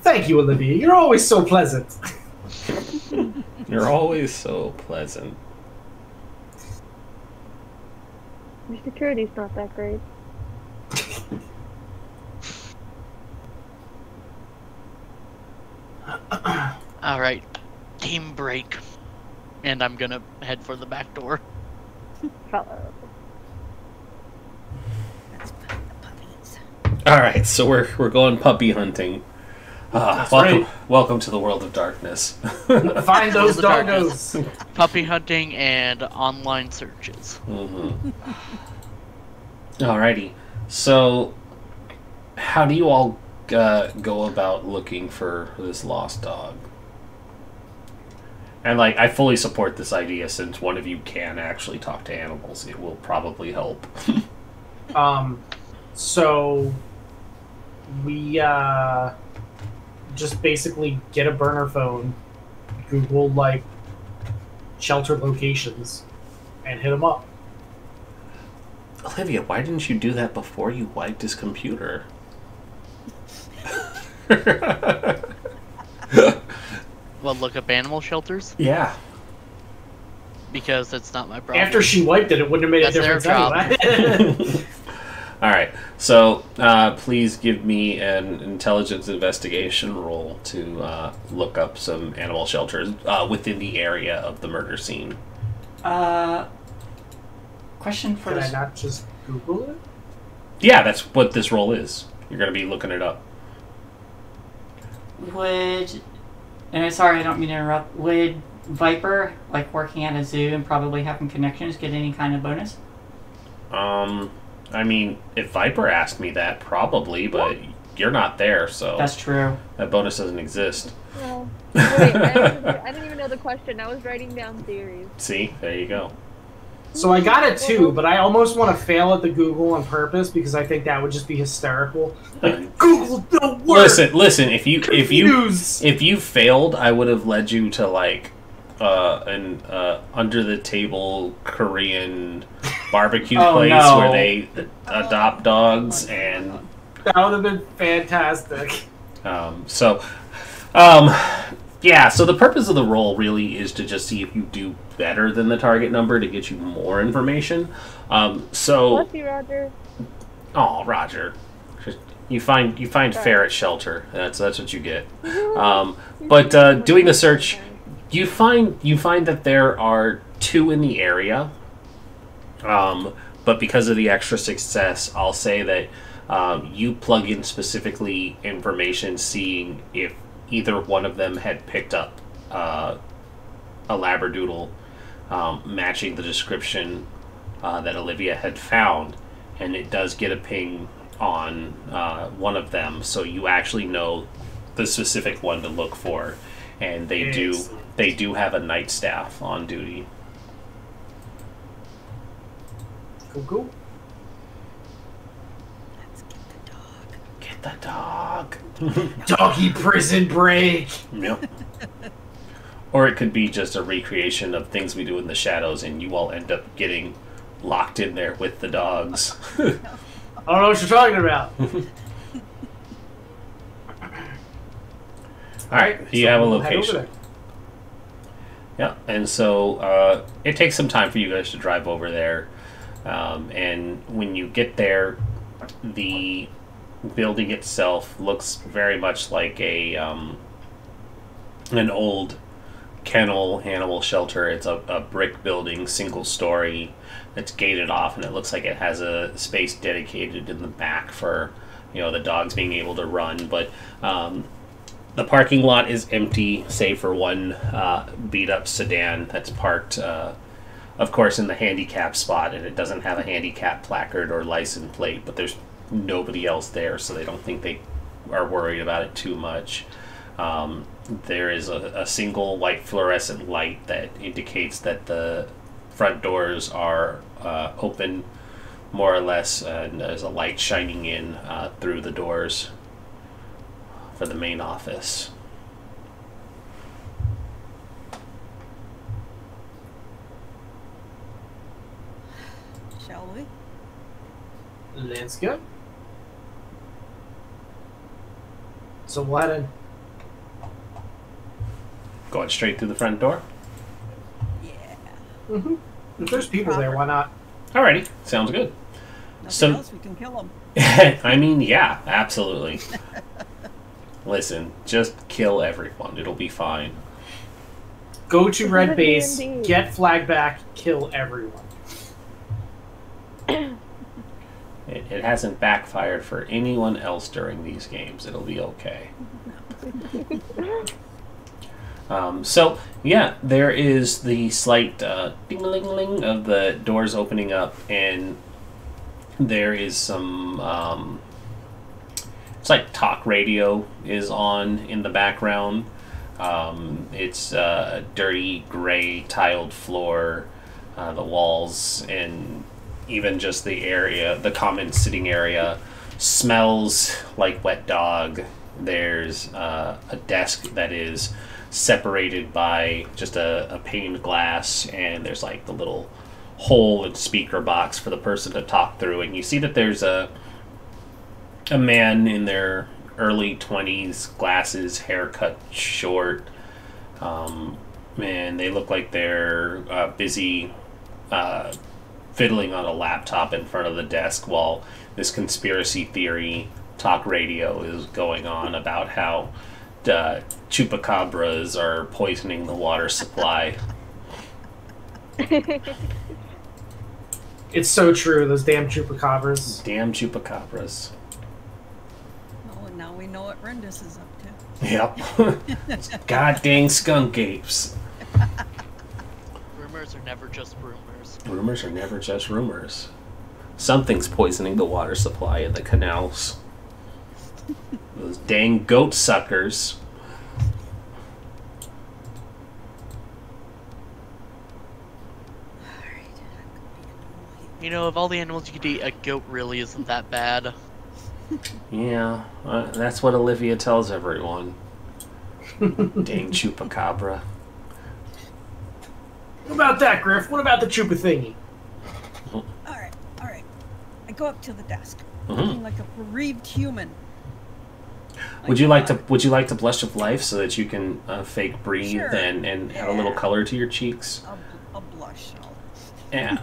Thank you, Olivia. You're always so pleasant. You're always so pleasant. Your security's not that great. Alright, team break. And I'm gonna head for the back door. Hello. Let's find the puppies. All right, so we're going puppy hunting. That's Welcome, right. welcome to the world of darkness. Find those The darkness. doggos. Puppy hunting and online searches. Alrighty, so how do you all go about looking for this lost dog? And like, I fully support this idea since one of you can actually talk to animals. It will probably help. So we just basically get a burner phone, Google like shelter locations, and hit them up. Olivia, why didn't you do that before you wiped his computer? Well, look up animal shelters Yeah. because it's not my problem. After she wiped it, it wouldn't have made That's a their difference anyway. Alright, so please give me an intelligence investigation roll to look up some animal shelters within the area of the murder scene. Question for Can I this. not just Google it? Yeah, that's what this roll is. You're going to be looking it up. Would, and sorry, I don't mean to interrupt. Would Viper, like working at a zoo and probably having connections, get any kind of bonus? I mean, if Viper asked me that, probably, but you're not there, so That's true. that bonus doesn't exist. No. Wait, I didn't even know the question. I was writing down theories. See? There you go. So I got a 2, but I almost want to fail at the Google on purpose because I think that would just be hysterical. Like, Google don't work. Listen, if you Confused. failed, I would have led you to like an under the table Korean barbecue Oh, place no. where they adopt dogs and That would have been fantastic. yeah, so the purpose of the roll really is to just see if you do better than the target number to get you more information. So Bless you, Roger. oh, Roger. You find ferret shelter. That's what you get. But doing the search, you find that there are 2 in the area. But because of the extra success, I'll say that you plug in specifically information, seeing if either one of them had picked up a labradoodle matching the description that Olivia had found, and it does get a ping on one of them, so you actually know the specific one to look for, and they do have a night staff on duty. Cool. Let's get the Get dog. the dog. Doggy prison break. Yep. Or it could be just a recreation of things we do in the shadows, and you all end up getting locked in there with the dogs. I don't know what you're talking about. Alright, you have a we'll head over location. there. Yeah, and so it takes some time for you guys to drive over there. And when you get there, the building itself looks very much like an old kennel animal shelter. It's a brick building, single story. It's gated off, and it looks like it has a space dedicated in the back for the dogs being able to run. But the parking lot is empty, save for one beat up sedan that's parked, of course, in the handicap spot, and it doesn't have a handicap placard or license plate, but there's nobody else there, so they don't think they are worried about it too much. There is a single white fluorescent light that indicates that the front doors are open, more or less, and there's a light shining in through the doors for the main office. Shall we? Let's go. So we'll head in. Going straight through the front door? Yeah. Mm-hmm. If there's people there, why not? Alrighty, sounds good. Nothing else, we can kill them. I mean, yeah, absolutely. Listen, just kill everyone. It'll be fine. Go to red Good base, D&D. get flag back, kill everyone. It hasn't backfired for anyone else during these games. It'll be okay. So, yeah, there is the slight ding-a-ling-a-ling of the doors opening up, and there is some, it's like talk radio is on in the background. It's a dirty gray tiled floor, the walls, and even just the area, the common sitting area, smells like wet dog. There's a desk that is separated by just a paned glass, and there's like the little hole and speaker box for the person to talk through, and you see that there's a man in their early 20s, glasses, haircut short, and they look like they're busy fiddling on a laptop in front of the desk while this conspiracy theory talk radio is going on about how chupacabras are poisoning the water supply. It's so true, those damn chupacabras. Damn chupacabras. Oh, and now we know what Rendus is up to. Yep. God dang skunk apes. Rumors are never just rumors. Rumors are never just rumors. Something's poisoning the water supply in the canals. Those dang goat suckers. You know, of all the animals you could eat, a goat really isn't that bad. Yeah, that's what Olivia tells everyone. Dang chupacabra. What about that, Griff? What about the chupa thingy? Alright. I go up to the desk, Mhm. looking like a bereaved human. Would you like to blush of life so that you can fake breathe Sure. and have a little color to your cheeks? I'll blush. Yeah.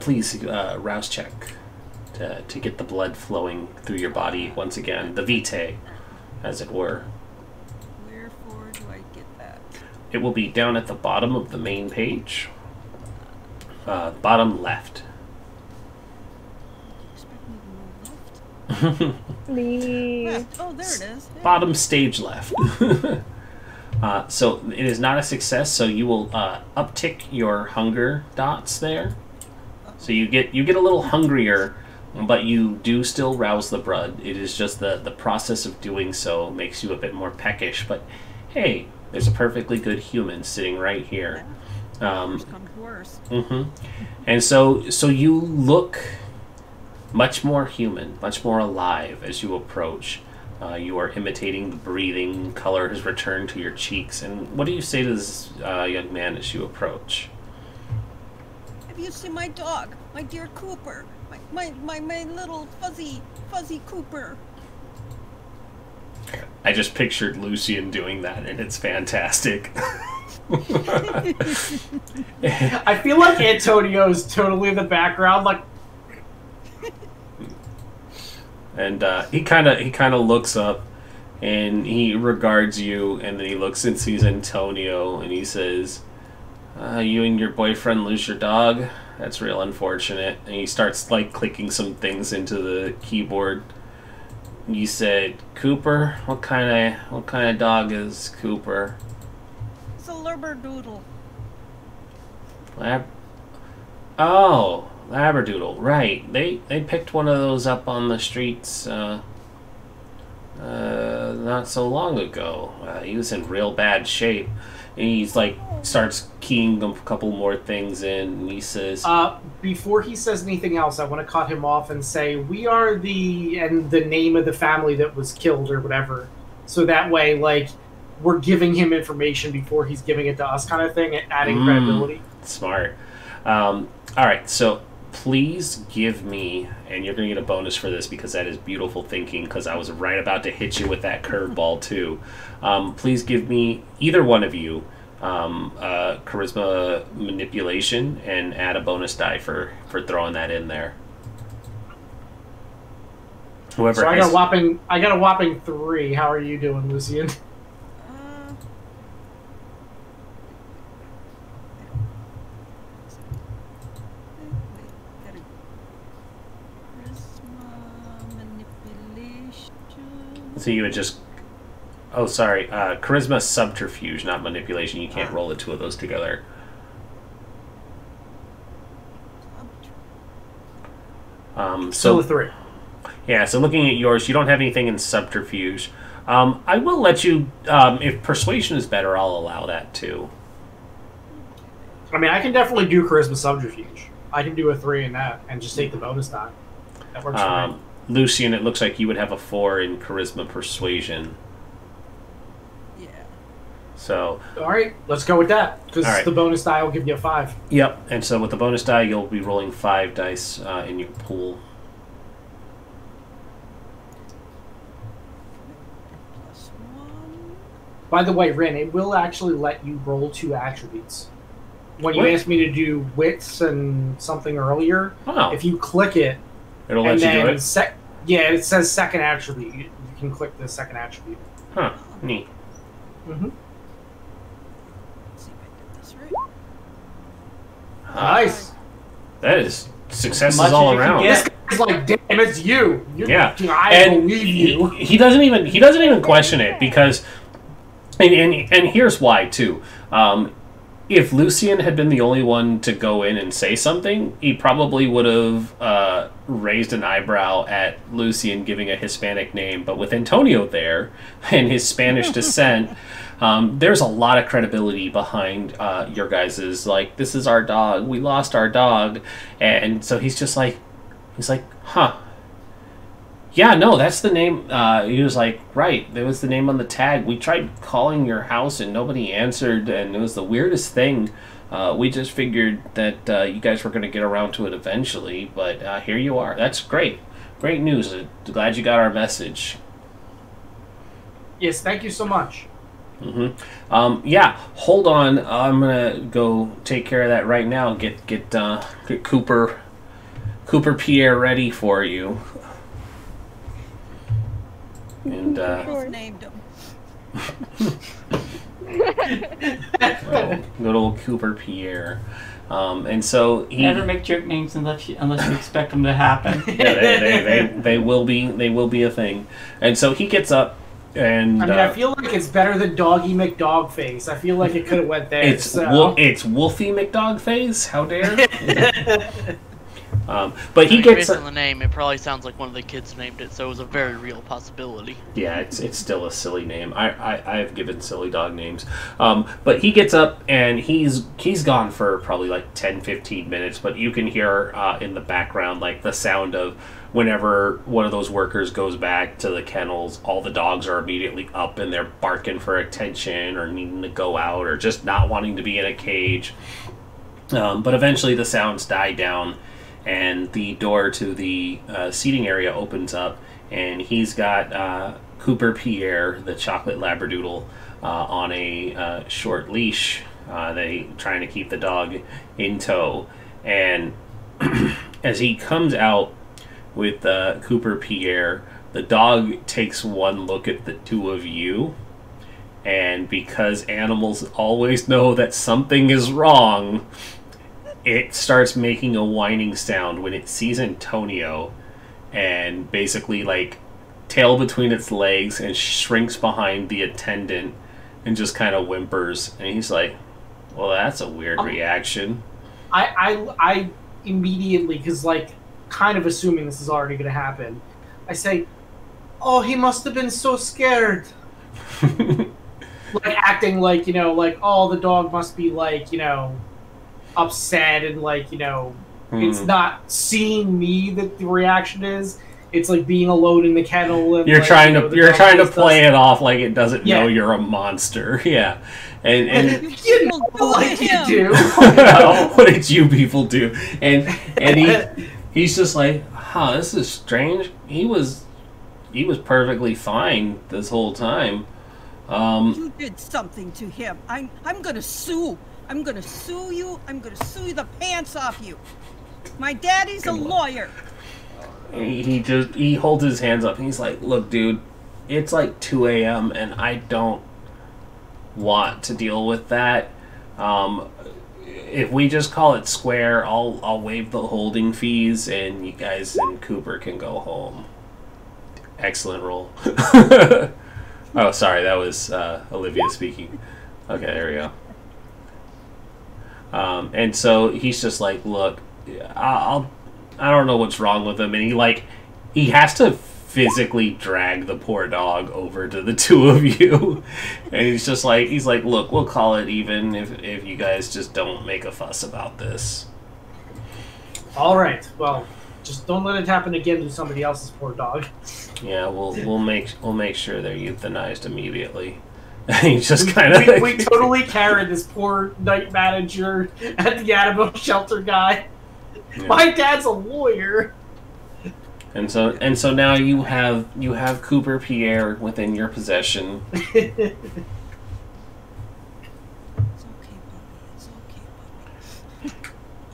Please rouse check to get the blood flowing through your body once again. The vitae, as it were. Wherefore do I get that? It will be down at the bottom of the main page. Bottom left. Do you expect me to move left? Me. Left. Oh, there it is. Hey. Bottom stage left. So it is not a success, so you will uptick your hunger dots there. So you get a little hungrier, but you do still rouse the blood. It is just the process of doing so makes you a bit more peckish, but hey, there's a perfectly good human sitting right here. Worse comes worse. And so you look much more human, much more alive as you approach. You are imitating the breathing. Color has returned to your cheeks. And what do you say to this young man as you approach? Have you seen my dog? My dear Cooper. My little fuzzy Cooper. I just pictured Lucian doing that, and it's fantastic. I feel like Antonio is totally in the background, like. And he kind of looks up, and he regards you, and then he looks and sees Antonio, and he says, "You and your boyfriend lose your dog? That's real unfortunate." And he starts like clicking some things into the keyboard. You said, "Cooper? What kind of dog is Cooper?" It's a Labradoodle. Oh, Labradoodle, right. They picked one of those up on the streets not so long ago. He was in real bad shape. And he's like, starts keying a couple more things in, and he says... before he says anything else, I want to cut him off and say, we are and the name of the family that was killed or whatever. So that way, like, we're giving him information before he's giving it to us kind of thing, adding credibility. Smart. All right, so please give me, and you're going to get a bonus for this because that is beautiful thinking, because I was right about to hit you with that curveball too. Please give me, either one of you, charisma manipulation and add a bonus die for throwing that in there. Whoever so I got a whopping 3. How are you doing, Lucian? So you would just... Oh, sorry. Charisma subterfuge, not manipulation. You can't roll the two of those together. Still a 3. Yeah, so looking at yours, you don't have anything in subterfuge. I will let you... if persuasion is better, I'll allow that too. I mean, I can definitely do charisma subterfuge. I can do a 3 in that and just take the bonus die. That works for me. Lucian, it looks like you would have a 4 in charisma persuasion. Yeah. So... Alright, let's go with that. Because the bonus die will give you a 5. Yep, and so with the bonus die, you'll be rolling 5 dice in your pool. +1. By the way, Rin, it will actually let you roll 2 attributes. When you asked me to do wits and something earlier, if you click it, it'll let you do it? It says second attribute. You can click the second attribute. Huh, neat. Mm-hmm. Let's see if I did this right. Nice. That is successes all around. This guy's like, damn, it's you. I believe you. He doesn't even question it because, and here's why too. If Lucian had been the only one to go in and say something, he probably would have raised an eyebrow at Lucian giving a Hispanic name. But with Antonio there and his Spanish descent, there's a lot of credibility behind your guys's, like, this is our dog. We lost our dog. And so he's like, huh. Yeah, no, that's the name. He was like, right, it was the name on the tag. We tried calling your house and nobody answered, and it was the weirdest thing. We just figured that you guys were going to get around to it eventually, but here you are. That's great. Great news. Glad you got our message. Yes, thank you so much. Mm-hmm. Yeah, hold on. I'm going to go take care of that right now. Get Cooper Pierre ready for you. And named him. Good old Cooper Pierre. And so he never make joke names unless you expect them to happen. Yeah, they will be a thing. And so he gets up and I feel like it's better than Doggy McDogface. I feel like it could have went there. It's Wolfie McDogface. How dare? But he gets based on the name. It probably sounds like one of the kids named it, so it was a very real possibility. Yeah, it's still a silly name. I've given silly dog names. But he gets up and he's gone for probably like 10-15 minutes. But you can hear in the background like the sound of whenever one of those workers goes back to the kennels, all the dogs are immediately up and they're barking for attention or needing to go out or just not wanting to be in a cage. But eventually the sounds die down. And the door to the seating area opens up, and he's got Cooper Pierre, the chocolate labradoodle, on a short leash. They trying to keep the dog in tow. And as he comes out with Cooper Pierre, the dog takes one look at the two of you. And because animals always know that something is wrong, it starts making a whining sound when it sees Antonio and basically like tail between its legs and shrinks behind the attendant and just kind of whimpers. And he's like, well, that's a weird reaction. I immediately, because, like, kind of assuming this is already going to happen, I say, "Oh, he must have been so scared." Like, acting like, you know, like, oh, the dog must be, like, you know, upset and, like, you know, it's not seeing me that the reaction is. It's like being alone in the kennel. And, you're like, trying you know, to play does... it off like it doesn't Yeah. know you're a monster. Yeah, and you know, like you do. what did you people do? And he's just like, huh, this is strange. He was perfectly fine this whole time. You did something to him. I'm gonna sue. I'm gonna sue you. I'm gonna sue the pants off you. My daddy's a lawyer. He holds his hands up and he's like, look, dude, it's like 2 a.m. and I don't want to deal with that. If we just call it square, I'll waive the holding fees and you guys and Cooper can go home. Excellent roll. Oh, sorry, that was Olivia speaking. Okay, there we go. And so he's just like, look, I don't know what's wrong with him, and he has to physically drag the poor dog over to the two of you, and he's like, look, we'll call it even if you guys just don't make a fuss about this. All right, well, just don't let it happen again to somebody else's poor dog. Yeah, we'll make sure they're euthanized immediately. He's just kind of we totally carried this poor night manager at the animal shelter guy. Yeah. My dad's a lawyer. And so now you have Cooper Pierre within your possession. It's okay, Bobby. It's okay, Bobby.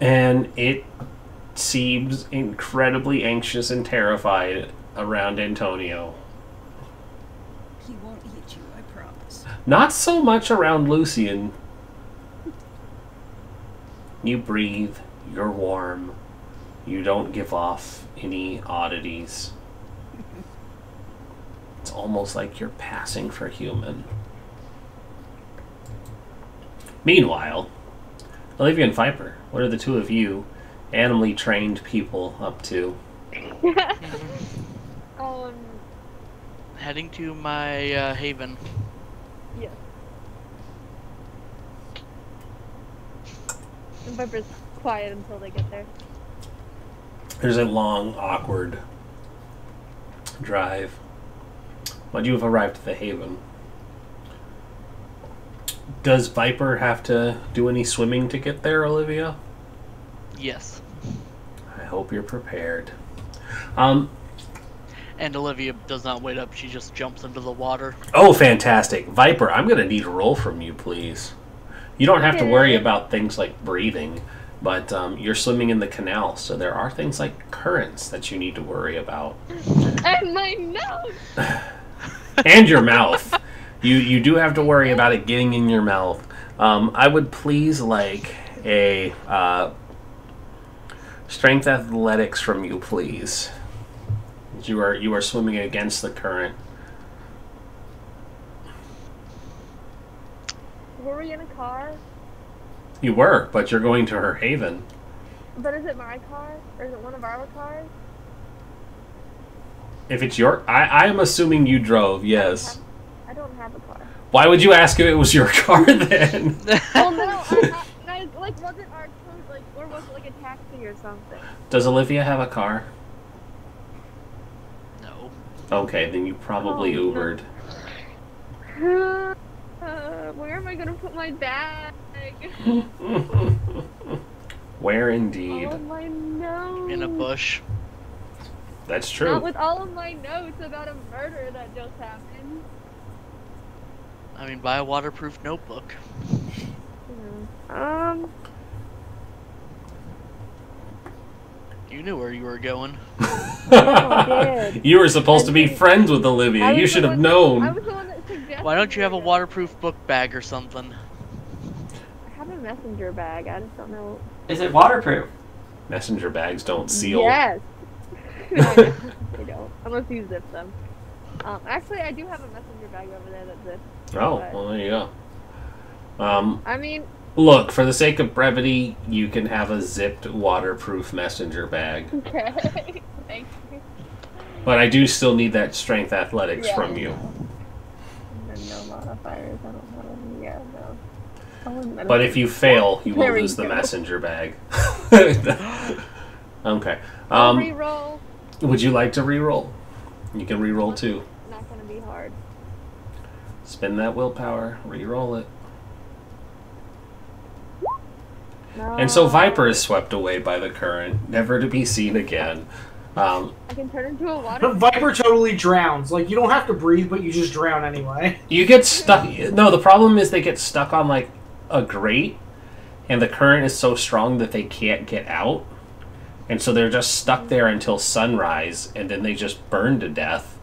And it seems incredibly anxious and terrified around Antonio. He won't eat you, I promise. Not so much around Lucian. You breathe, you're warm, you don't give off any oddities. It's almost like you're passing for human. Meanwhile, Olivia and Viper, what are the two of you animally trained people up to? Heading to my haven. Yes. And Viper's quiet until they get there. There's a long, awkward drive. But you have arrived at the haven. Does Viper have to do any swimming to get there, Olivia? Yes. I hope you're prepared. And Olivia does not wait up, she just jumps into the water. Oh, fantastic. Viper, I'm going to need a roll from you, please. You don't have to worry about things like breathing, but you're swimming in the canal, so there are things like currents that you need to worry about. And my nose! And your mouth. You do have to worry about it getting in your mouth. I would please like a strength athletics from you, please. You are swimming against the current. Were we in a car? You were, but you're going to her haven. But is it my car? Or is it one of our cars? If it's your... I am assuming you drove, yes. I don't have a car. Why would you ask if it was your car then? Well, no, like, wasn't our code, like, or was it like a taxi or something? Does Olivia have a car? No. Okay, then you probably Ubered. Where am I gonna put my bag? Where indeed? Oh, my notes. In a bush. That's true. Not with all of my notes about a murder that just happened. I mean, buy a waterproof notebook. You knew where you were going. I did. You were supposed to be friends with Olivia. You should have known. I was the one that suggested. Why don't you have a waterproof book bag or something? I have a messenger bag. I just don't know. Is it waterproof? Messenger bags don't seal. Yes. I don't. Unless you zip them. Actually, I do have a messenger bag over there that zips. Oh, but... well, there you go. I mean, Look, for the sake of brevity, you can have a zipped waterproof messenger bag. Okay. Thank you. But I do still need that strength athletics Yeah. from you. And then no modifiers. I don't have any. Yeah, no. But if you fail, you will There we lose the go. messenger bag. Okay. Reroll. Would you like to reroll? You can reroll too. Not gonna be hard. Spend that willpower, reroll it. No. And so Viper is swept away by the current, never to be seen again. I can turn into a water. Viper totally drowns. Like, you don't have to breathe, but you just drown anyway. You get stuck. No, the problem is they get stuck on like a grate, and the current is so strong that they can't get out. And so they're just stuck there until sunrise, and then they just burn to death.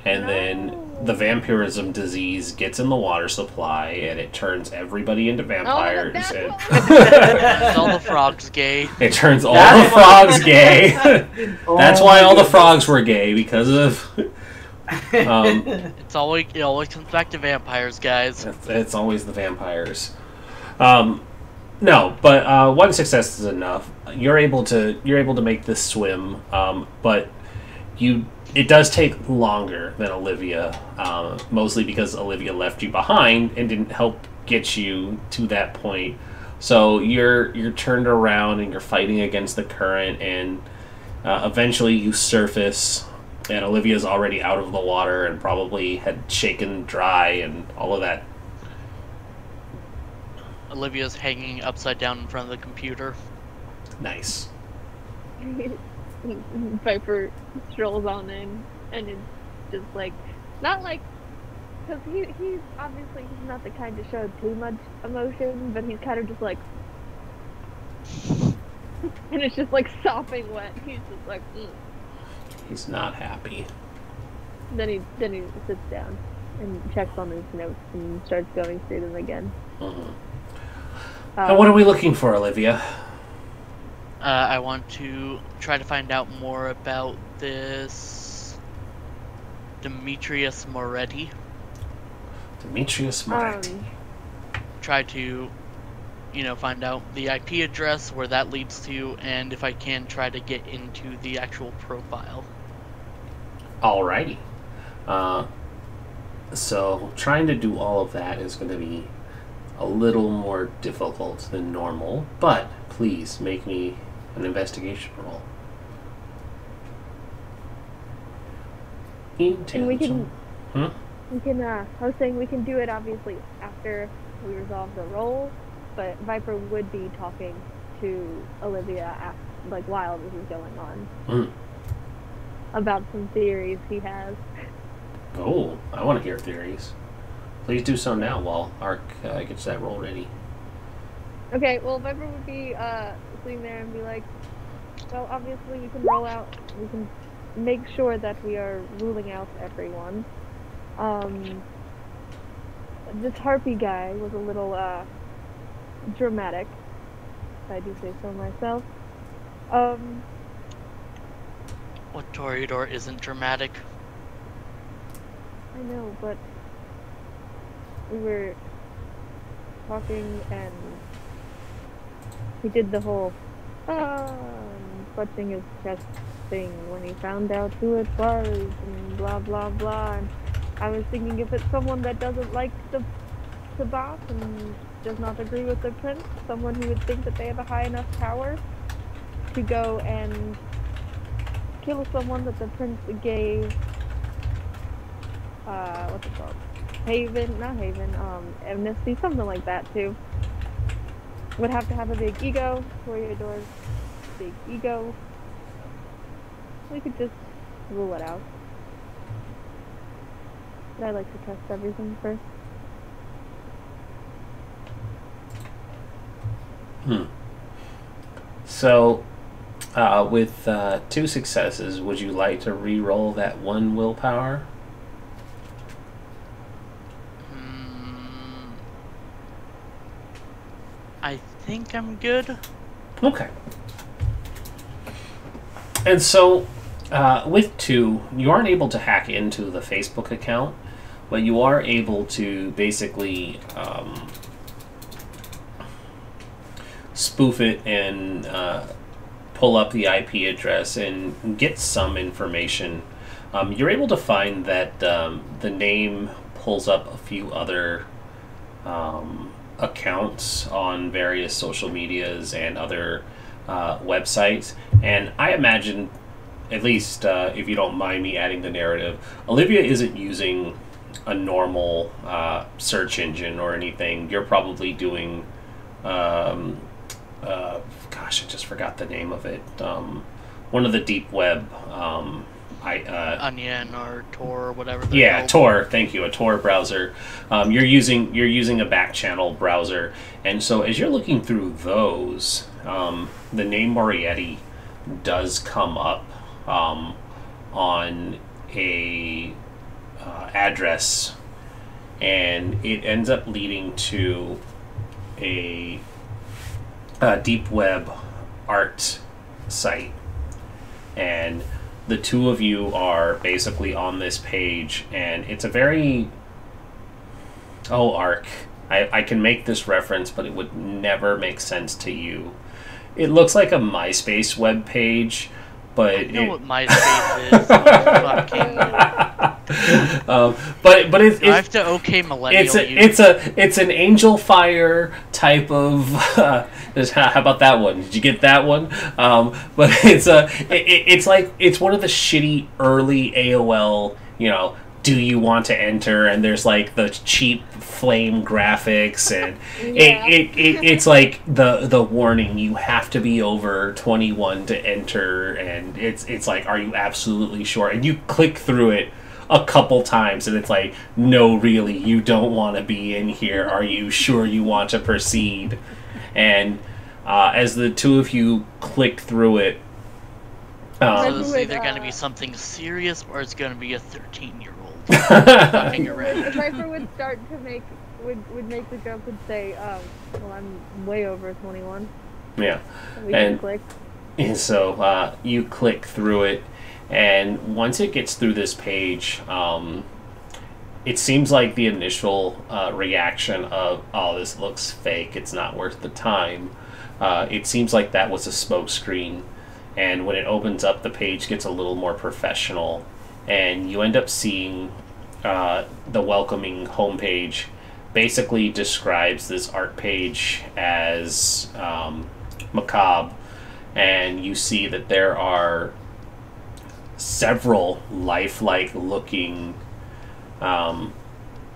And then the vampirism disease gets in the water supply, and it turns everybody into vampires. Turns all the frogs gay. It turns all the frogs gay. That's why all the frogs were gay, because of... It always comes back to vampires, guys. It's always the vampires. No, but one success is enough. You're able to make this swim, but it does take longer than Olivia, mostly because Olivia left you behind and didn't help get you to that point. So you're turned around and you're fighting against the current, and eventually you surface, and Olivia's already out of the water and probably had shaken dry and all of that. Olivia's hanging upside down in front of the computer. Nice. Viper strolls on in, and it's just like, not like, because he's obviously he's not the kind to show too much emotion, but he's kind of just like, and it's just like sopping wet. He's just like, He's not happy. Then he sits down and checks on his notes and starts going through them again. Mm-hmm. And what are we looking for, Olivia? I want to try to find out more about this Demetrius Moretti. Demetrius Moretti. Try to, find out the IP address, where that leads to, and if I can, try to get into the actual profile. Alrighty. So trying to do all of that is going to be a little more difficult than normal, but please make me an investigation roll. And we can, I was saying we can do it obviously after we resolve the role, but Viper would be talking to Olivia while this is going on. About some theories he has. Oh, I want to hear theories. Please do so now while Ark gets that roll ready. Okay, well, Viper would be sitting there and be like, well, obviously we can roll out, we can make sure that we are ruling out everyone. This harpy guy was a little dramatic, if I do say so myself. What Toreador isn't dramatic? I know, but we were talking and he did the whole clutching his chest thing when he found out who it was and blah blah blah, and I was thinking if it's someone that doesn't like the boss and does not agree with the prince, someone who would think that they have a high enough power to go and kill someone that the prince gave what's it called? Amnesty, something like that too. Would have to have a big ego. Toreador's big ego. We could just rule it out. But I like to test everything first. So, with 2 successes, would you like to re-roll that 1 willpower? I think I'm good. Okay. And so, with 2, you aren't able to hack into the Facebook account, but you are able to basically spoof it and pull up the IP address and get some information. You're able to find that the name pulls up a few other accounts on various social medias and other websites, and I imagine, at least if you don't mind me adding the narrative, Olivia isn't using a normal search engine or anything. You're probably doing gosh, I just forgot the name of it. One of the deep web Onion or Tor or whatever. Yeah, called. Tor. Thank you. A Tor browser. You're using a back channel browser, and so as you're looking through those, the name Morietti does come up on a address, and it ends up leading to a deep web art site, and the two of you are basically on this page, and it's a very... Oh, Ark. I can make this reference, but it would never make sense to you. It looks like a MySpace web page, but... I know what MySpace is. But it's... I have to okay millennial It's an Angel Fire type of... how about that one? Did you get that one? But it's like it's one of the shitty early AOL, do you want to enter? And there's like the cheap flame graphics, and it's like the warning, you have to be over 21 to enter, and it's like, are you absolutely sure? And you click through it a couple times, and it's like, no, really, you don't want to be in here. Are you sure you want to proceed? And as the two of you click through it, so it's either going to be something serious or it's going to be a 13-year-old fucking around. Viper would start to make the joke and say, well, I'm way over 21. Yeah. So we can click. And so you click through it, and once it gets through this page, it seems like the initial reaction of, oh, this looks fake, it's not worth the time. It seems like that was a smoke screen, and when it opens up, the page gets a little more professional, and you end up seeing the welcoming homepage basically describes this art page as macabre, and you see that there are several lifelike looking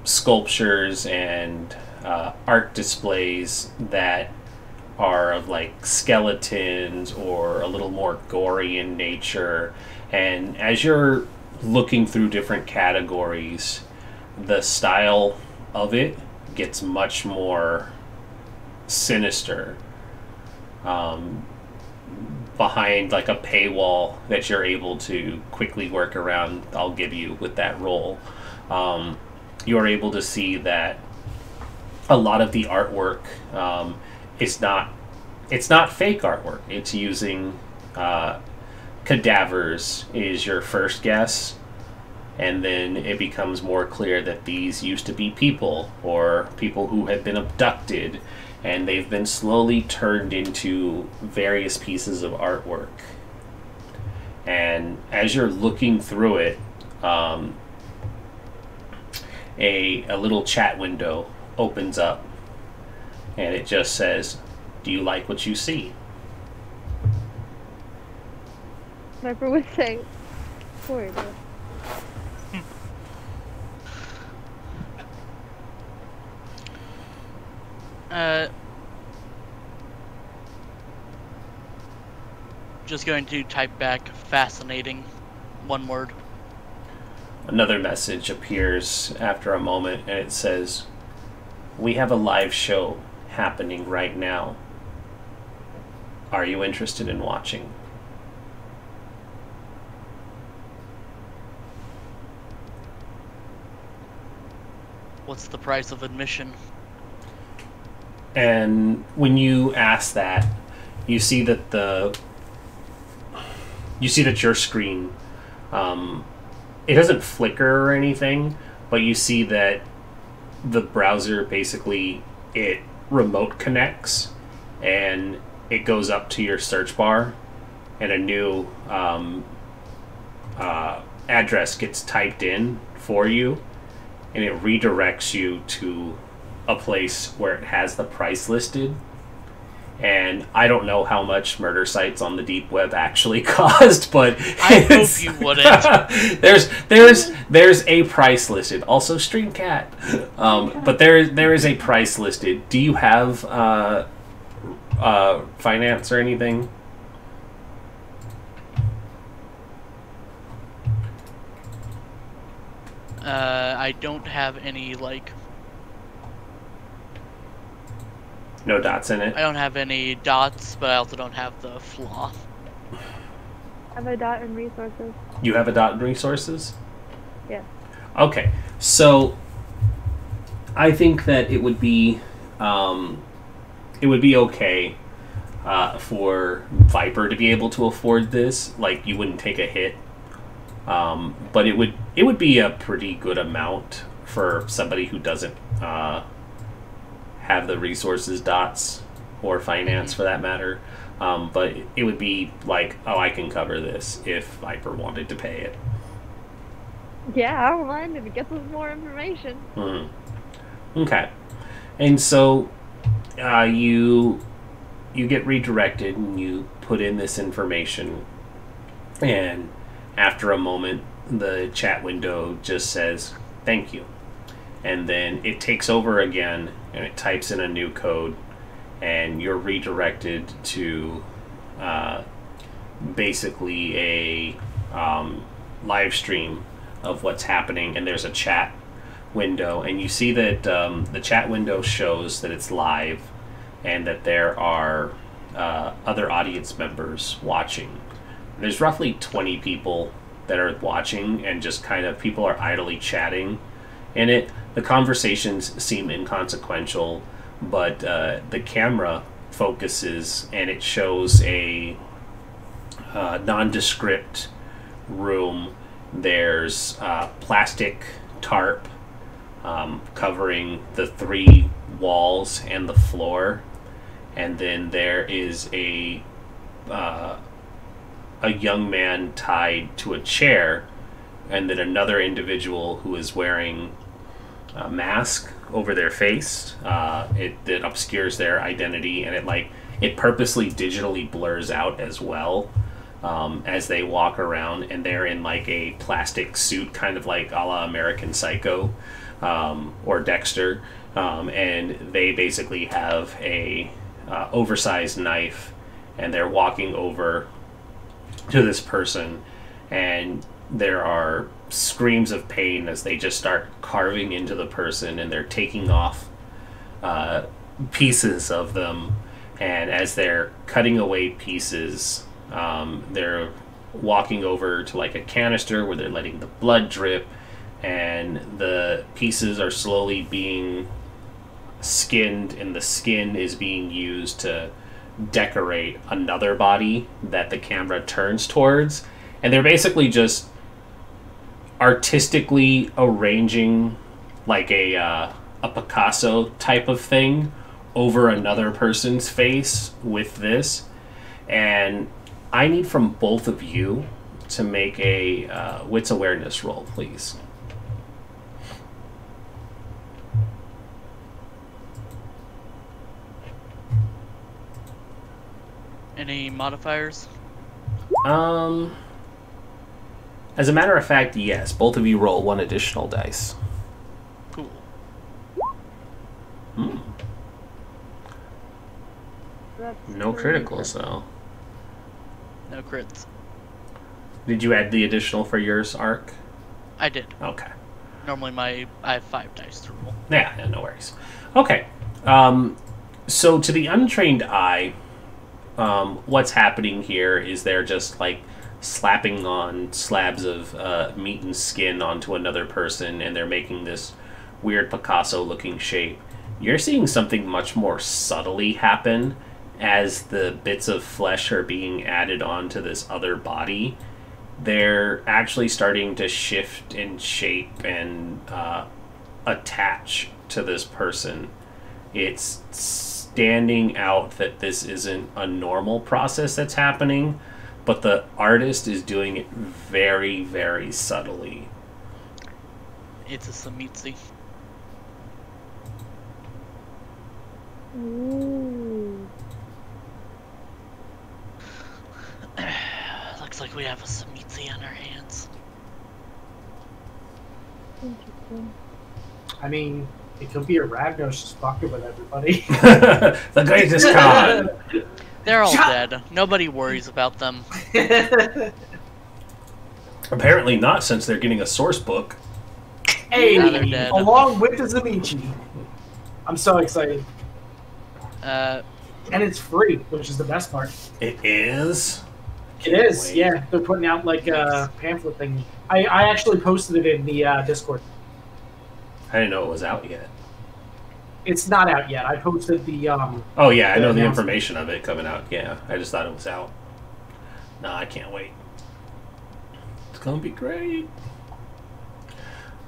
sculptures and art displays that are of like skeletons or a little more gory in nature. And as you're looking through different categories, the style of it gets much more sinister. Behind like a paywall that you're able to quickly work around, I'll give you with that roll, you're able to see that a lot of the artwork it's not fake artwork. It's using cadavers is your first guess, and then it becomes more clear that these used to be people, or people who had been abducted, and they've been slowly turned into various pieces of artwork. And as you're looking through it, a little chat window opens up, and it just says, "Do you like what you see?" Viper would say, "Sort of." Just going to type back fascinating, one word. Another message appears after a moment, and it says, "We have a live show happening right now. Are you interested in watching?" What's the price of admission? And when you ask that, you see that your screen, it doesn't flicker or anything, but you see that the browser basically, it remote connects, and it goes up to your search bar, and a new address gets typed in for you, and it redirects you to a place where it has the price listed. And I don't know how much murder sites on the deep web actually cost, but I hope you wouldn't. there's a price listed. Also, Streamcat, but there is a price listed. Do you have finance or anything? I don't have any, like... No dots in it? I don't have any dots, but I also don't have the flaw. I have a dot in resources. You have a dot in resources? Yes. Okay, so I think that it would be okay for Viper to be able to afford this. Like, you wouldn't take a hit, but it would be a pretty good amount for somebody who doesn't have the resources dots or finance for that matter. But it would be like, oh, I can cover this if Viper wanted to pay it. Yeah, I don't mind if it gets us more information. Okay, and so you get redirected and you put in this information, and after a moment the chat window just says thank you, and then it takes over again and it types in a new code, and you're redirected to basically a live stream of what's happening, and there's a chat window, and you see that the chat window shows that it's live and that there are other audience members watching. There's roughly 20 people that are watching, and just kind of people are idly chatting in it. The conversations seem inconsequential, but the camera focuses and it shows a nondescript room. There's plastic tarp covering the 3 walls and the floor, and then there is a young man tied to a chair, and then another individual who is wearing a mask over their face. It obscures their identity, and it purposely digitally blurs out as well. As they walk around, and they're in like a plastic suit, kind of like a la American Psycho or Dexter, and they basically have a oversized knife, and they're walking over to this person, and there are screams of pain as they just start carving into the person, and they're taking off pieces of them, and as they're cutting away pieces, they're walking over to like a canister where they're letting the blood drip, and the pieces are slowly being skinned, and the skin is being used to decorate another body that the camera turns towards, and they're basically just artistically arranging like a Picasso type of thing over another person's face with this. And I need from both of you to make a wits awareness roll, please. Any modifiers? As a matter of fact, yes. Both of you roll 1 additional dice. Cool. No criticals, though. No crits. Did you add the additional for yours, Ark? I did. Okay. Normally I have 5 dice to roll. Yeah, no worries. Okay. So to the untrained eye, what's happening here is they're just like slapping on slabs of meat and skin onto another person, and they're making this weird Picasso looking shape. You're seeing something much more subtly happen as the bits of flesh are being added onto this other body. They're actually starting to shift in shape and attach to this person. It's standing out that this isn't a normal process that's happening, but the artist is doing it very, very subtly. It's a Samitsi. Ooh. Looks like we have a Samitsi on our hands. Interesting. I mean, it could be a Ravnos just fucking with everybody. The greatest con. They're all dead. Nobody worries about them. Apparently not, since they're getting a source book. Hey, Now they're dead. along with the Zamichi. I'm so excited. Uh, And it's free, which is the best part. It is? It is, Wait. yeah. They're putting out like a pamphlet thing. I actually posted it in the Discord. I didn't know it was out yet. It's not out yet. I posted the Oh yeah, I know the announcement. information of it coming out. Yeah, I just thought it was out. No, I can't wait. It's gonna be great.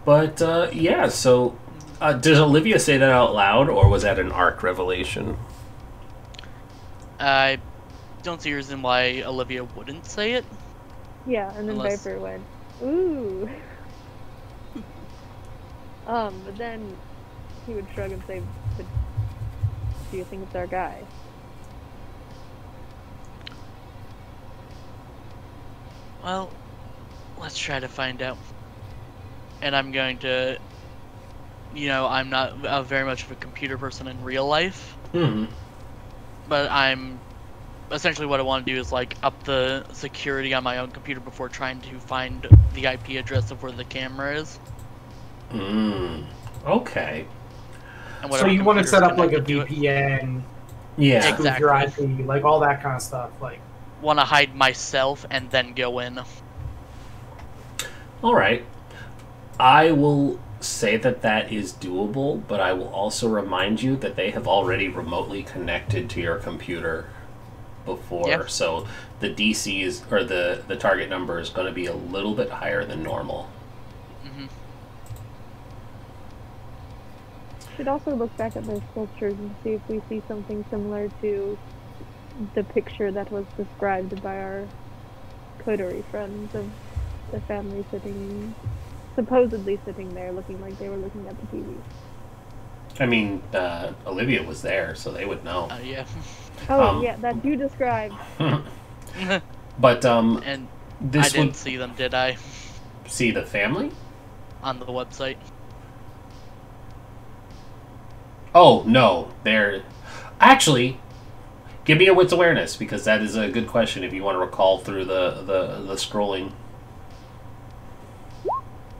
But yeah, so did Olivia say that out loud, or was that an arc revelation? I don't see a reason why Olivia wouldn't say it. Yeah, and then Unless- Viper went, ooh. But then he would shrug and say, but do you think it's our guy? Well, let's try to find out. And I'm going to, you know, I'm not very much of a computer person in real life, Hmm. but I'm essentially what I want to do is like up the security on my own computer before trying to find the IP address of where the camera is. Okay. And So whatever you want to computer's set up like a connected to it. VPN, Yeah. spoof your IP, like all that kind of stuff. Like, Want to hide myself and then go in. All right. I will say that that is doable, but I will also remind you that they have already remotely connected to your computer before, Yeah. so the DC is, or the target number is going to be a little bit higher than normal. Hmm. Should also look back at those sculptures and see if we see something similar to the picture that was described by our coterie friends of the family supposedly sitting there looking like they were looking at the TV. I mean, Olivia was there, so they would know. Yeah. Oh, yeah, that you described. But And I this didn't would see them, did I? see the family. On the website. Oh no, they're actually. Give me a wits awareness, because that is a good question if you want to recall through the scrolling.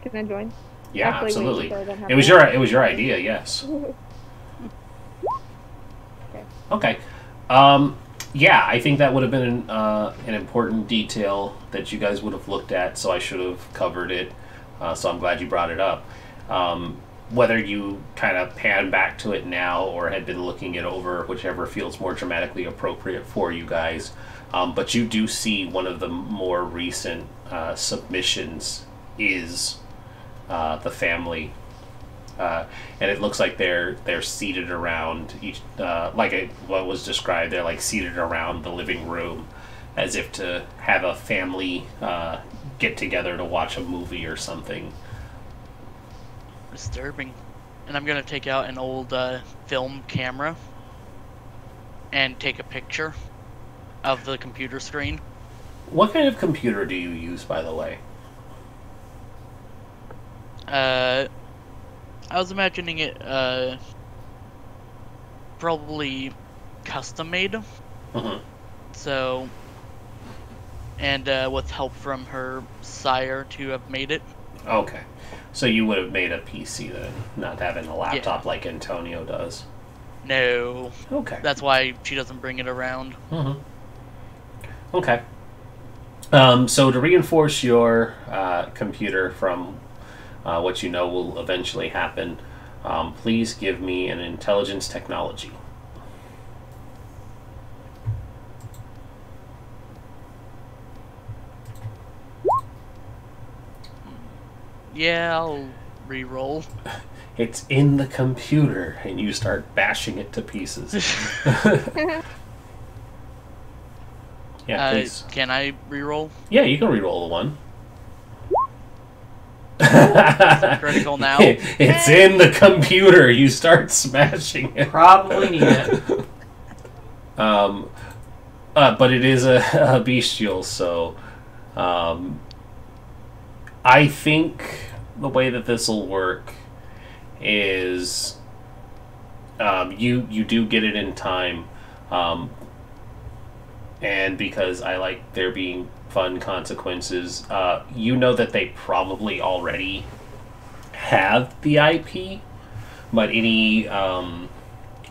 Can I join? Yeah, Actually, wait, absolutely. so I don't have It was that. your idea, yes. Okay. Okay. Yeah, I think that would have been an important detail that you guys would have looked at, so I should have covered it. So I'm glad you brought it up. Whether you kind of pan back to it now or had been looking it over, whichever feels more dramatically appropriate for you guys. But you do see one of the more recent submissions is the family. And it looks like they're seated around each, what was described. They're like seated around the living room, as if to have a family get together to watch a movie or something. Disturbing. And I'm gonna take out an old film camera and take a picture of the computer screen. What kind of computer do you use, by the way? I was imagining it probably custom made. Mm-hmm. So, and with help from her sire to have made it. Okay. So you would have made a PC then, not having a laptop like Antonio does. No. Okay. That's why she doesn't bring it around. Mm-hmm. Okay. So to reinforce your computer from what you know will eventually happen, please give me an intelligence technology. Yeah, I'll re-roll. It's in the computer, and you start bashing it to pieces. Yeah, please. Can I re-roll? Yeah, you can re-roll the one. Critical now. It's in the computer. You start smashing it. Probably need it. But it is a bestial, so I think the way that this will work is you do get it in time, and because I like there being fun consequences, you know that they probably already have the IP, but any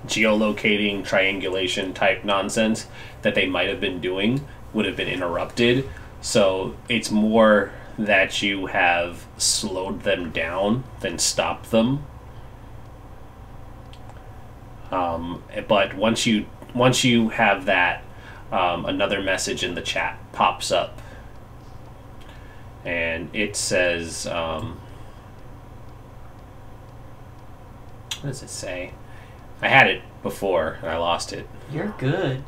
geolocating, triangulation type nonsense that they might have been doing would have been interrupted. So it's more that you have slowed them down than stopped them. But once you have that, another message in the chat pops up, and it says, what does it say? I had it before and I lost it. You're good.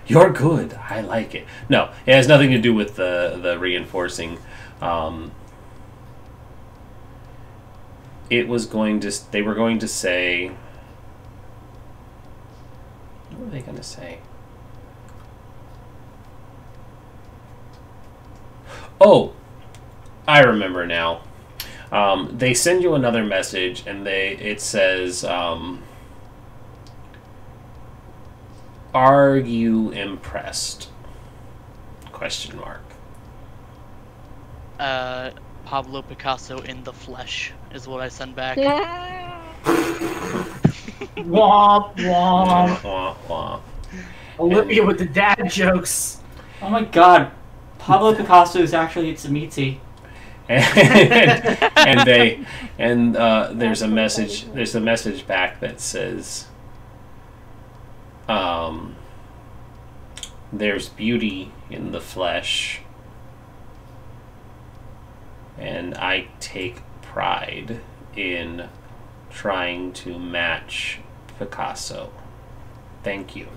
You're good. I like it. No, it has nothing to do with the reinforcing. It was going to. They were going to say. What were they going to say? Oh, I remember now. They send you another message, and it says, "Are you impressed?" Question mark. Pablo Picasso in the flesh is what I send back. Womp womp. Wah, wah. Olivia with the dad jokes. Oh my god. Pablo Picasso is actually Itsumitsu. and there's a message. There's a message back that says, "There's beauty in the flesh, and I take pride in trying to match Picasso. Thank you."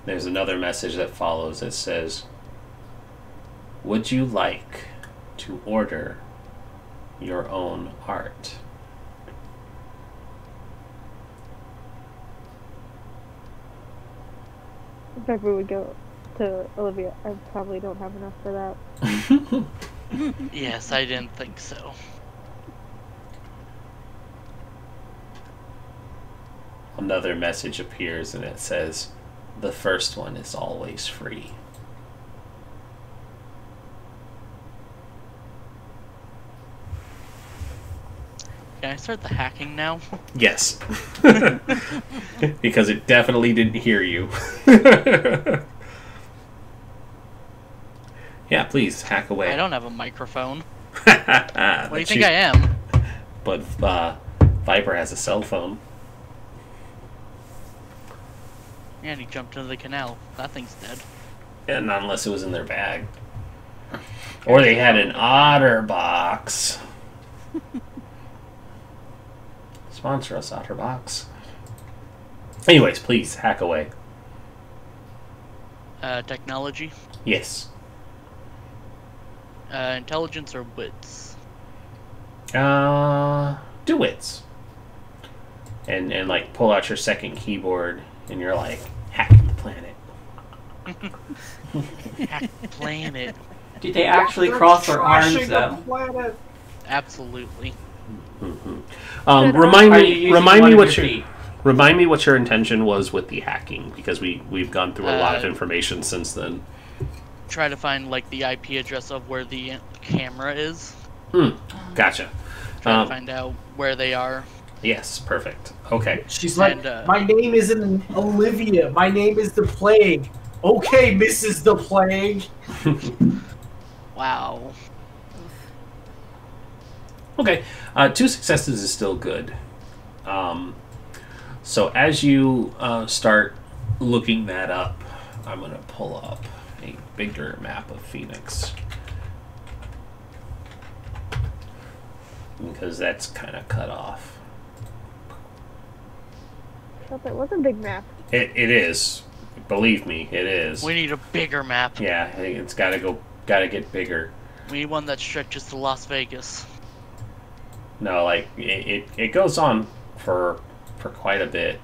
There's another message that follows that says, "Would you like to order your own art?" If I would go to Olivia, I probably don't have enough for that. Yes, I didn't think so. Another message appears and it says, "The first one is always free." Can I start the hacking now? Yes. Because it definitely didn't hear you. Yeah, please, hack away. I don't have a microphone. What do you think I am? But Viper has a cell phone. Yeah, and he jumped into the canal. That thing's dead. Yeah, not unless it was in their bag. Or they had an OtterBox. Sponsor us, OtterBox. Anyways, please, hack away. Technology? Yes. Intelligence or wits? Do wits. And like pull out your second keyboard and you're like, hacking the planet. Hack the planet. Did they actually cross their arms Trashing though? the planet. Absolutely. Mm-hmm. Remind me what your intention was with the hacking, because we've gone through a lot of information since then. Try to find like the IP address of where the camera is. Gotcha. Try to find out where they are. Yes, perfect. Okay. She's like, my name isn't Olivia. My name is the Plague. Okay, Mrs. the Plague. Wow. Okay. 2 successes is still good. So as you start looking that up, I'm going to pull up a bigger map of Phoenix. Because that's kind of cut off. I thought that was a big map. It is. Believe me, it is. We need a bigger map. Yeah, I think it's gotta get bigger. We need one that stretches to Las Vegas. No, like it goes on for quite a bit.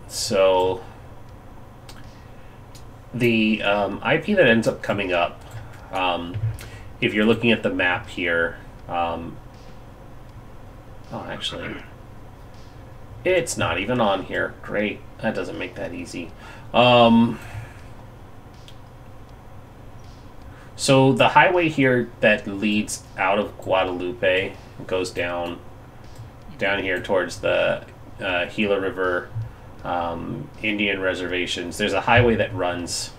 So the IP that ends up coming up, if you're looking at the map here, oh, actually, it's not even on here. Great, that doesn't make that easy. So the highway here that leads out of Guadalupe goes down here towards the Gila River Indian reservations. There's a highway that runs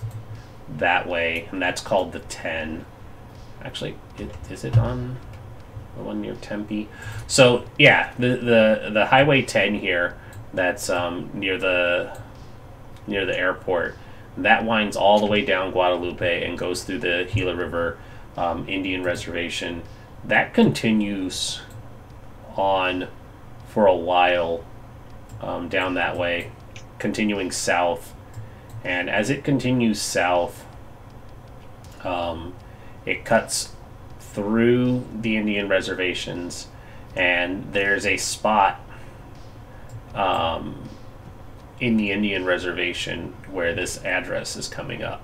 that way, and that's called the 10. Actually, is it on the one near Tempe? So yeah, the Highway 10 here, that's near the airport. That winds all the way down Guadalupe and goes through the Gila River Indian Reservation. That continues on for a while down that way, continuing south. And as it continues south, it cuts through the Indian reservations, and there's a spot in the Indian reservation where this address is coming up.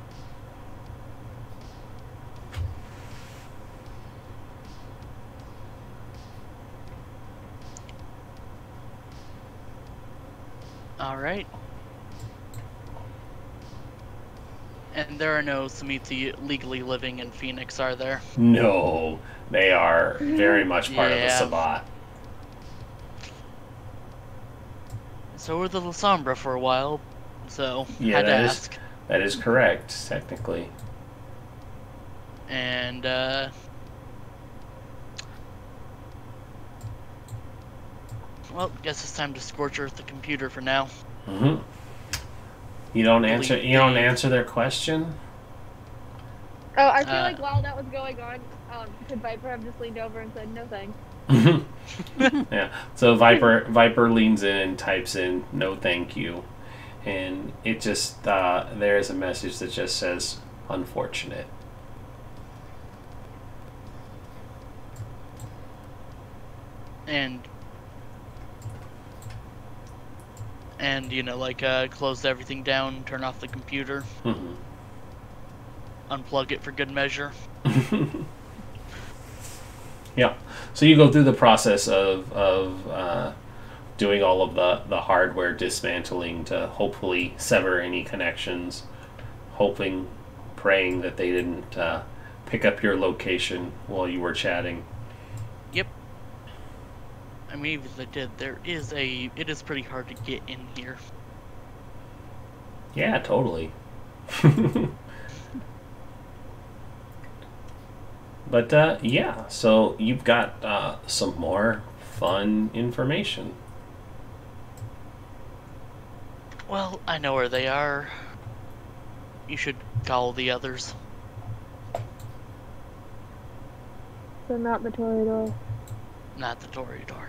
All right. And there are no Samiti legally living in Phoenix, are there? No, they are very much part of the Yeah. Sabbat. So were the Lasombra for a while, so Yeah, had to that is- ask. That is correct, technically. And well, guess it's time to scorch earth the computer for now. Mm-hmm. You don't answer their question? Oh, I feel like while that was going on, could Viper have just leaned over and said no thanks? Yeah. So Viper leans in and types in "no thank you," and it just there's a message that just says "unfortunate." And you know, like close everything down, turn off the computer, Mm-hmm. unplug it for good measure. Yeah. So you go through the process of doing all of the hardware dismantling to hopefully sever any connections, praying that they didn't pick up your location while you were chatting. Yep. I mean, even if they did, it is pretty hard to get in here. Yeah, totally. But yeah, so you've got some more fun information. Well, I know where they are. You should call the others. So not the Toreador. Not the Toreador.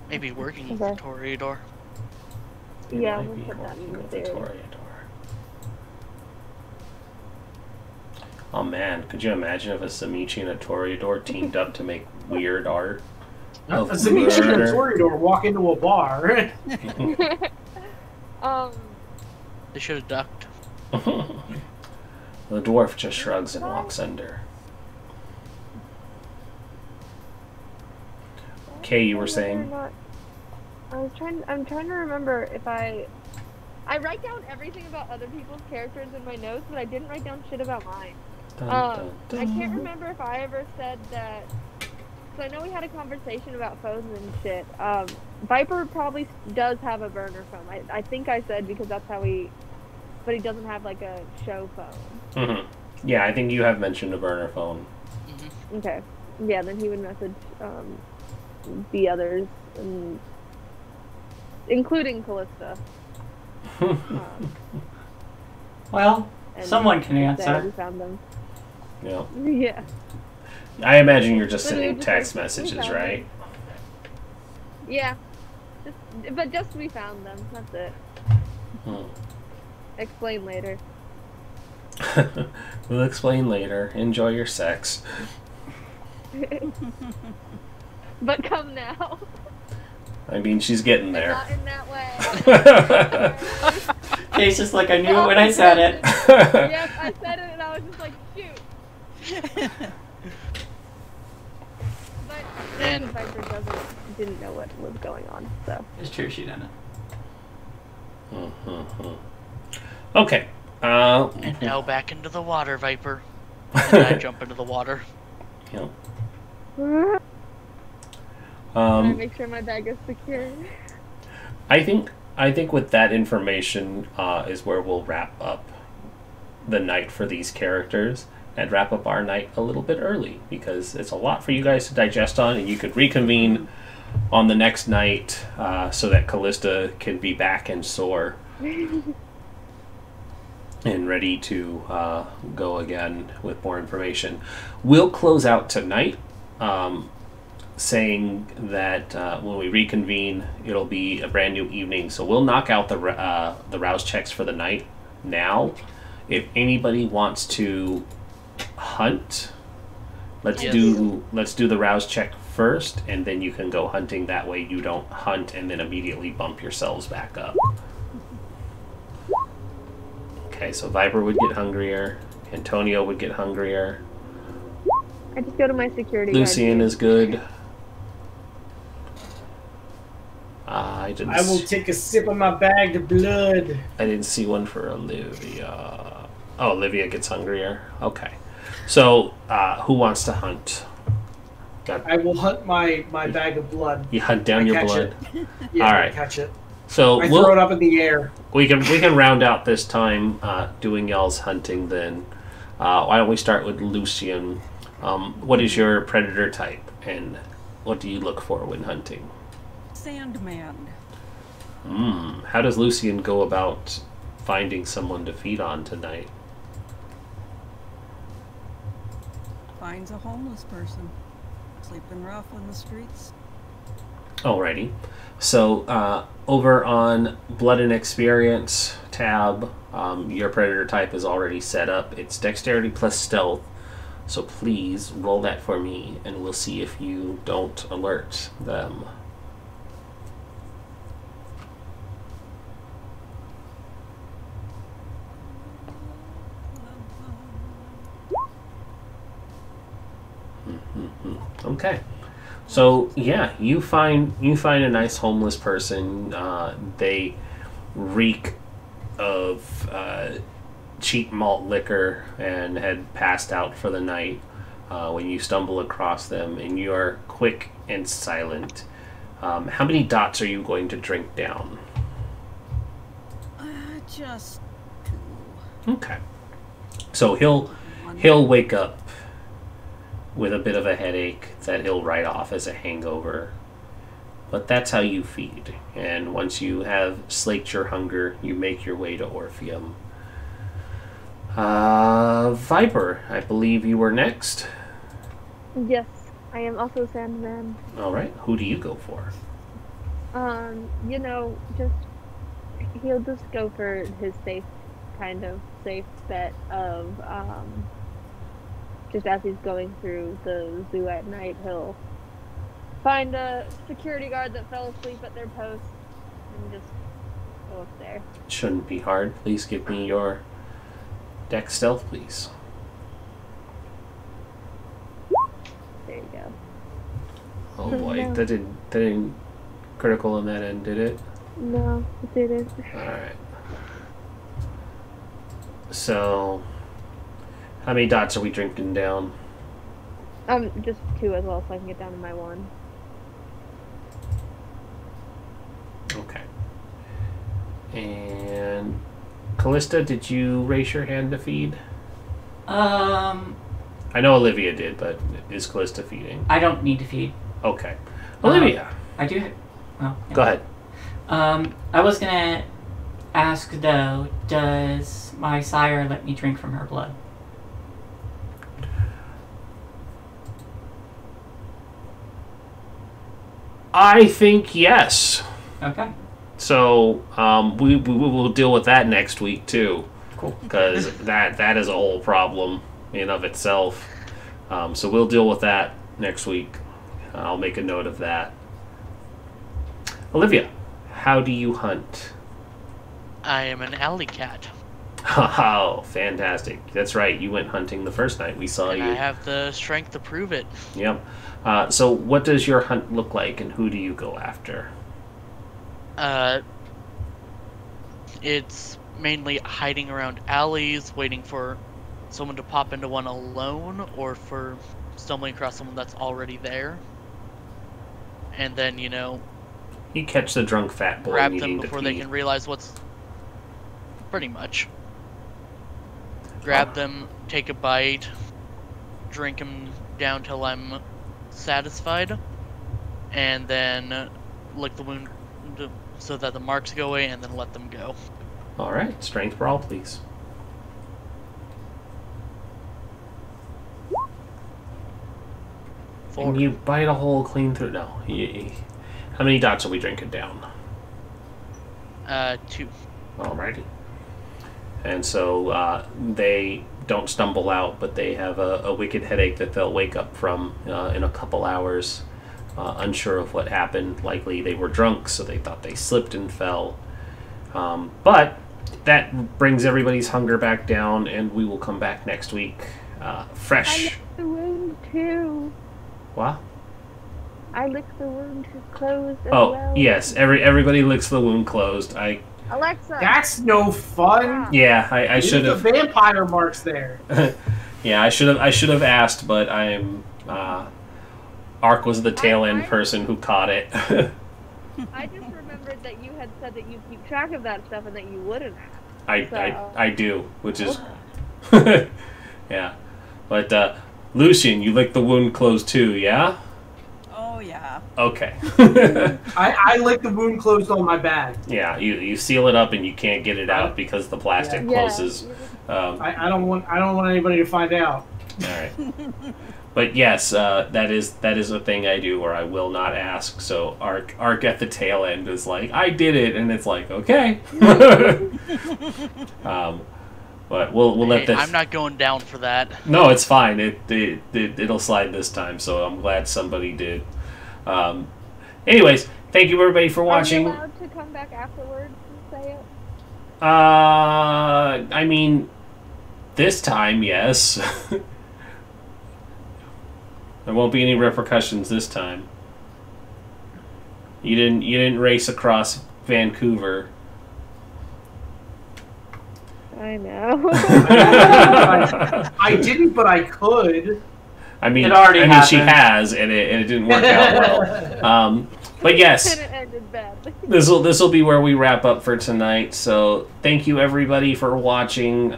Maybe working with Okay. the Toreador. You Yeah, might we'll be put that working in the with the theory. Toreador. Oh man, could you imagine if a Samichi and a Toreador teamed up to make weird art? A Of Zamichi and a murder? Toreador walk into a bar. They should have ducked. The dwarf just shrugs and walks under. Kay, you were saying? I'm trying to remember if I write down everything about other people's characters in my notes, but I didn't write down shit about mine. Dun, dun, I can't dun. remember if I ever said that. So I know we had a conversation about phones and shit. Viper probably does have a burner phone. I think I said because that's how but he doesn't have like a show phone. Mm-hmm. Yeah, I think you have mentioned a burner phone. Mm-hmm. Okay. Yeah, then he would message the others, including Callista. Well, and someone can instead answer. We found them. Yeah. Yeah. I imagine you're just But we sending just, text we messages, found right? Yeah. Just we found them. That's it. Explain later. We'll explain later. Enjoy your sex. But come now. I mean, she's getting there. Not in that way. Okay, it's just like I knew it when I said it. Yes, I said it and I was just like, shoot. But And- Viper didn't know what was going on, so. It's true, she didn't. Okay. And now back into the water, Viper. And I jump into the water. Yeah. I make sure my bag is secure. I think with that information is where we'll wrap up the night for these characters and wrap up our night a little bit early because it's a lot for you guys to digest on, and you could reconvene on the next night so that Callista can be back and sore and ready to go again with more information. We'll close out tonight saying that when we reconvene, it'll be a brand new evening. So we'll knock out the rouse checks for the night now. If anybody wants to hunt, let's do the rouse check first, and then you can go hunting. That way you don't hunt and then immediately bump yourselves back up. Okay, so Viper would get hungrier. Antonio would get hungrier. I just go to my security Lucian guard. is good. I will take a sip of my bag of blood. I didn't see one for Olivia. Oh, Olivia gets hungrier. Okay. So, who wants to hunt? I will hunt my bag of blood. You hunt down your blood. Yeah, All right. I catch it. So I throw it up in the air. We can round out this time doing y'all's hunting. Then, why don't we start with Lucian? What is your predator type, and what do you look for when hunting? Sandman. How does Lucian go about finding someone to feed on tonight? Finds a homeless person. Sleeping rough on the streets. Alrighty. So, over on Blood and Experience tab, your predator type is already set up. It's Dexterity plus Stealth. So please roll that for me, and we'll see if you don't alert them. Okay. So yeah, you find a nice homeless person. They reek of cheap malt liquor and had passed out for the night when you stumble across them, and you are quick and silent. How many dots are you going to drink down? Just Okay. So he'll wake up with a bit of a headache that he'll write off as a hangover. But that's how you feed. And once you have slaked your hunger, you make your way to Orpheum. Viper, I believe you were next. Yes, I am also Sandman. Alright, who do you go for? You know, he'll just go for his safe bet of, just as he's going through the zoo at night, he'll find a security guard that fell asleep at their post and just go up there. Shouldn't be hard. Please give me your Dex Stealth, please. There you go. Oh boy, No. that didn't critical on that end, did it? No, it didn't. Alright. So, how many dots are we drinking down? Just 2 as well, so I can get down to my 1. Okay. And Callista, did you raise your hand to feed? I know Olivia did, but is Callista feeding? I don't need to feed. Okay. Olivia. I do. Well, yeah. Go ahead. I was gonna ask though, does my sire let me drink from her blood? I think yes. Okay. So we will deal with that next week too. Cool. Because that is a whole problem in of itself. So we'll deal with that next week. I'll make a note of that. Olivia, how do you hunt? I am an alley cat. Oh, fantastic. That's right. You went hunting the first night. We saw And you. I have the strength to prove it. Yep. So what does your hunt look like, and who do you go after? It's mainly hiding around alleys, waiting for someone to pop into one alone, or for stumbling across someone that's already there. And then, you know, You catch the drunk fat boy grab needing them to before pee. they can realize what's... Pretty much. Grab them, take a bite, drink them down till I'm satisfied, and then lick the wound so that the marks go away, and then let them go. All right. Strength brawl, please. And you bite a hole clean through. No. How many dots are we drinking down? 2. Alrighty. And so they don't stumble out, but they have a wicked headache that they'll wake up from in a couple hours, unsure of what happened. Likely they were drunk, so they thought they slipped and fell. But that brings everybody's hunger back down, and we will come back next week fresh. I licked the wound too. What? I licked the wound closed as Oh, well. yes. Everybody licks the wound closed. Alexa. That's no fun. Yeah, I should have. The vampire marks there. Yeah, I should have asked, but I'm. Ark was the tail end person who caught it. I just remembered that you had said that you keep track of that stuff and that you wouldn't. I do, which is. Yeah, but Lucian, you licked the wound closed too, yeah? Oh yeah. Okay. I lick the wound closed on my bag. Yeah, you seal it up and you can't get it out because the plastic closes. I don't want anybody to find out. All right. But yes, that is a thing I do where I will not ask. So Ark at the tail end is like, I did it, and it's like, okay. But we'll let this. I'm not going down for that. No, it's fine. It'll slide this time. So I'm glad somebody did. Anyways, thank you everybody for watching. Are you allowed to come back afterwards and say it? I mean, this time, yes. There won't be any repercussions this time. You didn't race across Vancouver. I know. I didn't, but I could. I mean, It already she happened. has, and it didn't work out well. But yes, It ended badly. this will be where we wrap up for tonight. So thank you everybody for watching.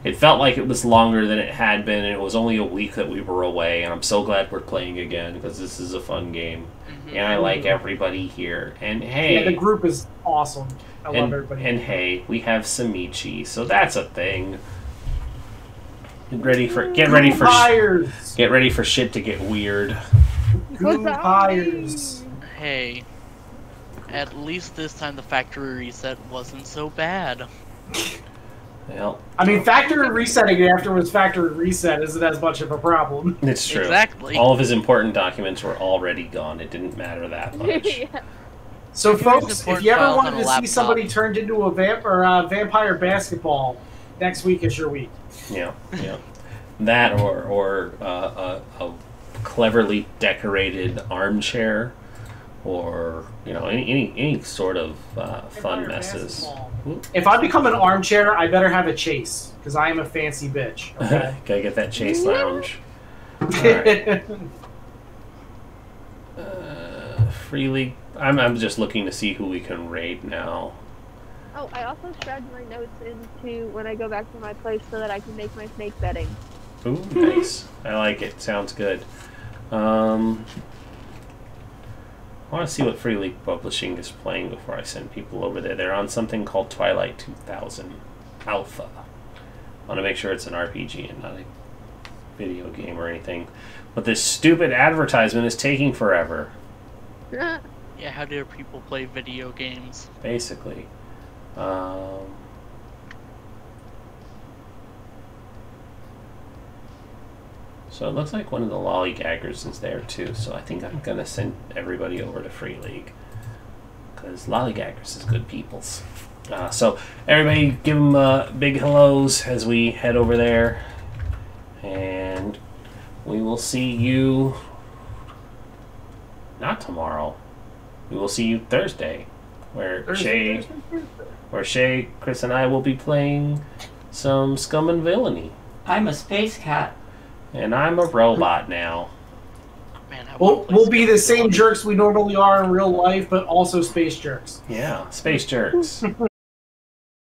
It felt like it was longer than it had been, and it was only a week that we were away, and I'm so glad we're playing again because this is a fun game, and I like everybody here. And hey, Yeah, the group is awesome. I love everybody. And hey, we have Samichi, so that's a thing. Get ready for shit to get weird. Vampires. Hey, at least this time the factory reset wasn't so bad. Well, I mean, factory resetting afterwards factory reset isn't as much of a problem. it's true. Exactly. All of his important documents were already gone. It didn't matter that much. Yeah. So, Here's folks, the if you ever files wanted on a to see laptop. somebody turned into a vampire basketball, next week is your week. Yeah. That or a cleverly decorated armchair, or any sort of fun messes. Basketball. If I become an armchair, I better have a chase because I am a fancy bitch. Okay. Gotta get that chase lounge. Alright. Freely. I'm just looking to see who we can raid now. Oh, I also shred my notes into when I go back to my place so that I can make my snake bedding. Ooh, nice. I like it. Sounds good. I want to see what Free League Publishing is playing before I send people over there. They're on something called Twilight 2000 Alpha. I want to make sure it's an RPG and not a video game or anything. But this stupid advertisement is taking forever. Yeah, how dare people play video games? Basically. So it looks like one of the lollygaggers is there too. So I think I'm going to send everybody over to Free League. Because lollygaggers is good peoples. So everybody give them big hellos as we head over there. And we will see you... Not tomorrow. We will see you Thursday. Where Shay, Chris, and I will be playing some Scum and Villainy. I'm a space cat. And I'm a robot now. Man, We'll be the same jerks we normally are in real life, but also space jerks. Yeah, space jerks.